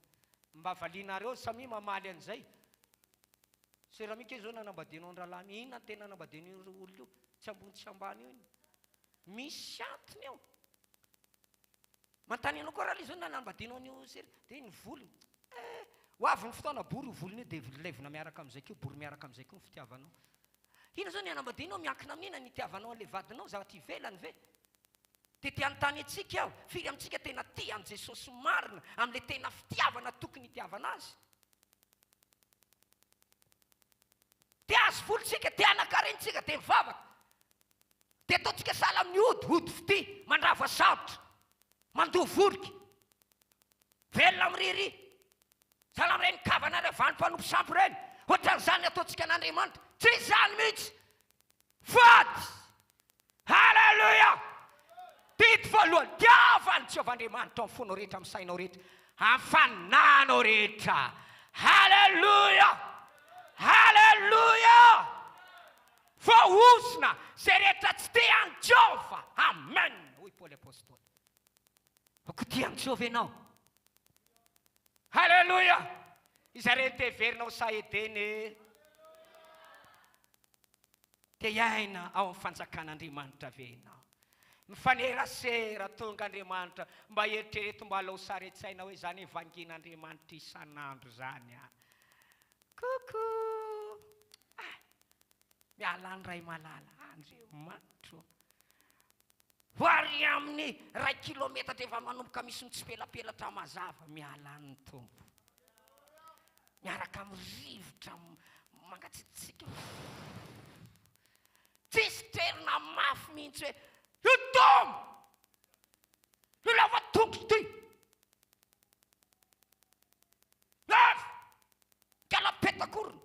C: Mba valinareo samy mamaly an'izay. Se raha mika zao nanambadinao ny rahalany, inona tena nanambadinao io olona io? Tsy ambony tsy ambany io. Misy antony eo. Manontany ianao koa raha zao nanambadinao ny sery dia ny volony. Ho avy ny fotoana bory io volony io dia levina miaraka amin'izay keo, bory miaraka amin'izay keo ny fitiavanao. Inona zao ny anambadinao miankina amin'ina ny tiavanao an'ilay vadinao, zavatra ivelany ve? Dia tianontany antsika aho, firy amintsika tena tia an Jesosy marina amin'ilay tena fitiavana tokony hitiavana azy. Tia azy volontsika, tia anakarentsika, dia mivavaka. Dia ataontsika sala amin'ny ody fity, mandrava sarotra, mandoha voliky, velona miriri, sala amin'ireny kavana ireny vanim-panompo sampy ireny. Ohatran'izany ataontsika an'Andriamanitra. Tsy izany mihitsy. Fady. Halleluja! Tito voalohany, tiavany Jehovah-Andriamanitra amin'ny fonao rehetra, amin'ny sainao rehetra, amin'ny fanahinao rehetra. Halleluja! Halleluja! Voaosina zay rehetra tsy tian'i Jehovah. Amen. Hoy Paoly apôstôly. Ko tian'i Jehovah ianao. Halleluja! Izareny teverinao sahedeny. Dia iaina ao amin'ny fanjakan'Andriamanitra ve ianao. Mifanerasera tonga Andriamanitra mba eritrereto mba alao saretsaina hoe zany evangen'Andriamanitra isan'andro zany. Coucou. Miala ny ray malala Andriamanitra. Vary amin'ny 1 kilometatra efa manomboka misy ny tsy pelapelatra mazava, miala ny tompo. Miaraka amin'ny rivotra mangatsitsika. Tsisy toerana mafy mihitsy hoe io io lava tongotra ty. Kalapetak'orona.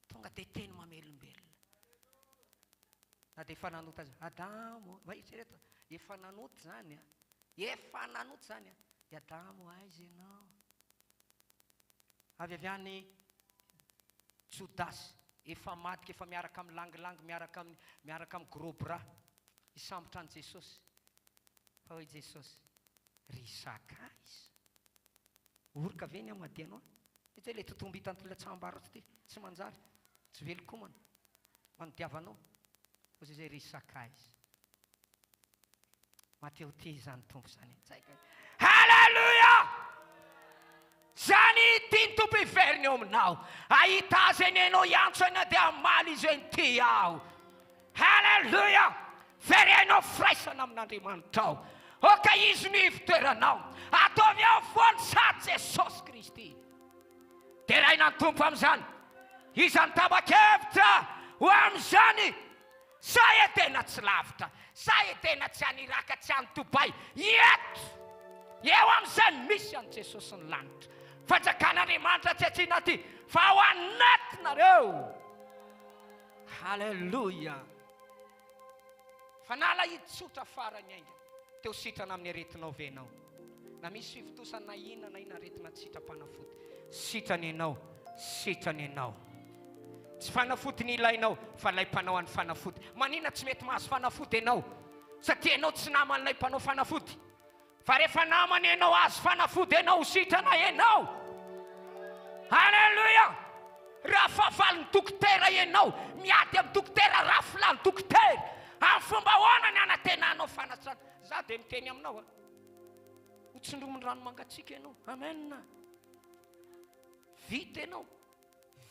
C: Tonga dia teny mamelombelona. Na dia efa nanota azy, Adamo, eritrereto, efa nanota zany, efa nanota zany, Adamo aiza ianao? Avy any Jodasy, efa matika efa miaraka amin'ny langilangy miaraka amin'ny gros bras isambotra an' Jesosy fa hoe Jesosy risaka izy orika ve ny amadianao itsy le totombo hitan'tolona tsambaratra ty tsy manjary tsy velokomana manodiavanao ozy zay risaka izy Mateo ty zany tompo zany tsaika halleluja zany tiany tompo hiveriny eo aminao ahita azy eny enao iantso ena dia amaly izy eny ty aho halleluja verenao firaisana amin'Andriamanitra ao oka izy ny fitoeranao ataovy ao foany sady Jesosy Kristy teraina ny tompo amin'izany izany tabakevitra ho amin'izany sa e tena tsy lavitra sa e tena tsy aniraka tsy any Tobay eto eo amin'izay misy an' Jesosy ny lanitra fanjakan'Andriamanitra tsy atsiana ty fa ho anatinareo halleluja fanala hitsotra farany aingana teo sitrana amin'ny aretinao venao na misy fivotosana na ina aretina sitrapanafody sitrany ianao tsy fanafody ny ilainao fa lay mpanao an'ny fanafody manina tsy mety mahazo fanafody ianao satria ianao tsy naman'ilay mpanao fanafody fa rehefa namany ianao azo fanafody ianao sitrana ianao halleluja raha fahavaliny dokotera ianao miady amin'ny dokotera rafilany dokotera amin'ny fomba hoana ny anatenanao fanatrana za dia miteny aminao hotsindromony rano mangatsika ianao amen vita ianao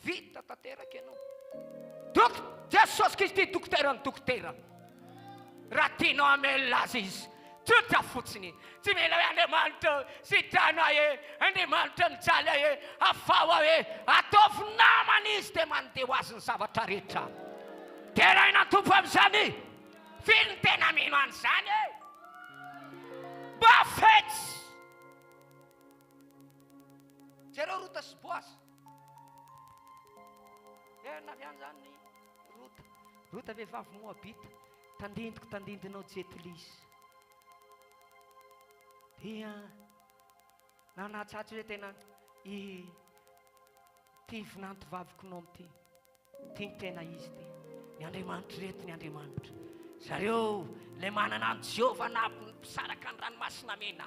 C: vita tanteraka ianao Jesosy Kristy dokotera ny dokotera raha tianao amelona azy izy tsotra fotsiny tsy mila hoe Andriamanitra sitrana Andriamanitra nijaly afao ataovy namany izy dia mandeha ho azy ny zavatra rehetra teraina tompo amin'izany finy tena mino an'izany bafetsy jereo rota sy boasy naviany zany rota vehivavy moabita tandindinao Jetlisy dia nanatsatso hoe tena ty vinanto vavikonao amty ty tena izy ty ny Andriamanitra reto ny Andriamanitra zareo le manana an Jehova na pisaraka ny ranomasina mena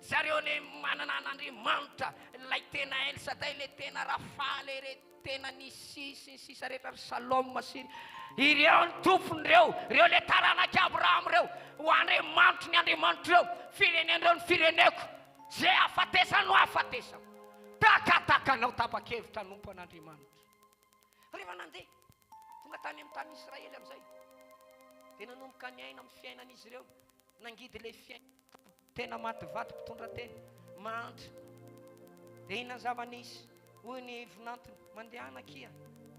C: zareo le manana an'Andriamanitra lay tena Elsadai le tena Rafaly re tena nisisa rehetra Saloma sy ireo ny tompony reo le taranaki Abraham reo ho Andriamanitra ny Andriamanitra reo firenenireo ny fireneko zay afatesany no afatesany takatakanao tapa-kevitra nompo an'Andriamanitra rehefa nandeha tonga tany amin'ny tany Israely amin'izay dia nanomboka ny aina amin'ny fiainan'izy ireo nangidy le fiaina tena maty vaty mpitondra tena mandra dia ina zava-nisy hoy ny vinantony mandeha anakia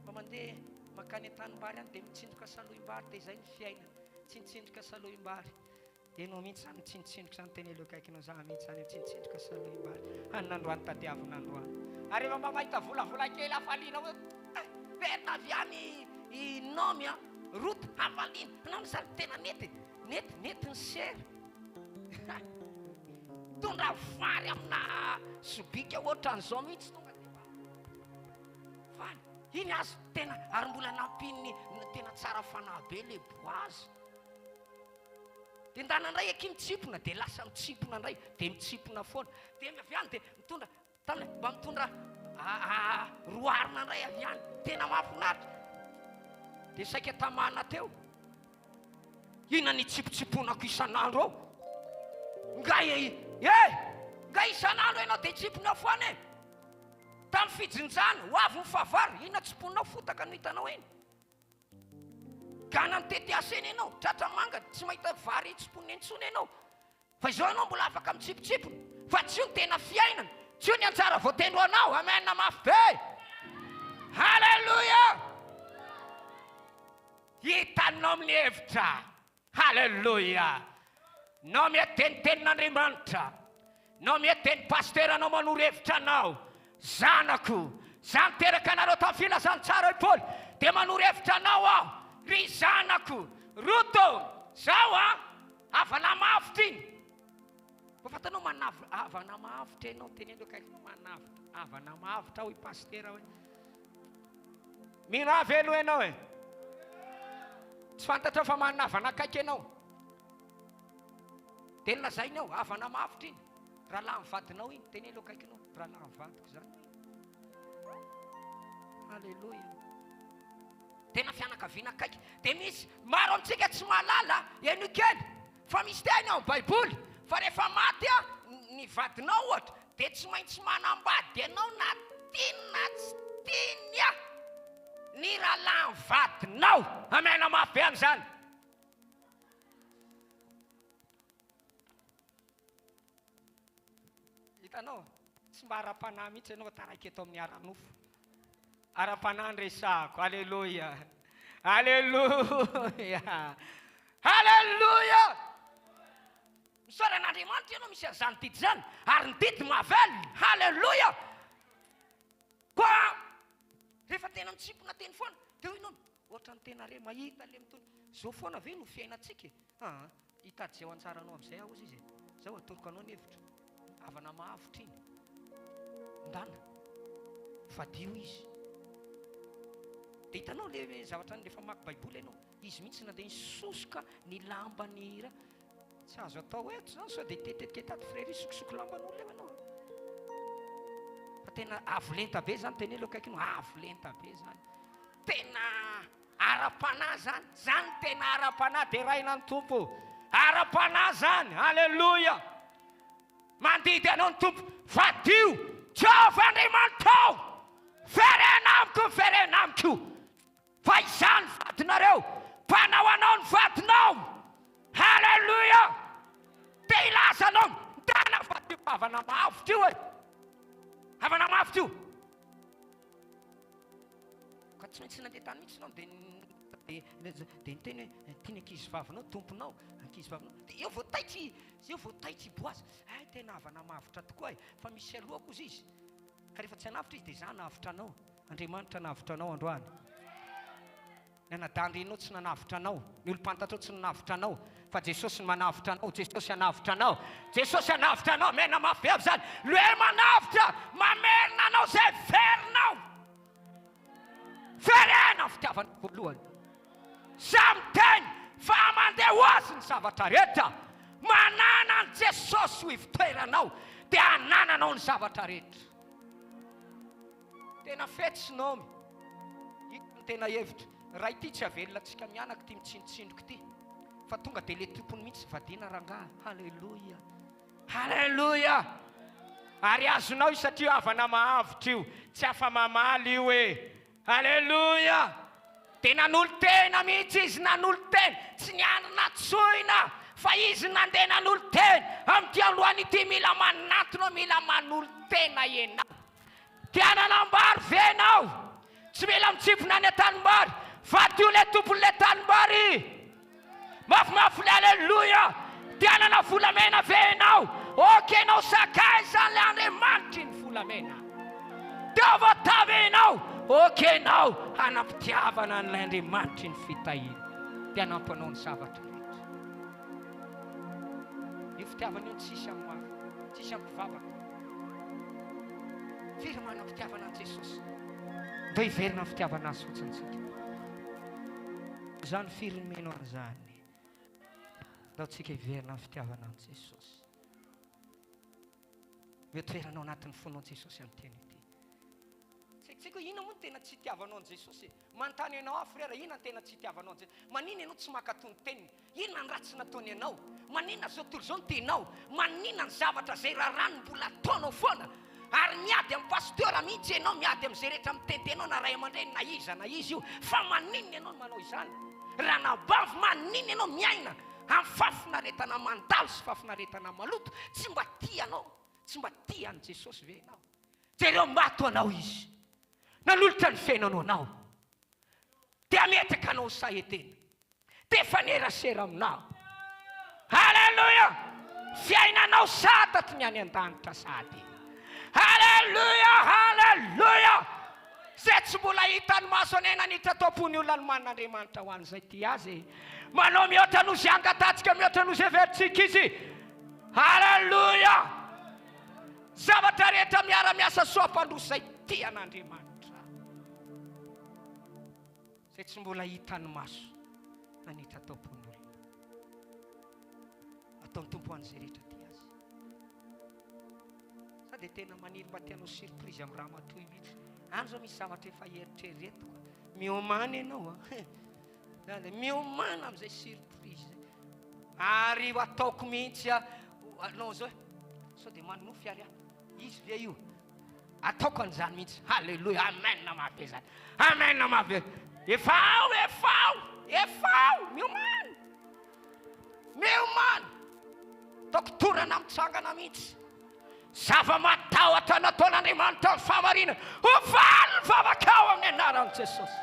C: mba mandeha makany an-tanimbary any dia mitsinjoka salohim-bary dia izay ny fiainana tsinditsindroka salohim-bary ianao mihitsy zany tsinditsindroka zany teny elo akaikinao za mihitsy zany tsinditsindroka salohim-bary any nandroany tadiavinandroany ary rehefa mba mahita volavola kely hafaliana verina avy any inomy rota hafaliana anao zany tena nety ny sera tondra vary amina sobika ohatra an'izao mihitsy tonga vany iny azy tena ary mbola nampiny tena tsara fanahy be le boazy dia ndana ndray aky mitsipona dia lasa mitsipona ndray dia mitsipona foana dia avy any dia mitondra tamile mba mitondra roarina ndray avy any tena mahafinaritra dia saika tamana teo ina nitsipotsiponako isan'andro ao nga isan'andro ianao dia tsipona foana tamin'ny fijinjana ho avy ny fahavary ina tsiponao fotaka no hitanao eny gana ny tety asa eny ianao tratra manga tsy mahita vary tsipony entsony ianao fa izao ianao mbola afaka mitsipotsipona fa tsy io ny tena fiainana tsy io ny anjara voatendro anao amena mafy be halleluja hitanao amin'ny hevitra halleluja nao miatenitenin'Andriamanitra nao miateny pastera anao manoro hevitra anao zanako zany teraka anareo tamin'ny filazany tsara i Paoly dia manoro hevitra anao aho ry zanako roto zao avana mavitra iny fatanao avana mavitra ianao tenendo akaikinao manavitra avana mavitra ao i pastera hoe miravy aloha ianao e. Tsy fantatra fa manana havana akaiky ianao. Dia lazainy aho havana mavitra iny. Rahalahy mivadinao iny, teny aloha akaikinao, rahalahy mivadiko zany. Halleloja. Tena fianakaviana akaiky. Dia misy maro amintsika tsy mahalala eny kely. Fa misy teny ao Baiboly fa rehefa maty ny vadinao ohatra dia tsy maintsy manambady ianao na tiany na tsy tiany ny rahalahy vadinao. Amena mafy be amin'izany. Hitanao, tsy mba ara-panahy mihitsy ianao taraiky eto amin'ny ara-nofo. Ara-panahy resako. Halleloja. Halleloja. Halleloja. Misaoran'Andriamanitra ianao misy an'izany didy zany ary ny didy mahavelona. Halleloja. Koa rehefa tena mitsipona teny foana dia hoy ianao ohatra ny tena re mahita le mitony zao foana ve no fiainantsika. Hitady izay ho antsaranao amin'izay aho ozy izy. Zao atoroko anao ny hevitra. Havana mahavitra iny ndana fadio izy. Dia hitanao le zavatra ny rehefa maki Baiboly ianao, izy mihitsy nandeha nisosoka ny lambany tsy azo atao eto zany sao dia tetetiketaty frère sokosoko lamban'olona eo ianao. Fa tena avolenta be zany teny aloha akaikinao, avolenta be zany. Tena ara-panahy zany. Zany tena ara-panahy dia raina ny tompo. Ara-panahy zany. Halleloja. Mandidy anao ny tompo. Vadio Jehovah Andriamanitra. Verena amiko, verena amiko. Fa izany vadinareo, mpanao anao ny vadinao. Halleloja. Dia ilaza anao ndana vadio. Havana mavitra io e. Havana mavitra io. Ka tsy maintsy nandeha tany mihitsy ianao dia niteny hoe tiany ankizy vavinao tomponao, ankizy vavinao. Dia eo voataitry boazy. Ay tena havana mavitra tokoa e. Fa misy alohako ozy izy. Ka rehefa tsy hanavitra izy dia za navitra anao. Andriamanitra navitra anao androany. Ny anadandrinao tsy nanavitra anao. Ny olo-pantatrao tsy nanavitra anao. Fa Jesosy manavitra anao. Jesosy hanavitra anao. Jesosy hanavitra anao. Mena mafy avy zany. Loe manavitra. Mamerina anao zay verinao. Verena fitiavana voalohany. Samy teny fa mandeha ho azy ny zavatra rehetra. Manana ny Jesosy ho ivitoeranao dia hanananao ny zavatra rehetra. Tena fetsinao. Ito tena hevitra. Raha ity tsy avelona antsika mianaka ty mitsindotsindroka ty. Fa tonga dia le tompony mihitsy vadiana rangaha. Halleloja. Halleloja. Ary azonao io satria havana mahavitra io. Tsy afa mamaly io e. Halleloja. Dia nanolo tena mihitsy izy, nanolo tena. Tsy nianana tsoina fa izy nandeha nanolo tena. Amin'ity androany ity mila manatona, mila manolo tena ianao. Tiana anambary venao. Tsy mila mitsipona any an-tanimbary. Vadio le tompony le tanimbary. Mafimafy le halleloja. Tianana volamena venao. Okenao sakay zany le Andriamanitra ny volamena. Dia voatavenao. Okenao hanam-pitiavana an'ilay Andriamanitra ny fitahina. Dia hanampanao ny zavatra rehetra. Io fitiavana io tsisy amin'ny mafy, tsisy amin'ny mpivavaka. Firy manam-pitiavana an' Jesosy. Ndao hiverina ny fitiavana azy fotsintsika. Zany firimeno an'izany. Ndao tsika hiverina ny fitiavana an' Jesosy. Miotoeranao anatin'ny fonao Jesosy amin'ny teny ity. Tsika ina moa tena tsy tiavanao an' Jesosy. Manontany ianao aho frère, ina tena tsy tiavanao an' Jesosy. Manina ianao tsy makatony teniny. Inona ny ratsy nataony ianao? Manina zao tontolo zao ny tenao? Manina ny zavatra zay rarany mbola ataonao foana? Ary miady amin'ny pasteur mihitsy ianao, miady amin'izay rehetra mitentenao na ray aman-dreny na izy io. Fa maninona ianao no manao izany? Raha nabavy maninona ianao miaina amin'ny fafinaretana mandalo sy fafinaretana maloto? Tsy mba tianao, tsy mba tian'i Jesosy ve ianao? Jereo mato anao izy. Nanolotra ny fiainanao anao. Dia ametraka anao sahetena. Dia fanerasera aminao. Halleluja. Fiainanao satatry ny any an-danitra sady. Halleluja, halleluja. Zay tsy mbola hitany maso anena nitra tompony olona ny man'Andriamanitra ho an'izay ty azy. Manao mihoatra nozy angatatsika, mihoatra nozy everitsika izy. Halleluja. Zavatra rehetra miara-miasa soa mpandroso zay ty an'Andriamanitra. zay tsy mbola hitany maso nanitra ataom-pon'olona ataon'ny tompo an'izay rehetra ty azy sady tena maniry mba tianao surprise amin'ny raha matoy mihitsy any zao misy zavatra efa eritreretiko miomany ianao miomana amin'izay surprise ary ataoko mihitsy anao zao sao dia manofy ary izy ve io ataoko an'izany mihitsy halleloia amen namabe zany amen namabe efao miomana doktorana mitsangana mihitsy zava-matahotra nataon'Andriamanitra ny fahamarinana ovaly ny vavakao amin'ny anaran'i Jesosy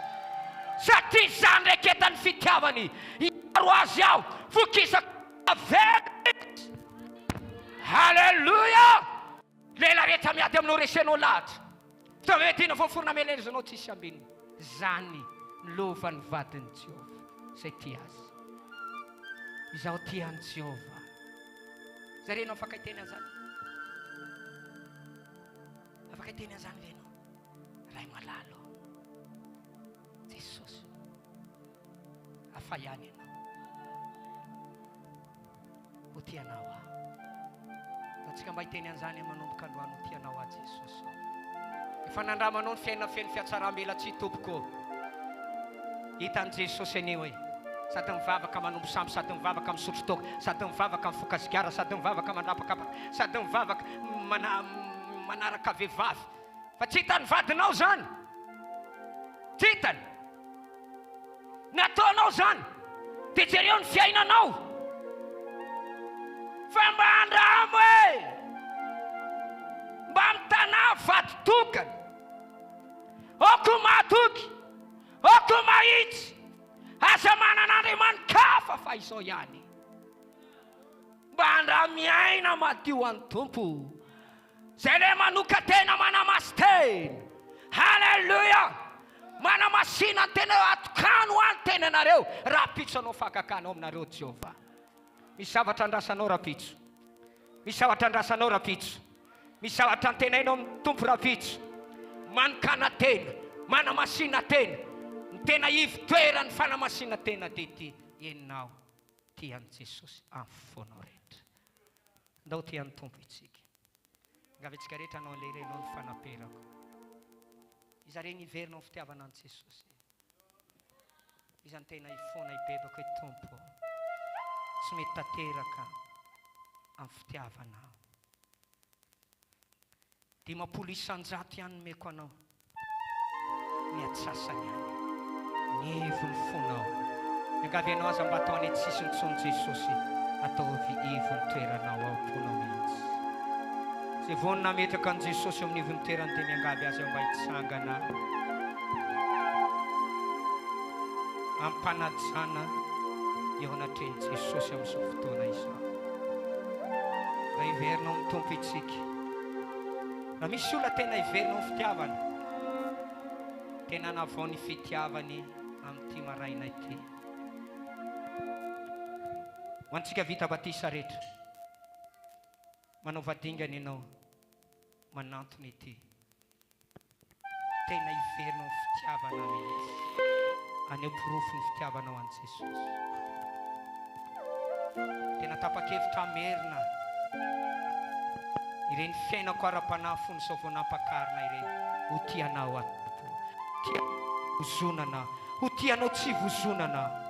C: satria izany reketany fitiavany iaro azy aho vokisako avety halleluia lela rehetra miady aminao resenao lahatra tavetina voaforona melezanao tsisy ambiny zany lovan'ny vadin'i Jehova zay ty azy izaho tian'i Jehova zarenao afaka hiteny an'izany afaka hiteny an'izany venao ray malalo Jesosy afa ihany ianao ho tianao aho atsika mba hiteny an'izany manomboka androany ho tianao aho Jesosy efa nandramanao ny fiainana feno fiatsaram-bela tsy tompoko hitan'i Jesosy anio hoe sady mivavaka manombo samby sady mivavaka misotro toka sady mivavaka mifoka zigara sady mivavaka mandrapakapa sady mivavaka manaraka vehivavy fa tsy hitany vadinao zany tsy hitany nataonao zany dia jereo ny fiainanao fa mba andramo e mba mitana vady tokany oko matoky oko mahitsy aza manan'Andriamanitra fa izao ihany mba andra-miaina madio an'ny tompo zay le manoka tena manamasy tena halleluia manamasina ny tena atokano any tena anareo raha pitso anao fakakanao aminareo Jehova misy zavatra andrasanao raha pitso misy zavatra andrasanao raha pitso misy zavatra antenainao amin'ny tompo raha pitso manokana tena manamasina tena ny tena ivy-toerany fanamasina tena dia ty enao tian'i Jesosy am'foanao rehetra ndao tian'ny tompo itsika ngavetsika rehetra anao le renao ny fanaperako iza reny iverinao ny fitiavana an'i Jesosy izany tena ifoana ibebaka hoe tompo tsy mety tanteraka amin'ny fitiavana dimapolo isan-jato ihany nomeko anao ny atsasany ihany nivo ny fonao miangavy anao aza mba atao any tsisy ny tsony Jesosy atao ivo ny toeranao aomponao mihitsy zay vonina metraka an' Jesosy amin'ny ivo ny toerany dia miangavy azy ao mba hitsangana ampanajana eo anatreny Jesosy amin'izao fotoana izao mba iverinao mitompo itsika na misy olona tena iverinao ny fitiavana tena navao ny fitiavany amin'ity maraina ity ho antsika vita batisa rehetra manao vadingana ianao manantona ity tena iverinao ny fitiavana mihitsy aneo porofo ny fitiavanao an'i Jesosy tena tapa-kevitra merina ireny fiainako ara-panafo ny sao voanam-pakarina ireny ho tianao tia vozonana ho tianao tsy vozonana